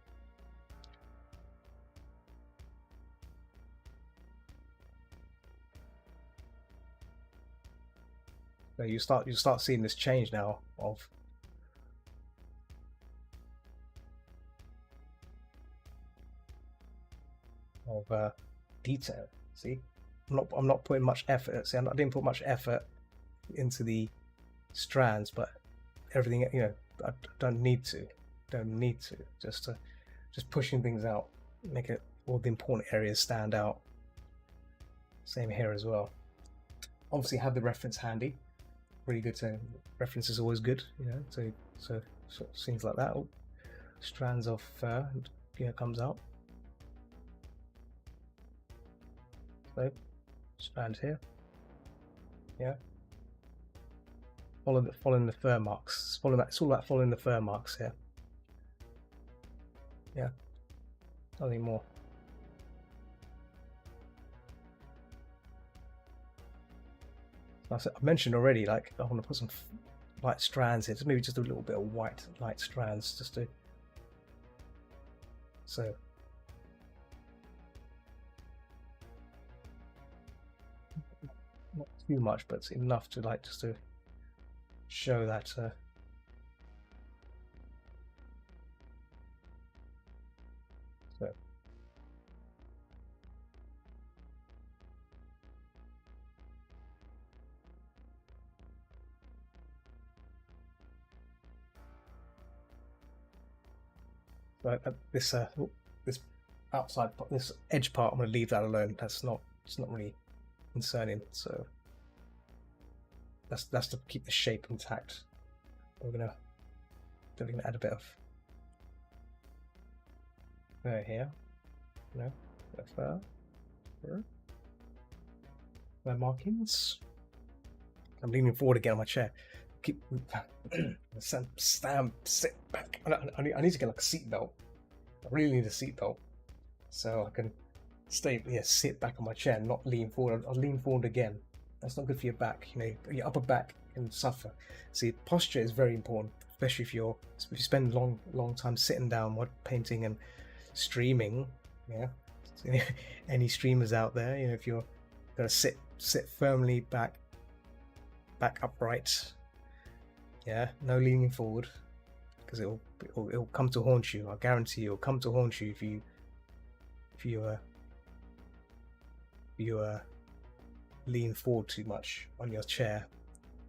[SPEAKER 1] So you start seeing this change now of detail. See, I'm not putting much effort. See, I didn't put much effort into the strands, but everything, you know, I don't need to. Just pushing things out, make it all the important areas stand out. Same here as well. Obviously, have the reference handy. Really good to reference is always good, you know. So things like that. Oh, strands of fur, here comes out. So strand here, yeah. Following the fur marks. It's all about following the fur marks here. Yeah, nothing more. I mentioned already, like I want to put some light strands here, maybe just a little bit of white light strands, just to so. Not too much, but it's enough to like just to show that. So this this outside this edge part, I'm going to leave that alone. It's not really concerning. So that's to keep the shape intact. We're gonna add a bit of fur here. No, fur markings. I'm leaning forward again on my chair. Keep stand, sit back. I need to get like a seat belt. I really need a seat belt so I can sit back on my chair and not lean forward. I'll lean forward again. That's not good for your back. You know, your upper back can suffer. See, posture is very important, especially if you spend long time sitting down while painting and streaming. Yeah, any streamers out there? You know, if you're Gotta sit firmly back upright. Yeah, no leaning forward, because it'll come to haunt you. I guarantee you, it'll come to haunt you if you lean forward too much on your chair.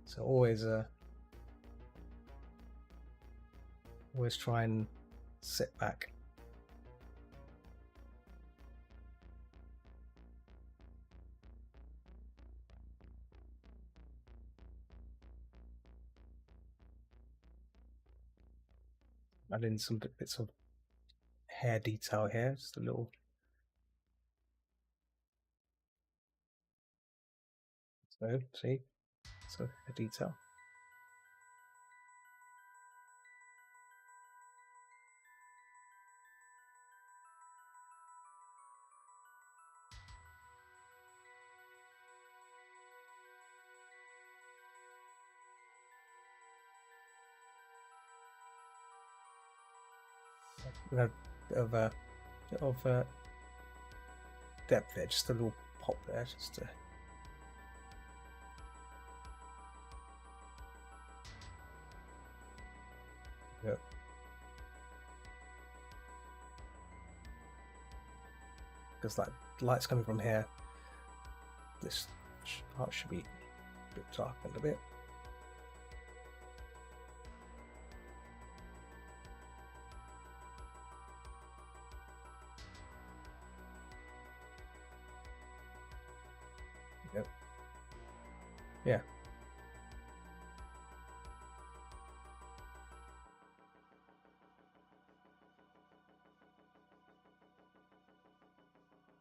[SPEAKER 1] So always try and sit back. Add in some bits of hair detail here, just a little. So see, so a detail. A bit of depth there, just a little pop there, just to. Yep. Because that light's coming from here. This part should be a bit darkened a bit. Yep. Yeah.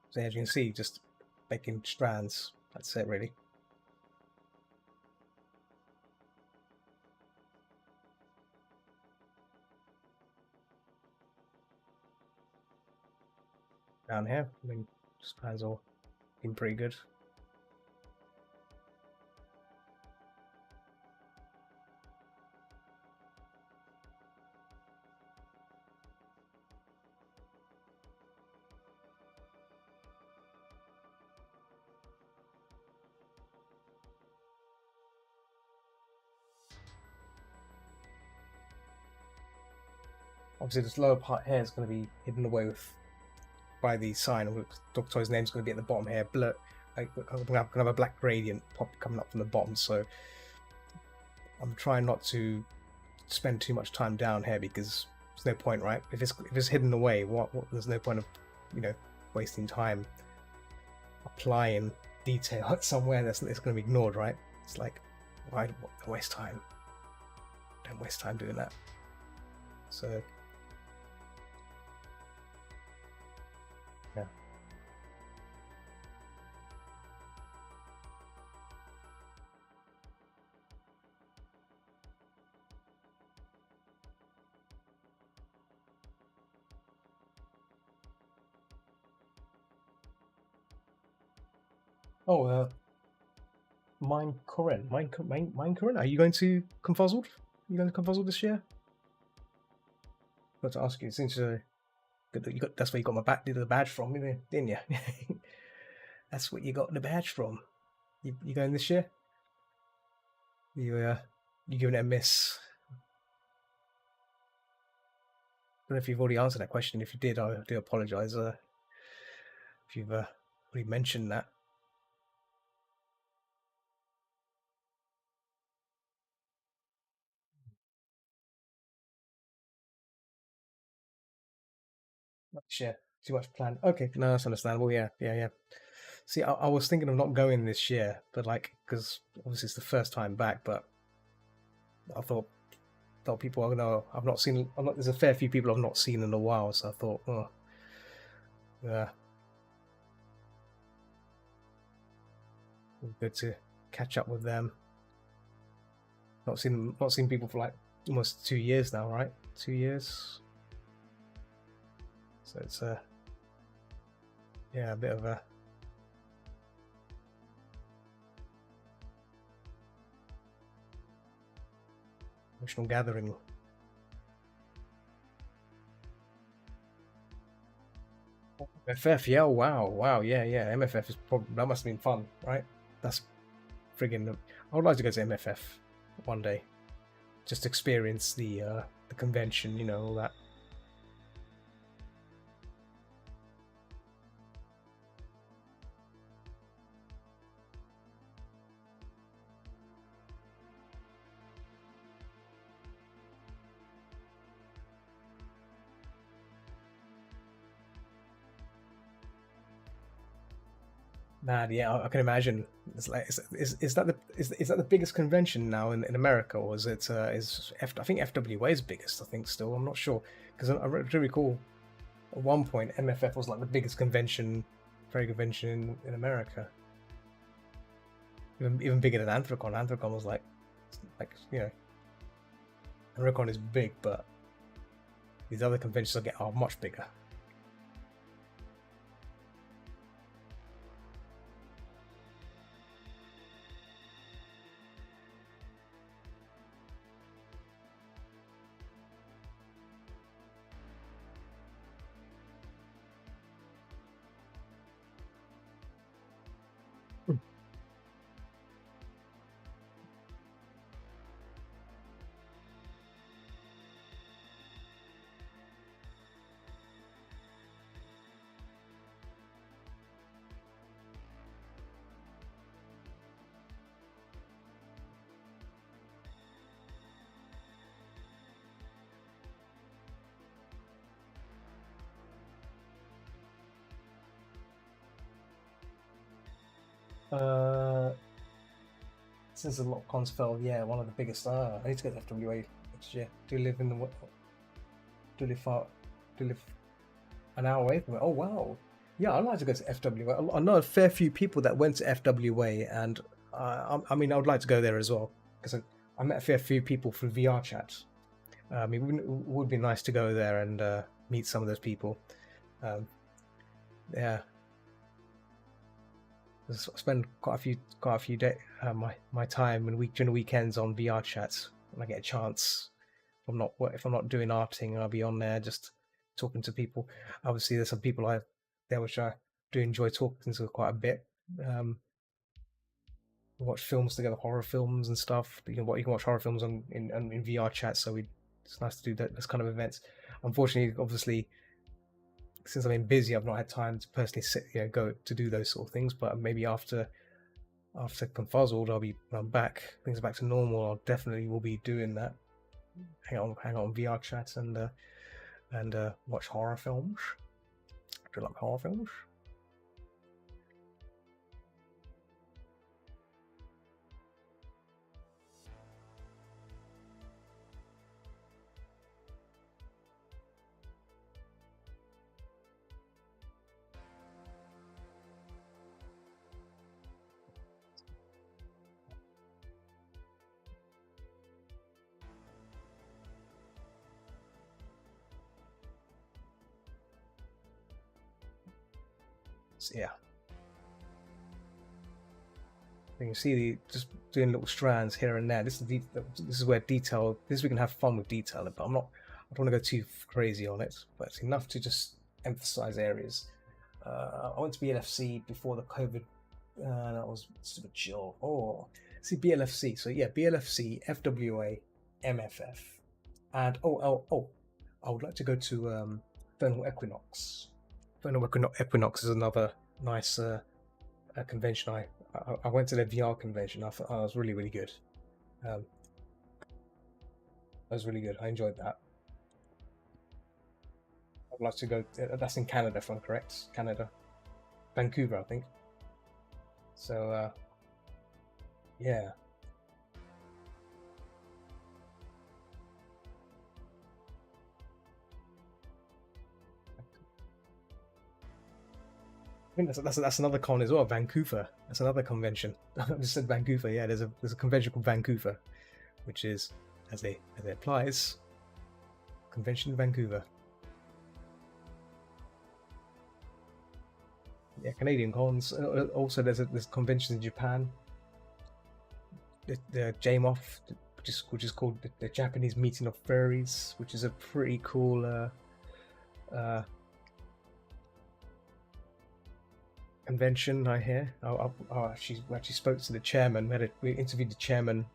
[SPEAKER 1] So as you can see, just making strands. That's it, really. Down here, I mean, strands all been pretty good. Obviously, this lower part here is going to be hidden away by the sign. Dr. Toy's name's going to be at the bottom here. Blur, like, I'm going to have a black gradient coming up from the bottom. So I'm trying not to spend too much time down here, because there's no point, right? If it's hidden away, what there's no point of wasting time applying detail somewhere that's going to be ignored, right? It's like, why waste time? Don't waste time doing that. So yeah. Oh, Mine Corinne. Mine Corinne. Are you going to Confuzzled? Are you going to Confuzzled this year? Got to ask you, since that's where you got the badge from, didn't you? That's what you got the badge from. You going this year? You giving it a miss? I don't know if you've already answered that question. If you did, I do apologise. If you've already mentioned that. Share too much planned. Okay, no, that's understandable. Yeah. See, I was thinking of not going this year, but because obviously it's the first time back. But I thought people are gonna. I've not seen. There's a fair few people I've not seen in a while, so I thought, oh, yeah, good to catch up with them. Not seen people for like almost 2 years now, right? 2 years. So it's a bit of a emotional gathering. MFF, yeah, wow, yeah, MFF is probably that must have been fun, right? That's friggin'. I would like to go to MFF one day, just experience the convention, all that. Man, yeah, I can imagine. It's like, is that the biggest convention now in America, or is it I think FWA is biggest. I think still, I'm not sure because I do recall at one point MFF was like the biggest convention, very convention in America, even bigger than Anthrocon. Anthrocon was like Anthrocon is big, but these other conventions are much bigger. Uh, since a lot of cons fell, yeah, one of the biggest. I need to go to FWA next year. Do you live in the? Do you live far? Do you live an hour away from it? Oh wow, yeah, I'd like to go to FWA. I know a fair few people that went to FWA, and I mean, I would like to go there as well because I met a fair few people through VR chat. It would be nice to go there and meet some of those people. Yeah, I spend quite a few days my time and during the weekends on VR chats when I get a chance. If I'm not doing arting, I'll be on there just talking to people. Obviously, there's some people there which I do enjoy talking to quite a bit. We watch films together, horror films and stuff. You can watch horror films in VR chat, so it's nice to do those kind of events. Unfortunately, obviously, since I've been busy, I've not had time to personally go to do those sort of things. But maybe after Confuzzled, when I'm back, things are back to normal. I'll definitely will be doing that. Hang on VR chats and watch horror films. Do you like horror films? So, yeah. You can see just doing little strands here and there. This is where detail. This we can have fun with detail, but I don't want to go too crazy on it. But it's enough to just emphasize areas. I went to BLFC before the COVID. That was super chill. Oh, see BLFC. So yeah, BLFC, FWA, MFF, and I would like to go to Vernal Equinox. Vernal Equinox is another nice convention. I went to the VR convention. I thought it was really good. That was really good. I enjoyed that. I'd like to go. That's in Canada, if I'm correct. Canada, Vancouver, I think. So yeah. I think that's another con as well. Vancouver. That's another convention. I just said Vancouver. Yeah, there's a convention called Vancouver, which is as it applies, convention in Vancouver. Yeah, Canadian cons. Also, there's conventions in Japan. The JMOF, which is called the Japanese Meeting of Furries, which is a pretty cool convention, I hear. She actually spoke to the chairman. We interviewed the chairman.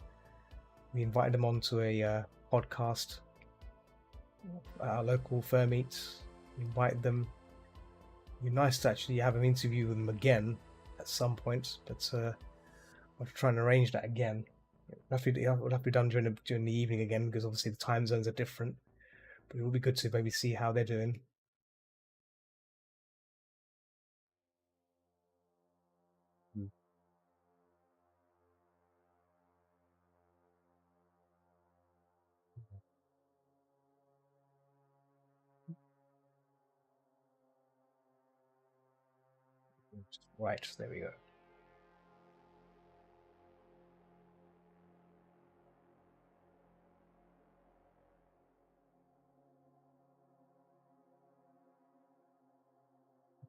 [SPEAKER 1] We invited him onto a podcast at our local fur meet. We invited them. It'd be nice to actually have an interview with them again at some point, but I'll try and arrange that again. It'll have to be done during the evening again, because obviously the time zones are different. But it will be good to maybe see how they're doing. Mm. Right, there we go.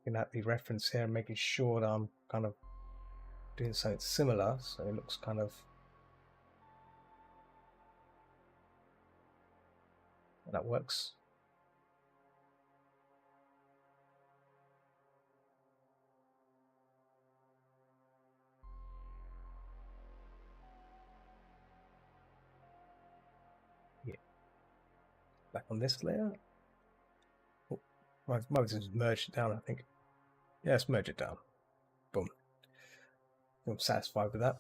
[SPEAKER 1] Looking at the reference here and making sure that I'm kind of doing something similar, so it looks kind of that works. Yeah. Back on this layer. Oh, might just merge it down, I think. Yeah, let's merge it down. Boom. I'm satisfied with that.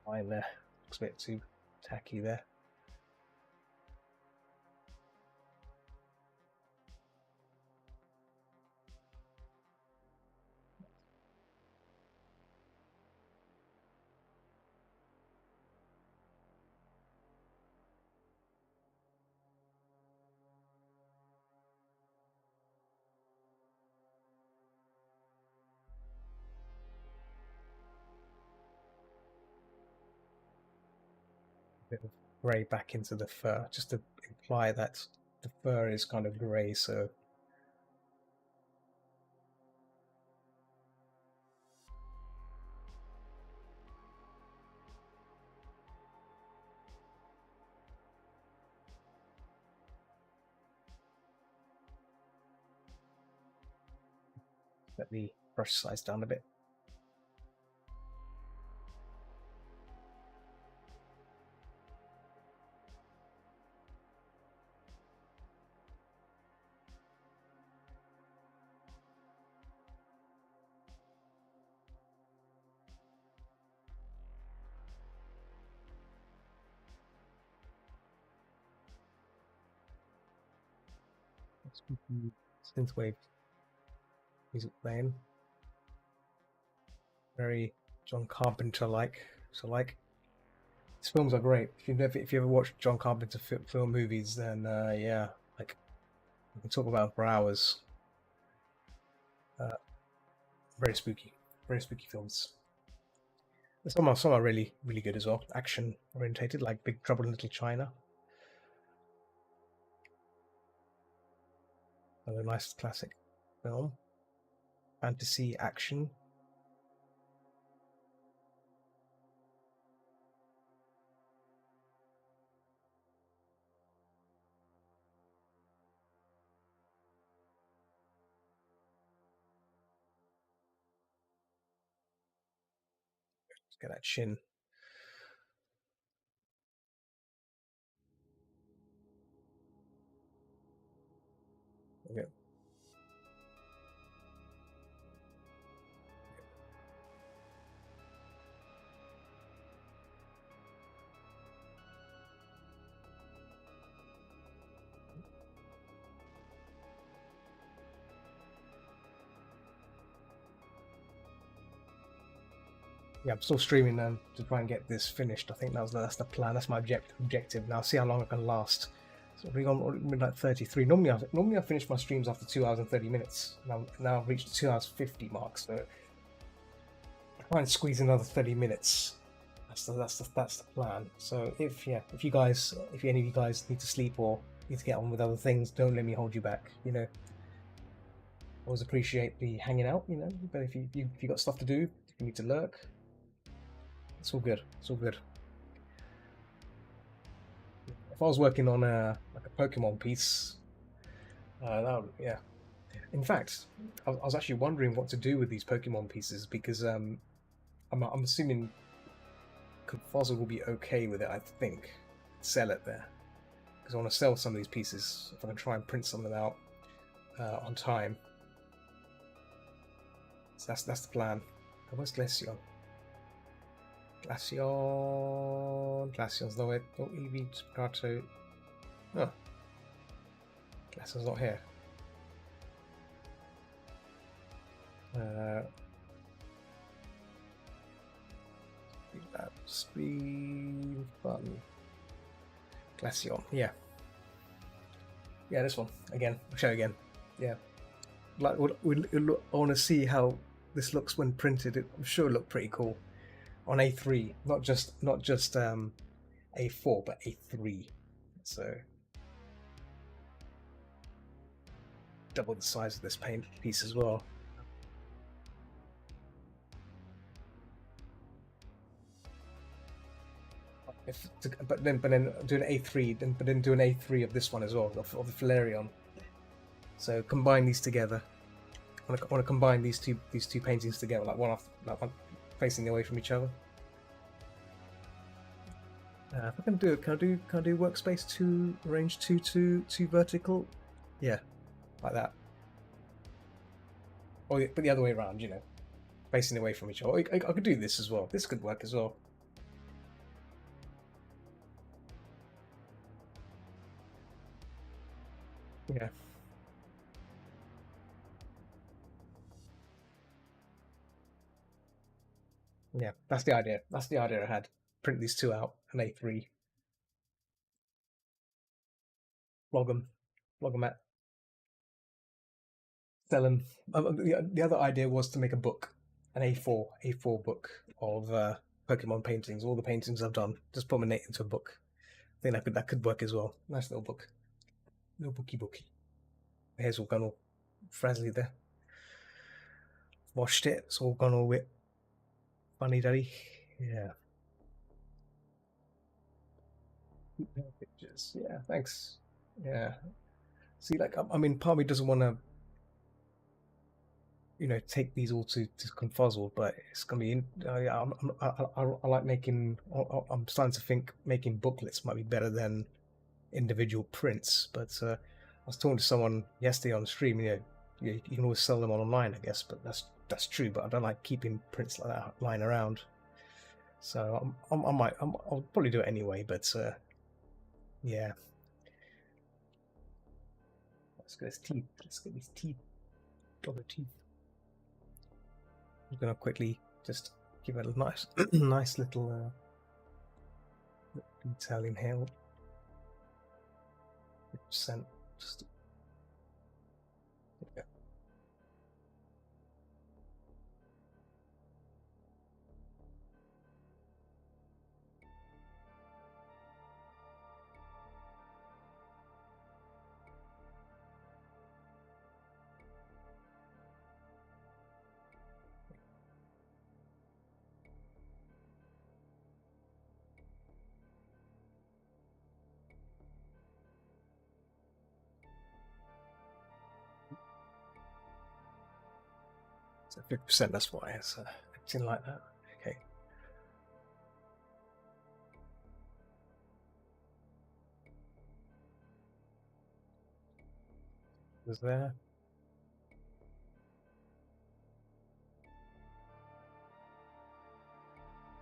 [SPEAKER 1] Fine there. Looks a bit too tacky there. Bit of grey back into the fur, just to imply that the fur is kind of grey, so let the brush size down a bit. Synthwave music playing. Very John Carpenter like. So like, his films are great. If you ever watch John Carpenter film movies, then yeah, like we can talk about for hours. Very spooky films. Some are really good as well. Action orientated, like Big Trouble in Little China. Another nice classic film. Fantasy action. Let's get that chin. Okay. Yeah, I'm still streaming to try and get this finished. I think that's the plan. That's my objective. Now, see how long I can last. So we're on midnight 33. Normally I finish my streams after 2 hours and 30 minutes. Now I've reached the 2 hours 50 mark. So I try and squeeze another 30 minutes. That's the plan. So if any of you guys need to sleep or need to get on with other things. Don't let me hold you back. You know, always appreciate the hanging out. You know, but if you got stuff to do, if you need to lurk, it's all good. It's all good. If I was working on a Pokemon piece, yeah. In fact, I was actually wondering what to do with these Pokemon pieces because I'm assuming Confuzzle will be okay with it. I think sell it there because I want to sell some of these pieces if I can try and print some of them out on time. So that's the plan. Oh, where's Glaceon? Glaceon's nowhere. Don't EV Sparto. Oh, Glaceon's not here. Screen button. Glaceon, yeah. Yeah, this one. Again. I'll show you again. Yeah. Like, I want to see how this looks when printed. I'm sure it'll look pretty cool on A3, not just A4, but A3. So double the size of this paint piece as well. But then do an A3, then do an A3 of this one as well, of the Flareon. So combine these together. I want to combine these two paintings together, like one facing away from each other. If I can do it, can I do workspace 2, range 2 to 2 vertical? Yeah, like that. Or but the other way around, you know, facing away from each other. I could do this as well. This could work as well. Yeah. Yeah, that's the idea. That's the idea I had. Print these two out, an A3. Log them at, sell them. The other idea was to make a book, an A4 book of Pokemon paintings, all the paintings I've done. Just put them into a book. I think that could work as well. Nice little book. Little booky. The hair's all gone all frazzly there. Washed it. It's all gone all wet. Funny daddy. Yeah. Pictures. Yeah, thanks. Yeah. See, like, I mean, part of me doesn't want to, you know, take these all to Confuzzle, but it's gonna be. I like making. I'm starting to think making booklets might be better than individual prints. But I was talking to someone yesterday on stream. You can always sell them online, I guess. But that's true. But I don't like keeping prints like that lying around. So I'll probably do it anyway. But yeah. Let's get his teeth. Let's get his teeth. Got the teeth. I'm gonna quickly just give it a nice, nice little detail in here. 50%. Just yeah. So 50%. That's why it's acting like that. Okay. Was there?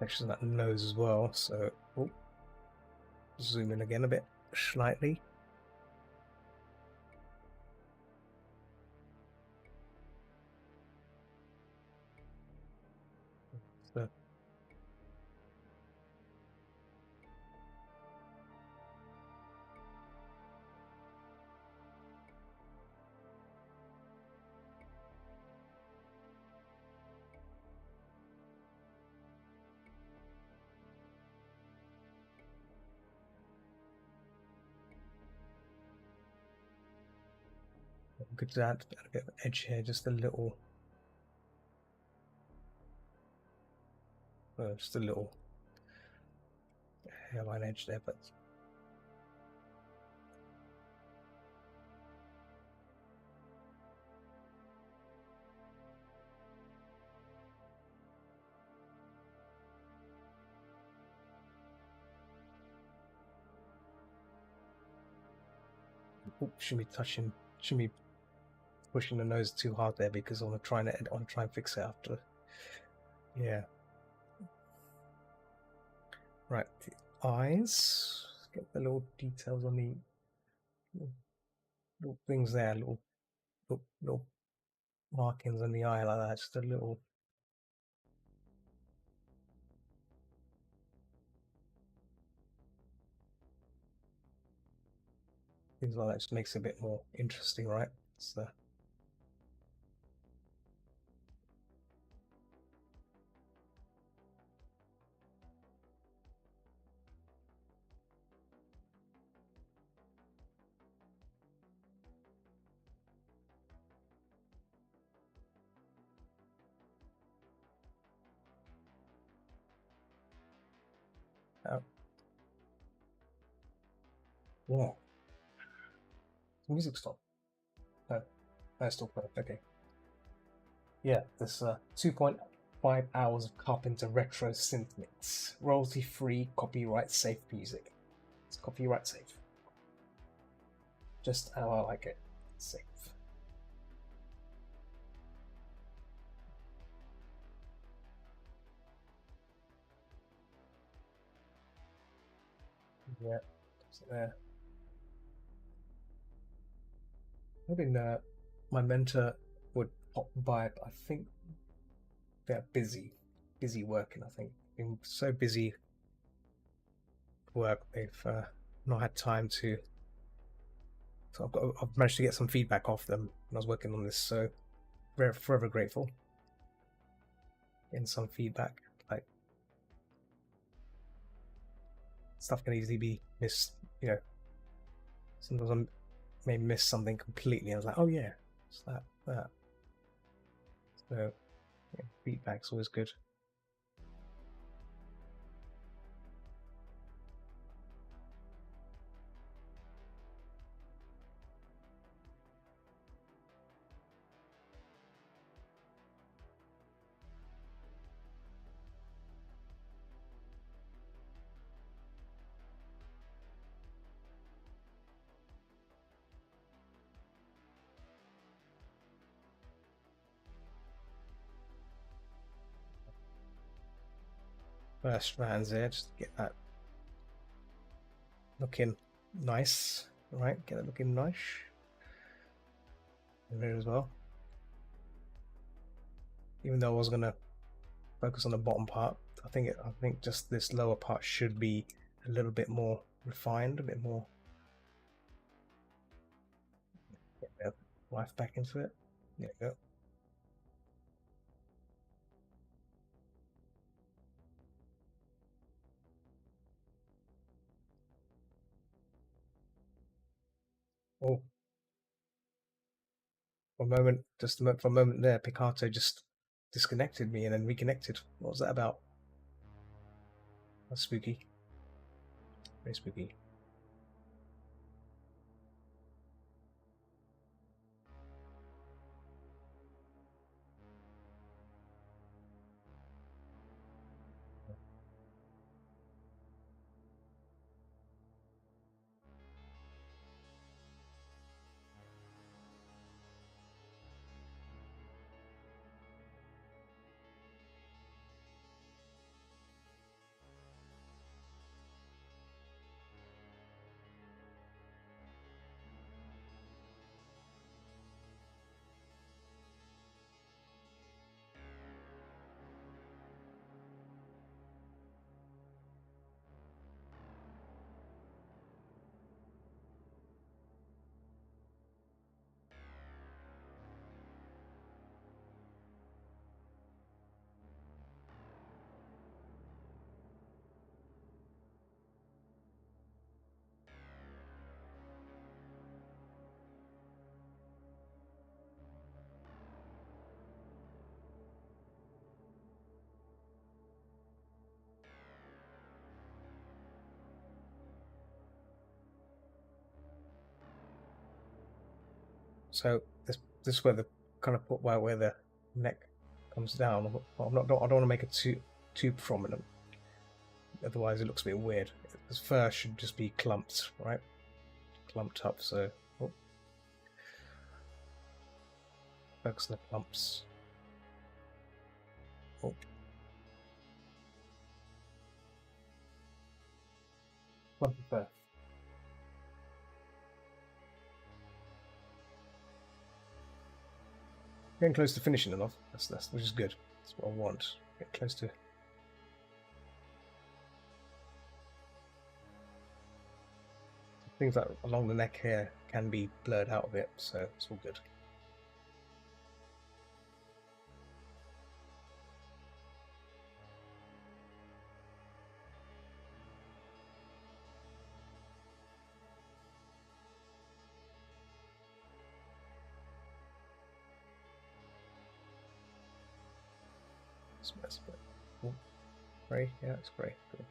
[SPEAKER 1] Actually, that nose as well. So zoom in again a bit, slightly. So Could add a bit of edge here, just a little, just a little hairline edge there, but shouldn't be pushing the nose too hard there because I want to try and fix it after. Yeah. Right, the eyes. Let's get the little details on the little things there, little markings on the eye like that. Just a little. Things like that just makes it a bit more interesting, right? So. Yeah. The music stopped. No, that's still playing. Okay. Yeah, this 2.5 hours of Carpenter retro synth mix, royalty-free, copyright-safe music. It's copyright safe. Just how I like it. Safe. Yeah, so there. Maybe my mentor would pop by, but I think they're busy working. I think been so busy work they've not had time to. So I've managed to get some feedback off them when I was working on this. So very forever grateful. In some feedback, like stuff can easily be missed. You know, sometimes I may miss something completely. I was like, oh yeah, it's that. So yeah, feedback's always good. First rounds here, just to get that looking nice. Right, get it looking nice. There as well. Even though I was gonna focus on the bottom part, I think just this lower part should be a little bit more refined, a bit more get life back into it. There you go. Oh, for a moment, for a moment there, Picato just disconnected me and then reconnected. What was that about? That's spooky. Very spooky. So this is where the kind of put where the neck comes down. I don't want to make it too prominent. Otherwise, it looks a bit weird. This fur should just be clumped, right? Clumped up. So focus on the clumps. Oh. Clumpy fur. Getting close to finishing enough. That's which is good. That's what I want. Get close to. Things like along the neck here can be blurred out a bit, so it's all good. That's a bit. Oh, grey, yeah, it's grey. Good.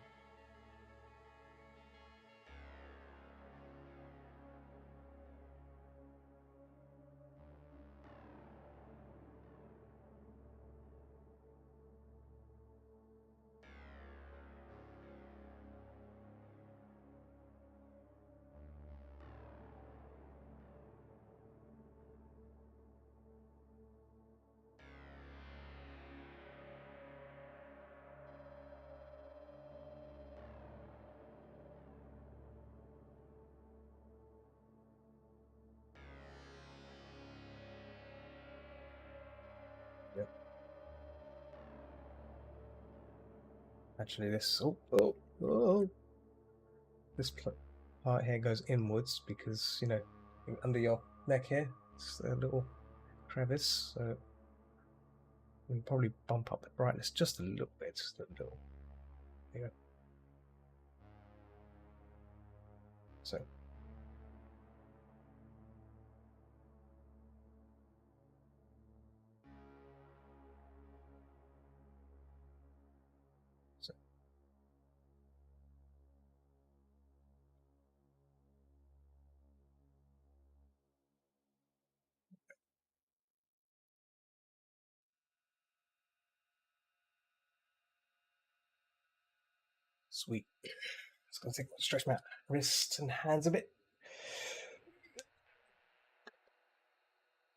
[SPEAKER 1] Yep. Actually, this this part here goes inwards because under your neck here, it's a little crevice, so we can probably bump up the brightness just a little bit, just a little. There you go. So. Sweet. It's going to stretch my wrists and hands a bit.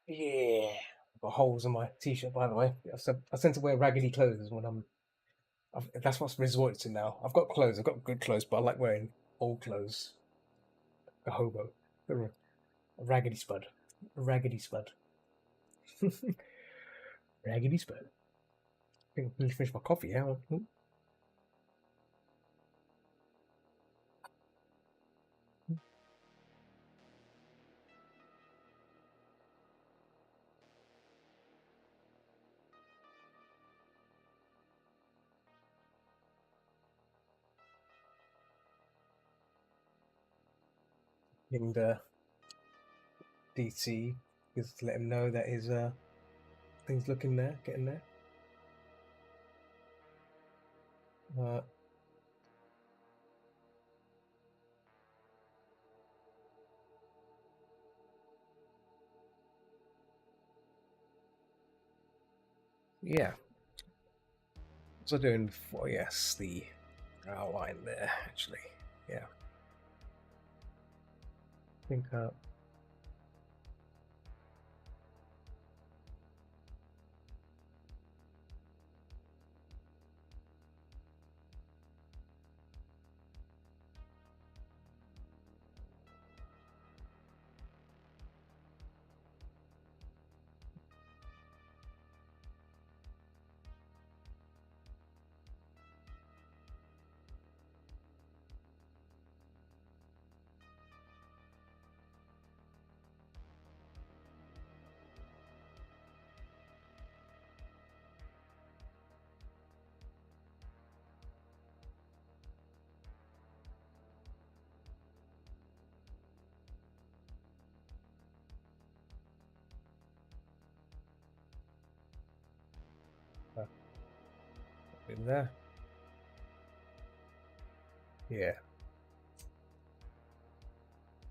[SPEAKER 1] Yeah. I've got holes in my t-shirt, by the way. I tend to wear raggedy clothes when that's what's resorted to now. I've got clothes. I've got good clothes, but I like wearing old clothes. A hobo. A raggedy spud. A raggedy spud. Raggedy spud. I think I'm finish my coffee. Yeah. And DT, just to let him know that his things looking there, getting there. Yeah. So doing for yes, the outline there actually. Yeah. I think in there. Yeah.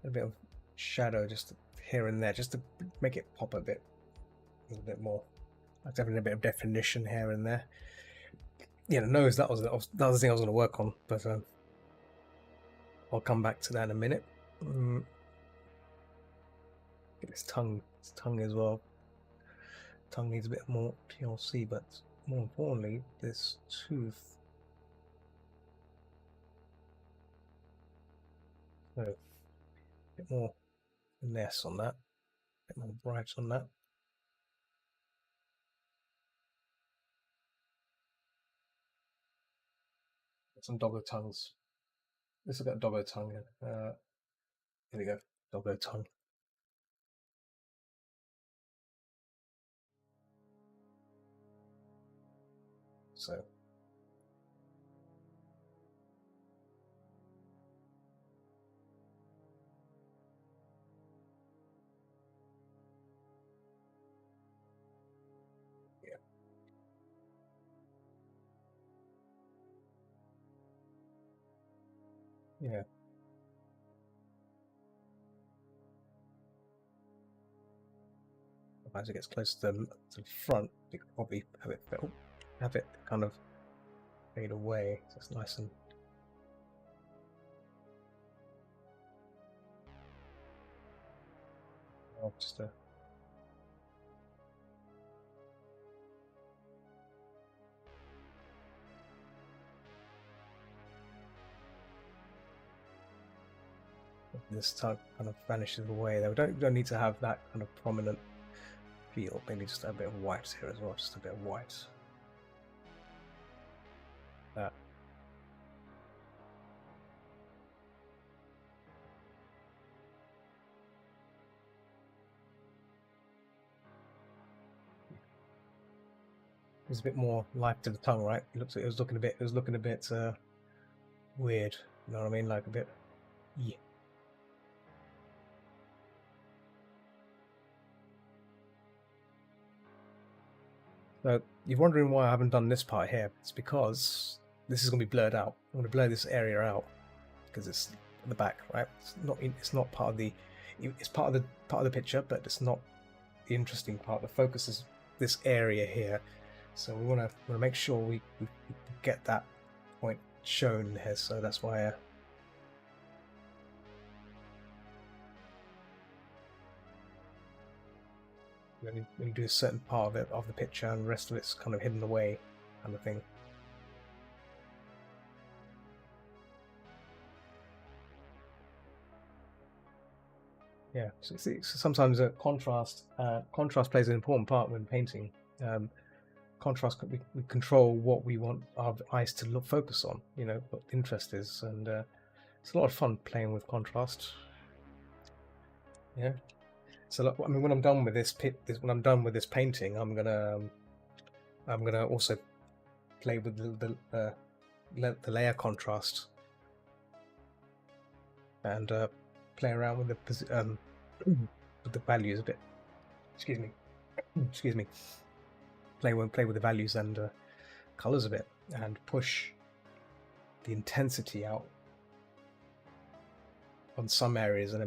[SPEAKER 1] A bit of shadow just here and there, just to make it pop a little bit more. Like having a bit of definition here and there. Yeah, the nose, that was the thing I was going to work on, but I'll come back to that in a minute. Get his tongue as well. Tongue needs a bit more TLC, but more importantly, this tooth. So, a bit more finesse on that, a bit more bright on that. Some doggo tongues. This has got doggo tongue. Here we go, doggo tongue. So yeah. Yeah. As it gets close to the front, you can probably have it kind of fade away. So it's nice and just a this type kind of vanishes away there. We don't need to have that kind of prominent feel. Maybe just a bit of white here as well, just a bit of white. That. There's a bit more life to the tongue, right? It was looking a bit weird. You know what I mean? Like a bit. Yeah. So you're wondering why I haven't done this part here. It's because this is going to be blurred out. I'm going to blur this area out because it's at the back, right? It's not part of the. It's part of the picture, but it's not the interesting part. The focus is this area here. So we want to make sure we get that point shown here. So that's why. We do a certain part of the picture, and the rest of it's kind of hidden away, kind of thing. Yeah. So sometimes contrast plays an important part when painting. Contrast, we control what we want our eyes to focus on. You know what interest is, and it's a lot of fun playing with contrast. Yeah. So I mean, when I'm done with this painting, I'm gonna also play with the layer contrast and play around with the values a bit. Excuse me. Play with the values and colors a bit, and push the intensity out on some areas, and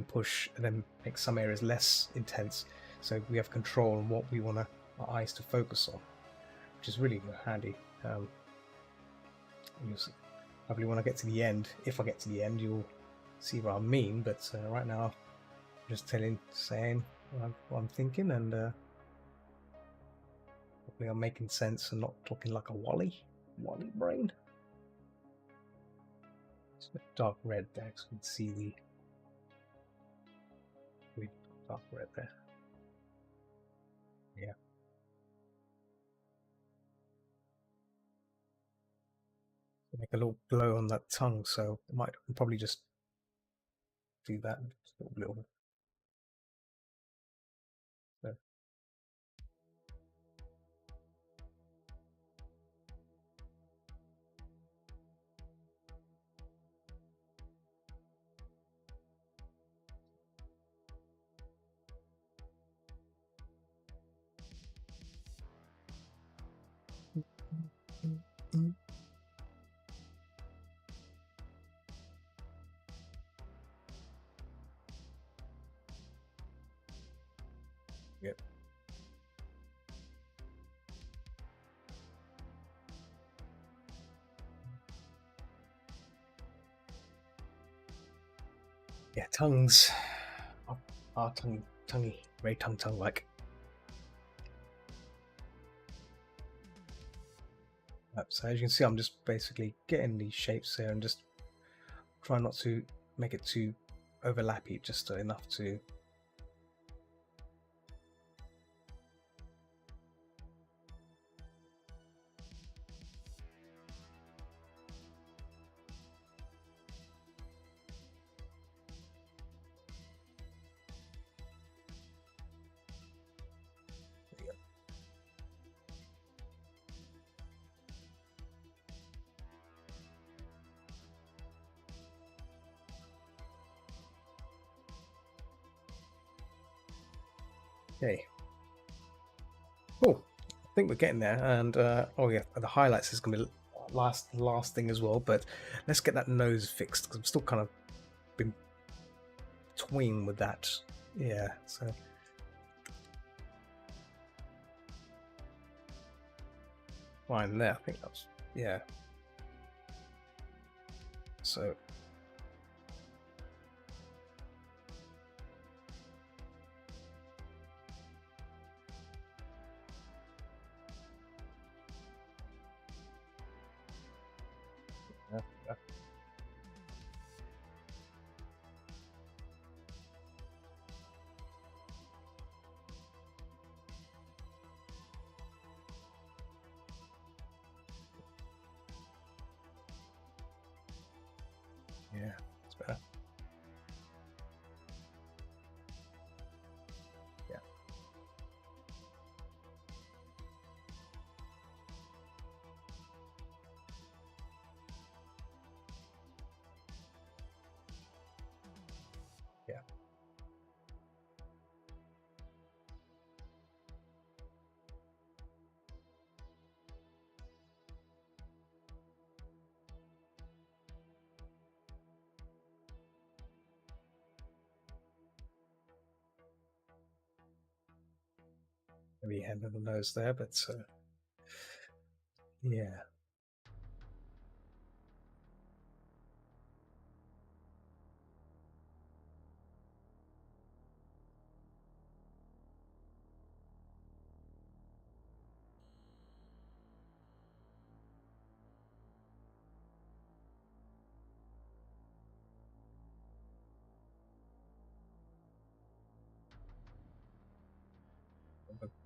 [SPEAKER 1] then make some areas less intense, so we have control on what we want our eyes to focus on, which is really handy. Probably when I get to the end, if I get to the end, you'll see what I mean. But right now, I'm just saying what I'm thinking, and hopefully I'm making sense and not talking like a Wally brain. It's a bit dark red there, so you can see the dark red there. Yeah. Make a little glow on that tongue, so I might probably just do that just a little bit. So. Yeah, tongues are tonguey, very tongue like. So as you can see, I'm just basically getting these shapes here and just trying not to make it too overlappy, just enough to. Okay. Cool. I think we're getting there, and oh yeah, the highlights is gonna be last thing as well. But let's get that nose fixed because I'm still kind of been toying with that. Yeah. So fine there. I think that's yeah. So yeah, yeah, it's better. Yeah. Yeah. Maybe hand on the nose there, but yeah.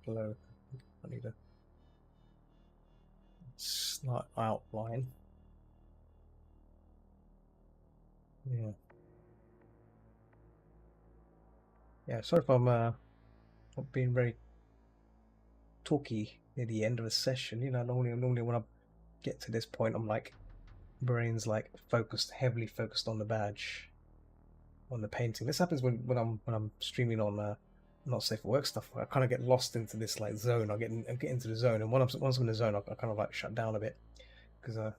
[SPEAKER 1] Below, I need a slight outline. Yeah. Yeah. Sorry if I'm not being very talky near the end of a session. You know, normally when I get to this point, I'm like, brain's like focused, heavily focused on the badge, on the painting. This happens when I'm streaming on not safe for work stuff. I kind of get lost into this like zone. I get into the zone, and once I'm in the zone, I kind of like shut down a bit because I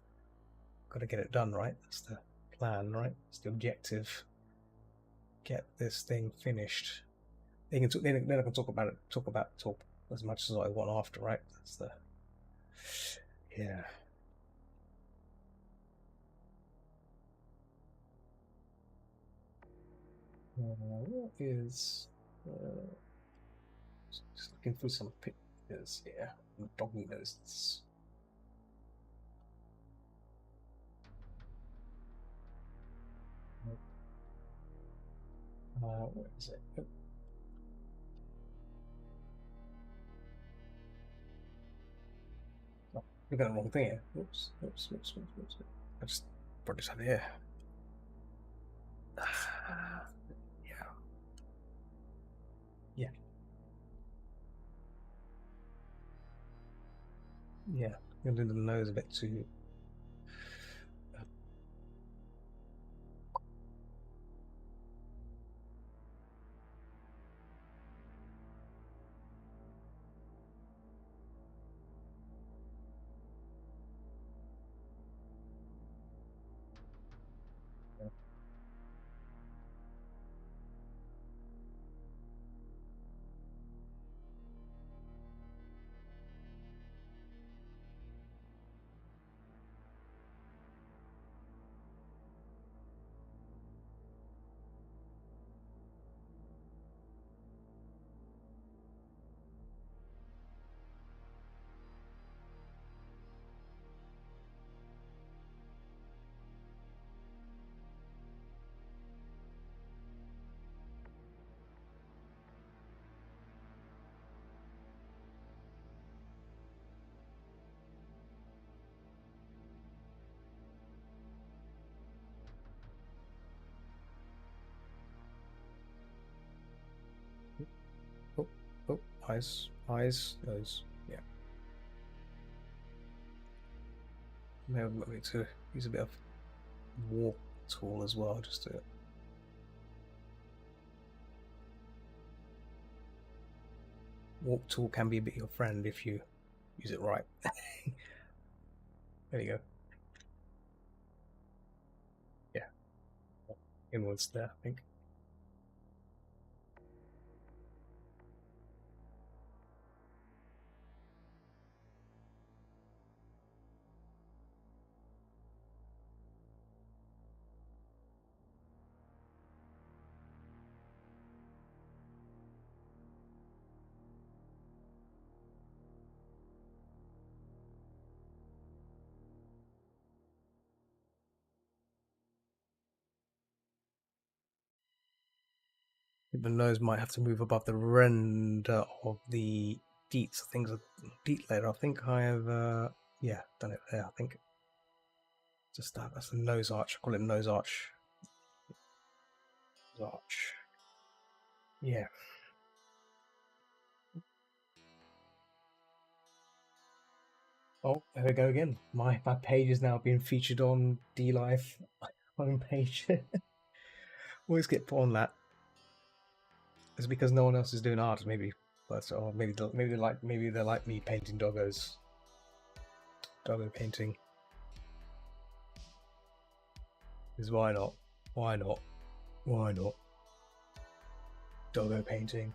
[SPEAKER 1] got to get it done right. That's the plan, right? It's the objective. Get this thing finished. Then I can talk as much as I want after, right? That's the yeah. What is just looking through some pictures here. Doggy noses. Where is it? Oh, no, looking at the wrong thing here. Oops. I just brought this over here. Yeah. Yeah. Yeah. You're doing the nose a bit too. eyes, nose. Yeah. Maybe I need to use a bit of warp tool as well, just to. Warp tool can be a bit your friend if you use it right. There you go. Yeah. Inwards there, I think. The nose might have to move above the render of the deets. Things are deet layer. I think I have, yeah, done it there. I think just that. That's the nose arch. I call it nose arch. Arch. Yeah. Oh, there we go again. My page is now being featured on DLive homepage. Always get put on that. It's because no one else is doing art, maybe. But or maybe they like me painting doggos. Doggo painting. Because why not? Why not? Why not? Doggo painting.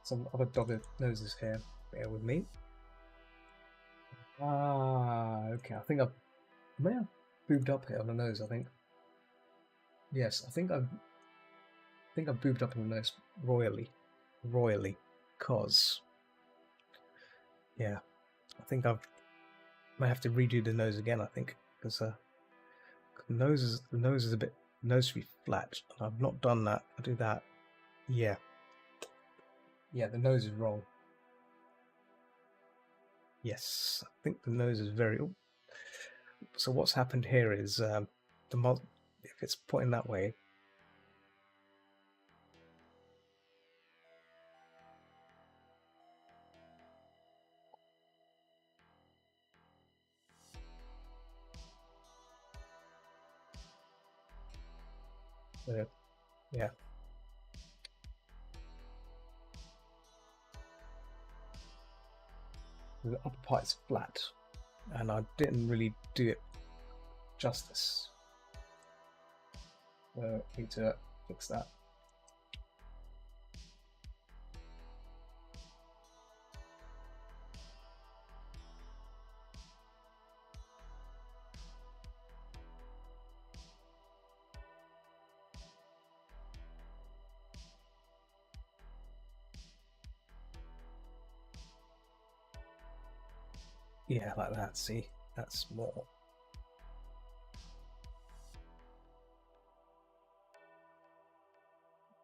[SPEAKER 1] Some other doggo noses here. Bear with me. Ah, okay. I think I may have boobed up here on the nose. I think. Yes, I think I've boobed up on the nose royally, cause yeah, I think I might have to redo the nose again. I think because the nose is a bit nose to be flat. I've not done that. I do that. Yeah, the nose is wrong. Yes, I think the nose is very. Oh. So what's happened here is if it's pointing that way. Yeah. The upper part is flat, and I didn't really do it justice. Need to fix that. Yeah, like that. See, that's more.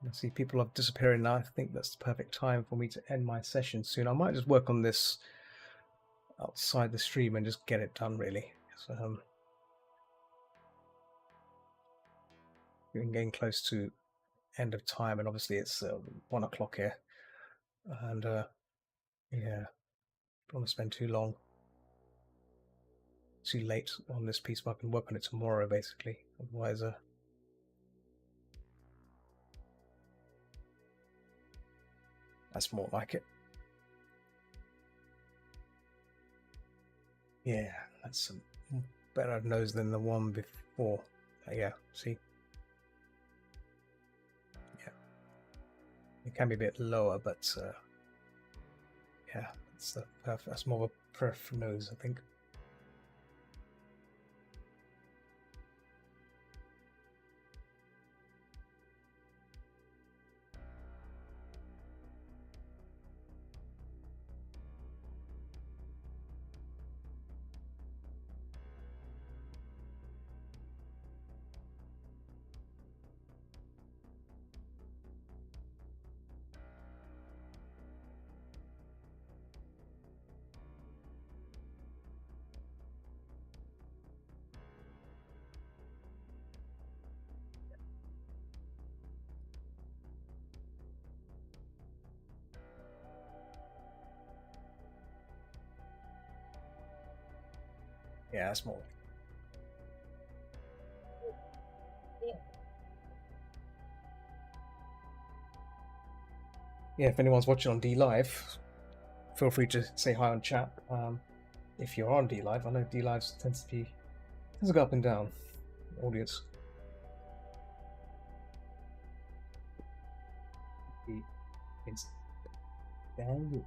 [SPEAKER 1] I see people are disappearing now. I think that's the perfect time for me to end my session soon. I might just work on this outside the stream and just get it done, really. So, we're getting close to end of time, and obviously it's 1 o'clock here, and yeah, don't want to spend too late on this piece, but I can work on it tomorrow, basically. Otherwise, that's more like it. Yeah, that's a better nose than the one before. Yeah, see? Yeah. It can be a bit lower, but yeah, that's more of a perf nose, I think. Yeah, that's more. Yeah, if anyone's watching on D Live, feel free to say hi on chat. If you're on D Live, I know D Live tends to go up and down. Audience. It's dang good.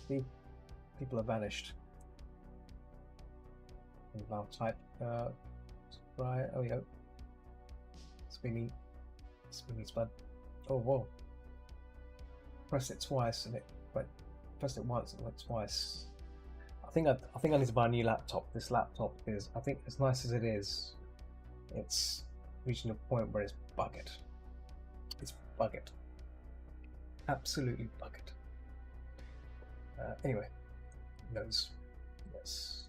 [SPEAKER 1] See, people have vanished. And now type right. Oh, we go. Spinny spud. Oh, whoa. Press it twice and it went. Pressed it once and it went twice. I think I need to buy a new laptop. This laptop is, I think, as nice as it is, it's reaching a point where it's buggered. It's buggered. Absolutely buggered. Anyway, those. Yes.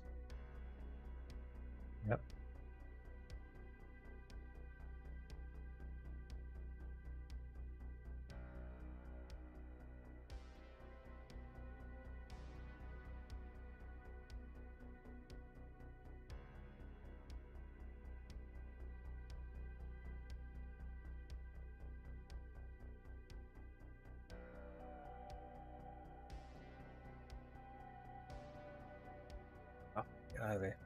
[SPEAKER 1] Yep. Get out of there.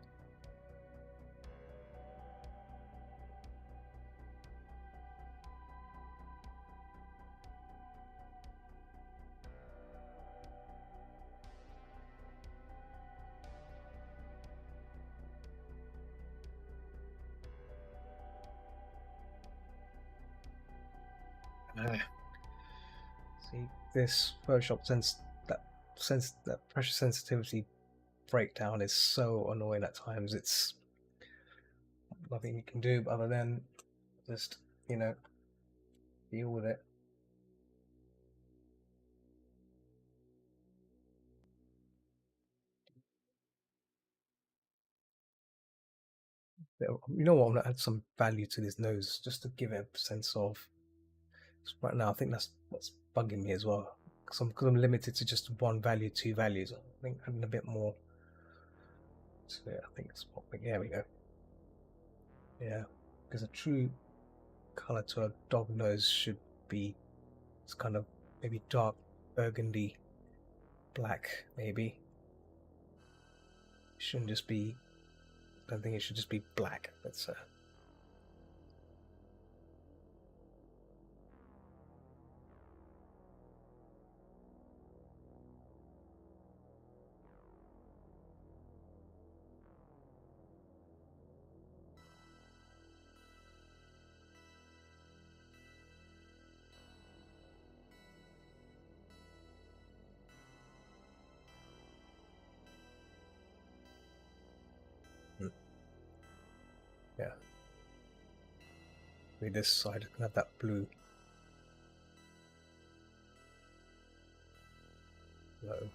[SPEAKER 1] See, this Photoshop sense that pressure sensitivity breakdown is so annoying at times. It's nothing you can do other than just, deal with it. You know what? I'm gonna add some value to this nose just to give it a sense of. Right now, I think that's what's bugging me as well. Because I'm limited to just one value, two values. I think adding a bit more to it. I think it's there we go. Yeah, because a true color to a dog nose should be it's kind of maybe dark burgundy, black maybe. It shouldn't just be. I don't think it should just be black. That's yeah. Maybe this side can have that blue. Low.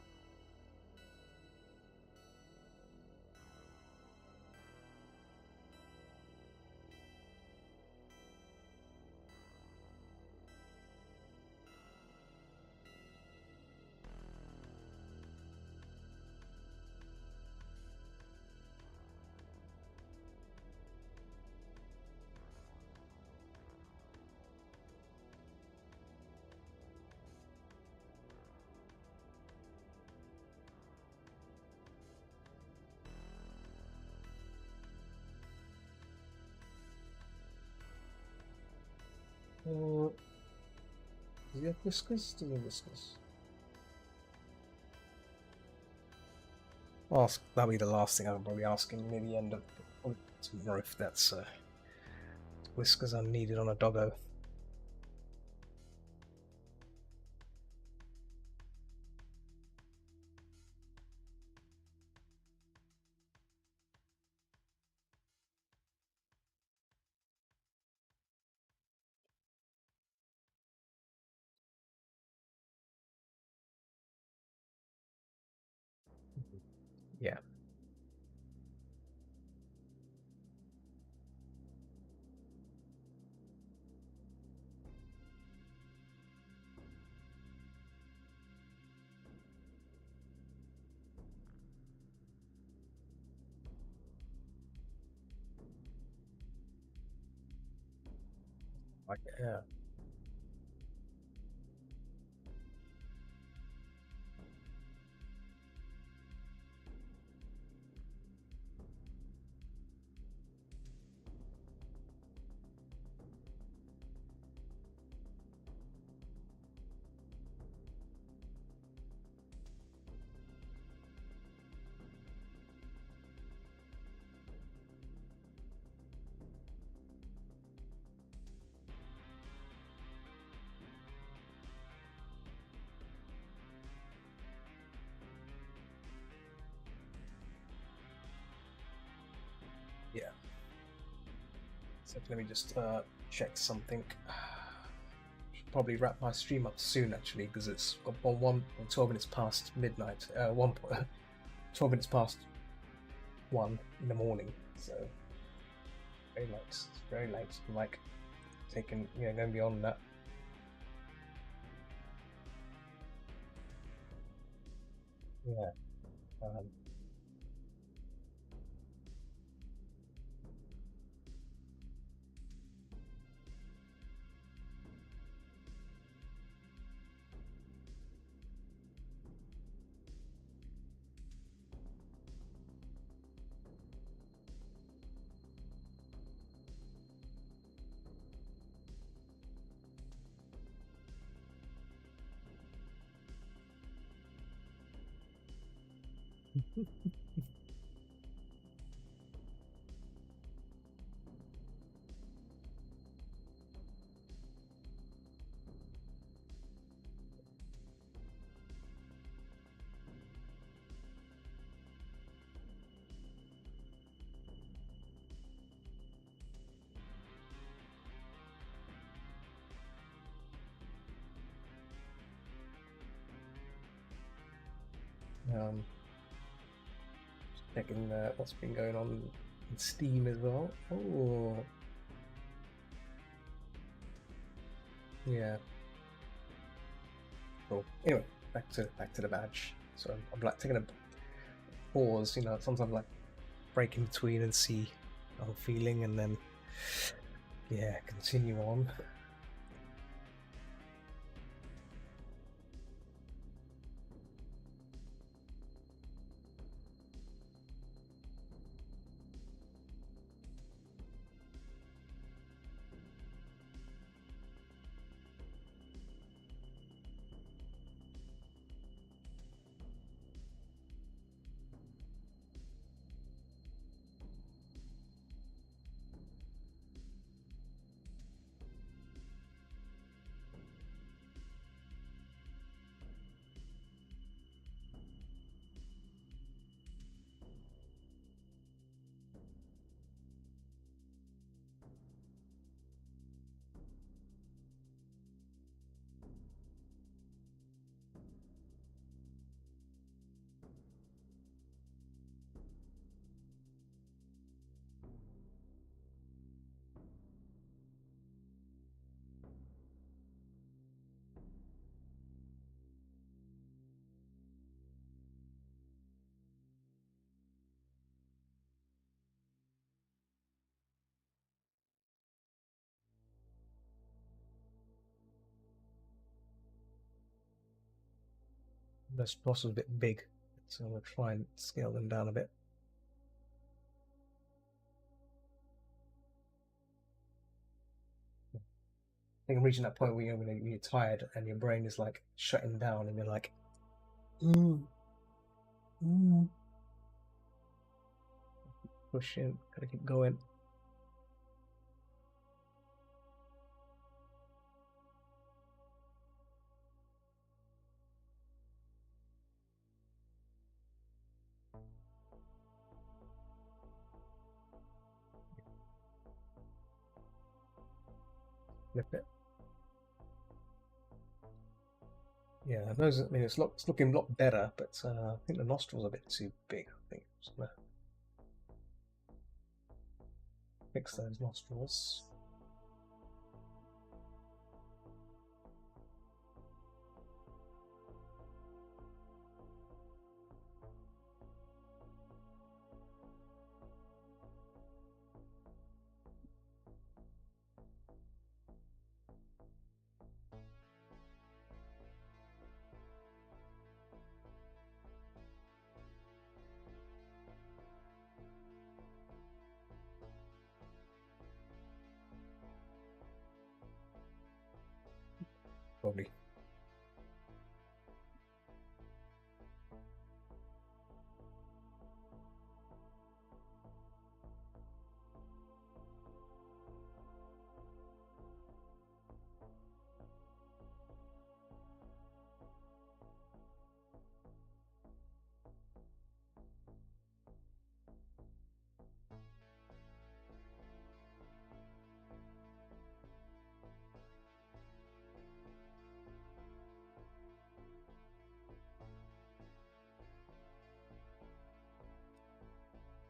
[SPEAKER 1] Does he have whiskers? Does he have whiskers? Ask. That'll be the last thing I'm probably asking near the end of tomorrow if that's whiskers are needed on a doggo. Yeah. Like, yeah. Yeah. So let me just check something. Should probably wrap my stream up soon actually, because it's on 12 minutes past midnight. 12 minutes past 1 in the morning. So very late. It's very late. I'm like taking, going beyond that. Yeah. Um, um, checking what's been going on in Steam as well. Oh, yeah. Cool. Anyway, back to the badge. So I'm like taking a pause. Sometimes like break in between and see how I'm feeling, and then yeah, continue on. This boss is a bit big, so I'm gonna try and scale them down a bit. I think I'm reaching that point where you're tired and your brain is like shutting down, and you're like, ooh, ooh, pushing, gotta keep going. Flip it. Yeah, the nose. I mean, it's looking a lot better, but I think the nostrils are a bit too big. I think just gonna fix those nostrils. Probably.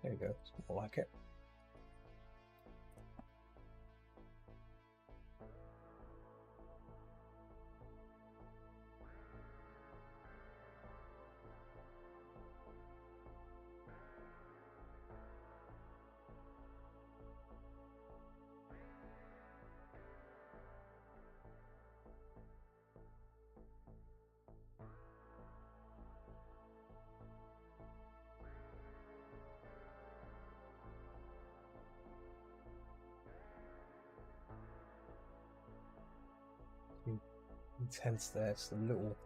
[SPEAKER 1] There you go. It's more like it. Intense there. It's a little.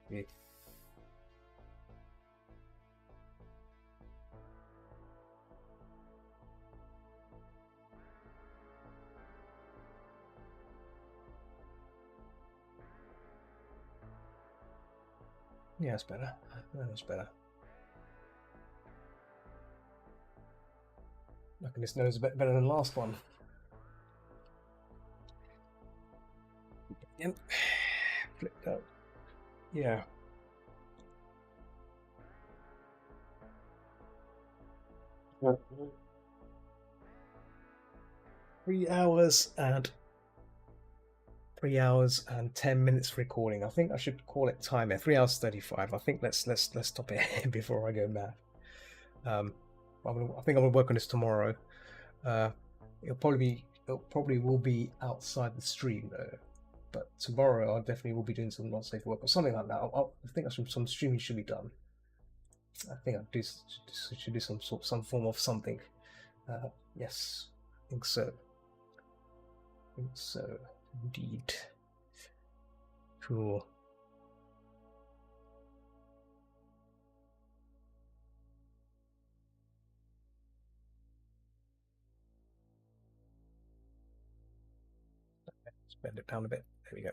[SPEAKER 1] Yeah. Yeah, it's better. That's better. I reckon this nose a bit better than the last one. Yep. Flipped up. Yeah. Right. 3 hours and 3 hours and 10 minutes recording. I think I should call it timer. 3 hours 35. I think let's stop it before I go mad. I think I'm gonna work on this tomorrow. It'll probably will be outside the stream though. But tomorrow I definitely will be doing some not safe work or something like that. I think some streaming should be done. I think should do some form of something. Yes, I think so. Indeed. Cool. Let's bend it down a bit. There we go.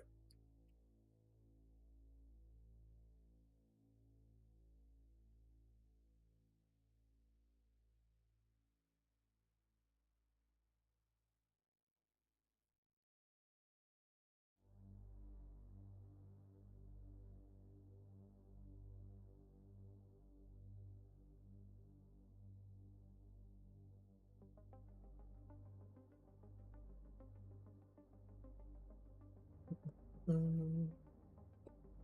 [SPEAKER 1] Mm,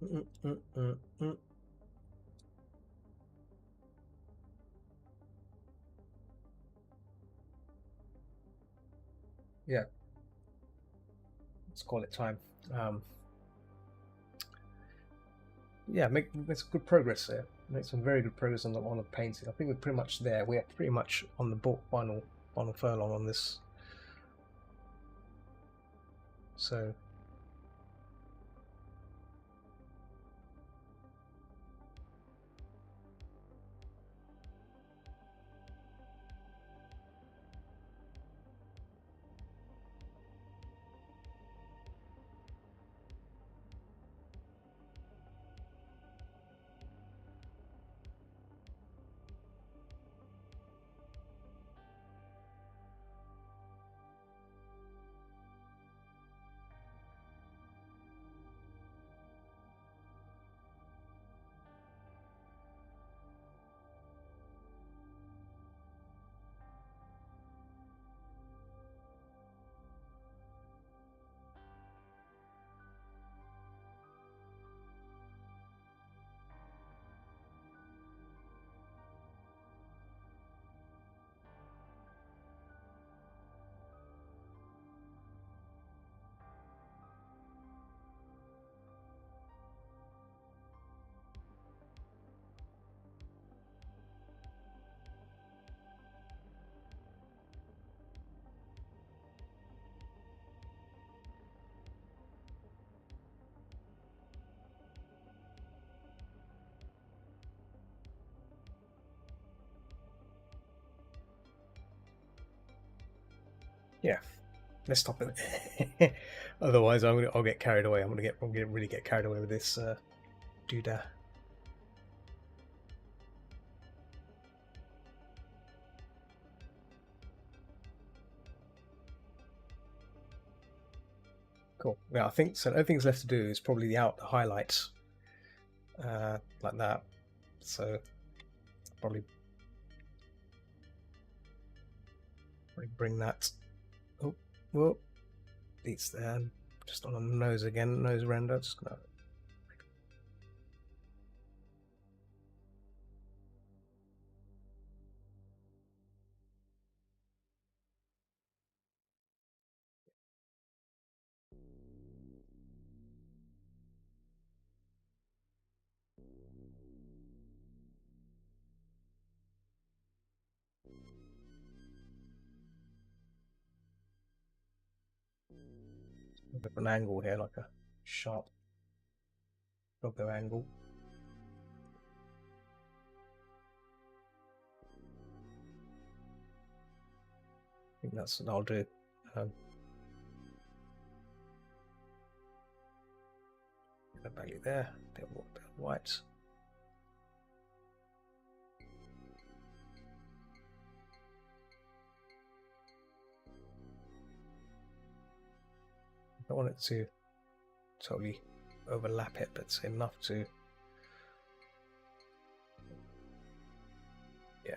[SPEAKER 1] mm, mm, mm, mm. Yeah, let's call it time. Yeah, make some good progress there. Make some very good progress on the painting. I think we're pretty much there. We're pretty much on the final furlong on this. So Yeah, let's stop it. Otherwise, I'll get carried away. I'm gonna really get carried away with this doodah. Cool. Yeah, I think so. The only things left to do is probably the highlights, like that. So probably bring that. Oh, well, it's there. Just on the nose again. Nose render. Just gonna. A bit of an angle here, like a sharp doggo angle. I think that's what I'll do. Get the value there. Bit of white. I don't want it to totally overlap it, but it's enough to. Yeah.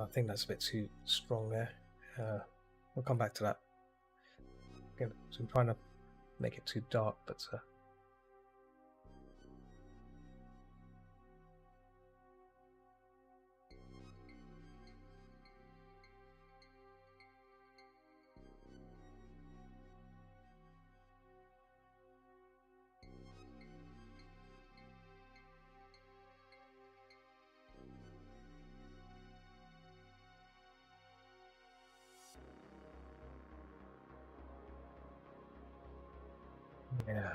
[SPEAKER 1] I think that's a bit too strong there. We'll come back to that. Again, so I'm trying to make it too dark, but yeah.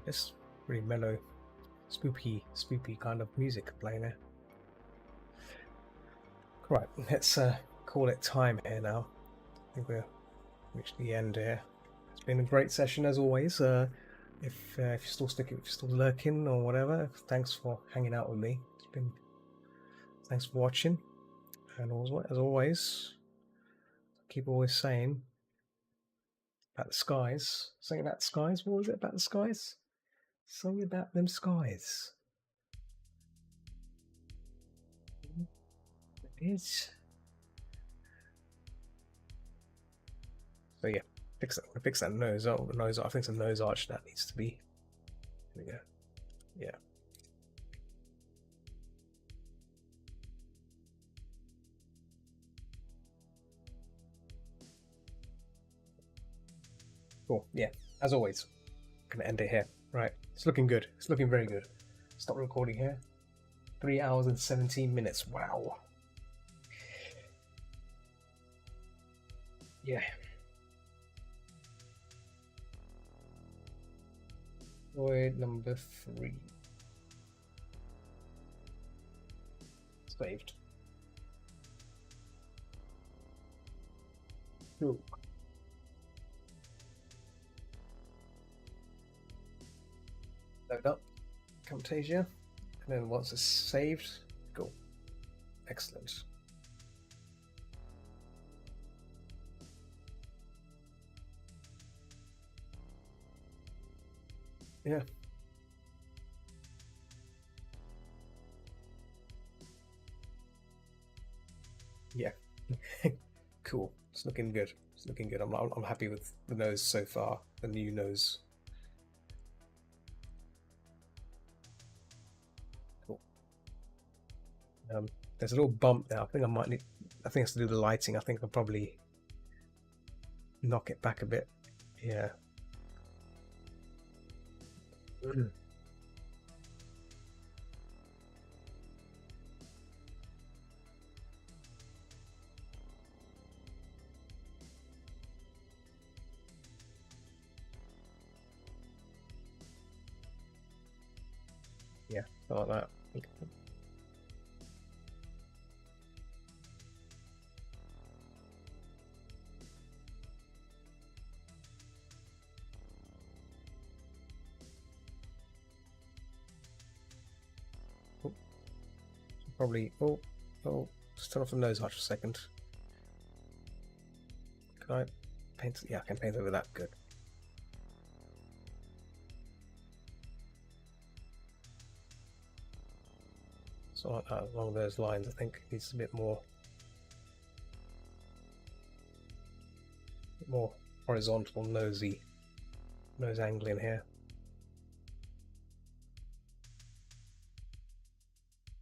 [SPEAKER 1] It's really mellow, spoopy kind of music playing there. Right, let's call it time here now. I think we're reached the end here. It's been a great session as always. If you're still sticking, if you're still lurking or whatever, thanks for hanging out with me. Thanks for watching, and as always, keep always saying about the skies. Something about the skies. What was it about the skies? Something about them skies. It is. So yeah, fix that nose. Oh, the nose. I think it's a nose arch that needs to be. There we go. Yeah. Cool. Yeah. As always, I'm gonna end it here. Right. It's looking good. It's looking very good. Stop recording here. 3 hours and 17 minutes. Wow. Yeah. Void number 3. saved. Cool. Load up Camtasia, and then once it's saved, go. Excellent. Yeah. Yeah. Cool. It's looking good. It's looking good. I'm happy with the nose so far. The new nose. Cool. There's a little bump there. I think I might need. I think it's to do with the lighting. I think I'll probably knock it back a bit. Yeah. Yeah, like that. Oh, probably. Oh, just turn off the nose arch for a second. Can I paint? Yeah, I can paint over that. Good. So like that, along those lines, I think needs a bit more horizontal nose angling here.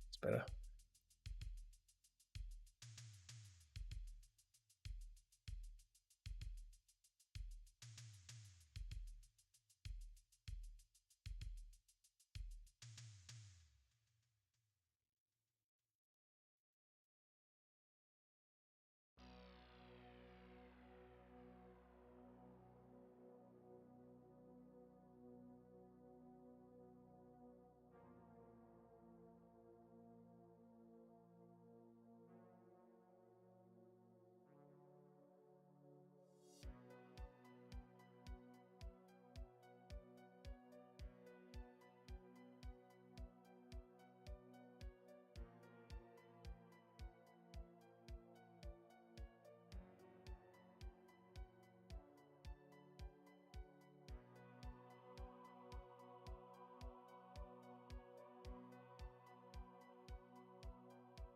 [SPEAKER 1] It's better.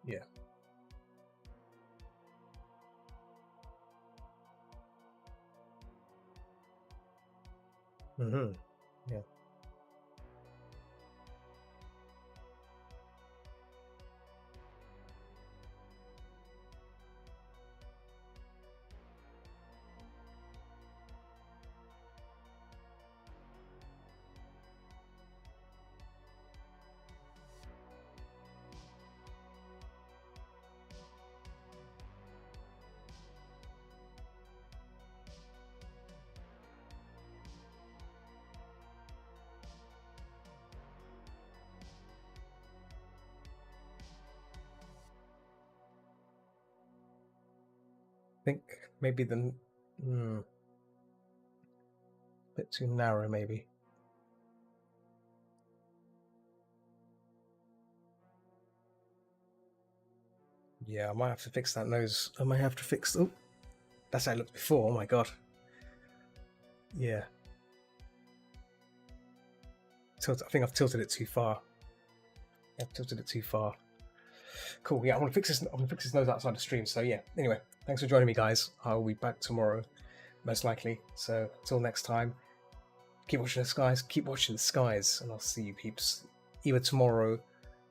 [SPEAKER 1] Yeah. Yeah. I think maybe the bit too narrow, maybe. Yeah, I might have to fix that nose. I might have to fix. Oh, that's how it looked before. Oh my god. Yeah. I think I've tilted it too far. I've tilted it too far. Cool. Yeah, I'm gonna fix this. I'm gonna fix this nose outside the stream. So yeah. Anyway, thanks for joining me, guys. I'll be back tomorrow, most likely. So until next time, keep watching the skies. Keep watching the skies, and I'll see you peeps either tomorrow.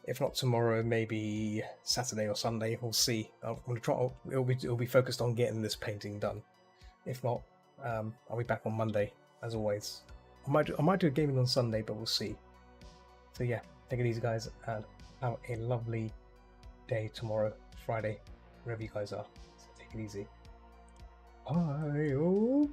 [SPEAKER 1] If not tomorrow, maybe Saturday or Sunday. We'll see. I'm gonna try. It'll be focused on getting this painting done. If not, I'll be back on Monday as always. I might do gaming on Sunday, but we'll see. So yeah, take it easy, guys, and have a lovely day tomorrow, Friday, wherever you guys are. So take it easy. Bye. Oh.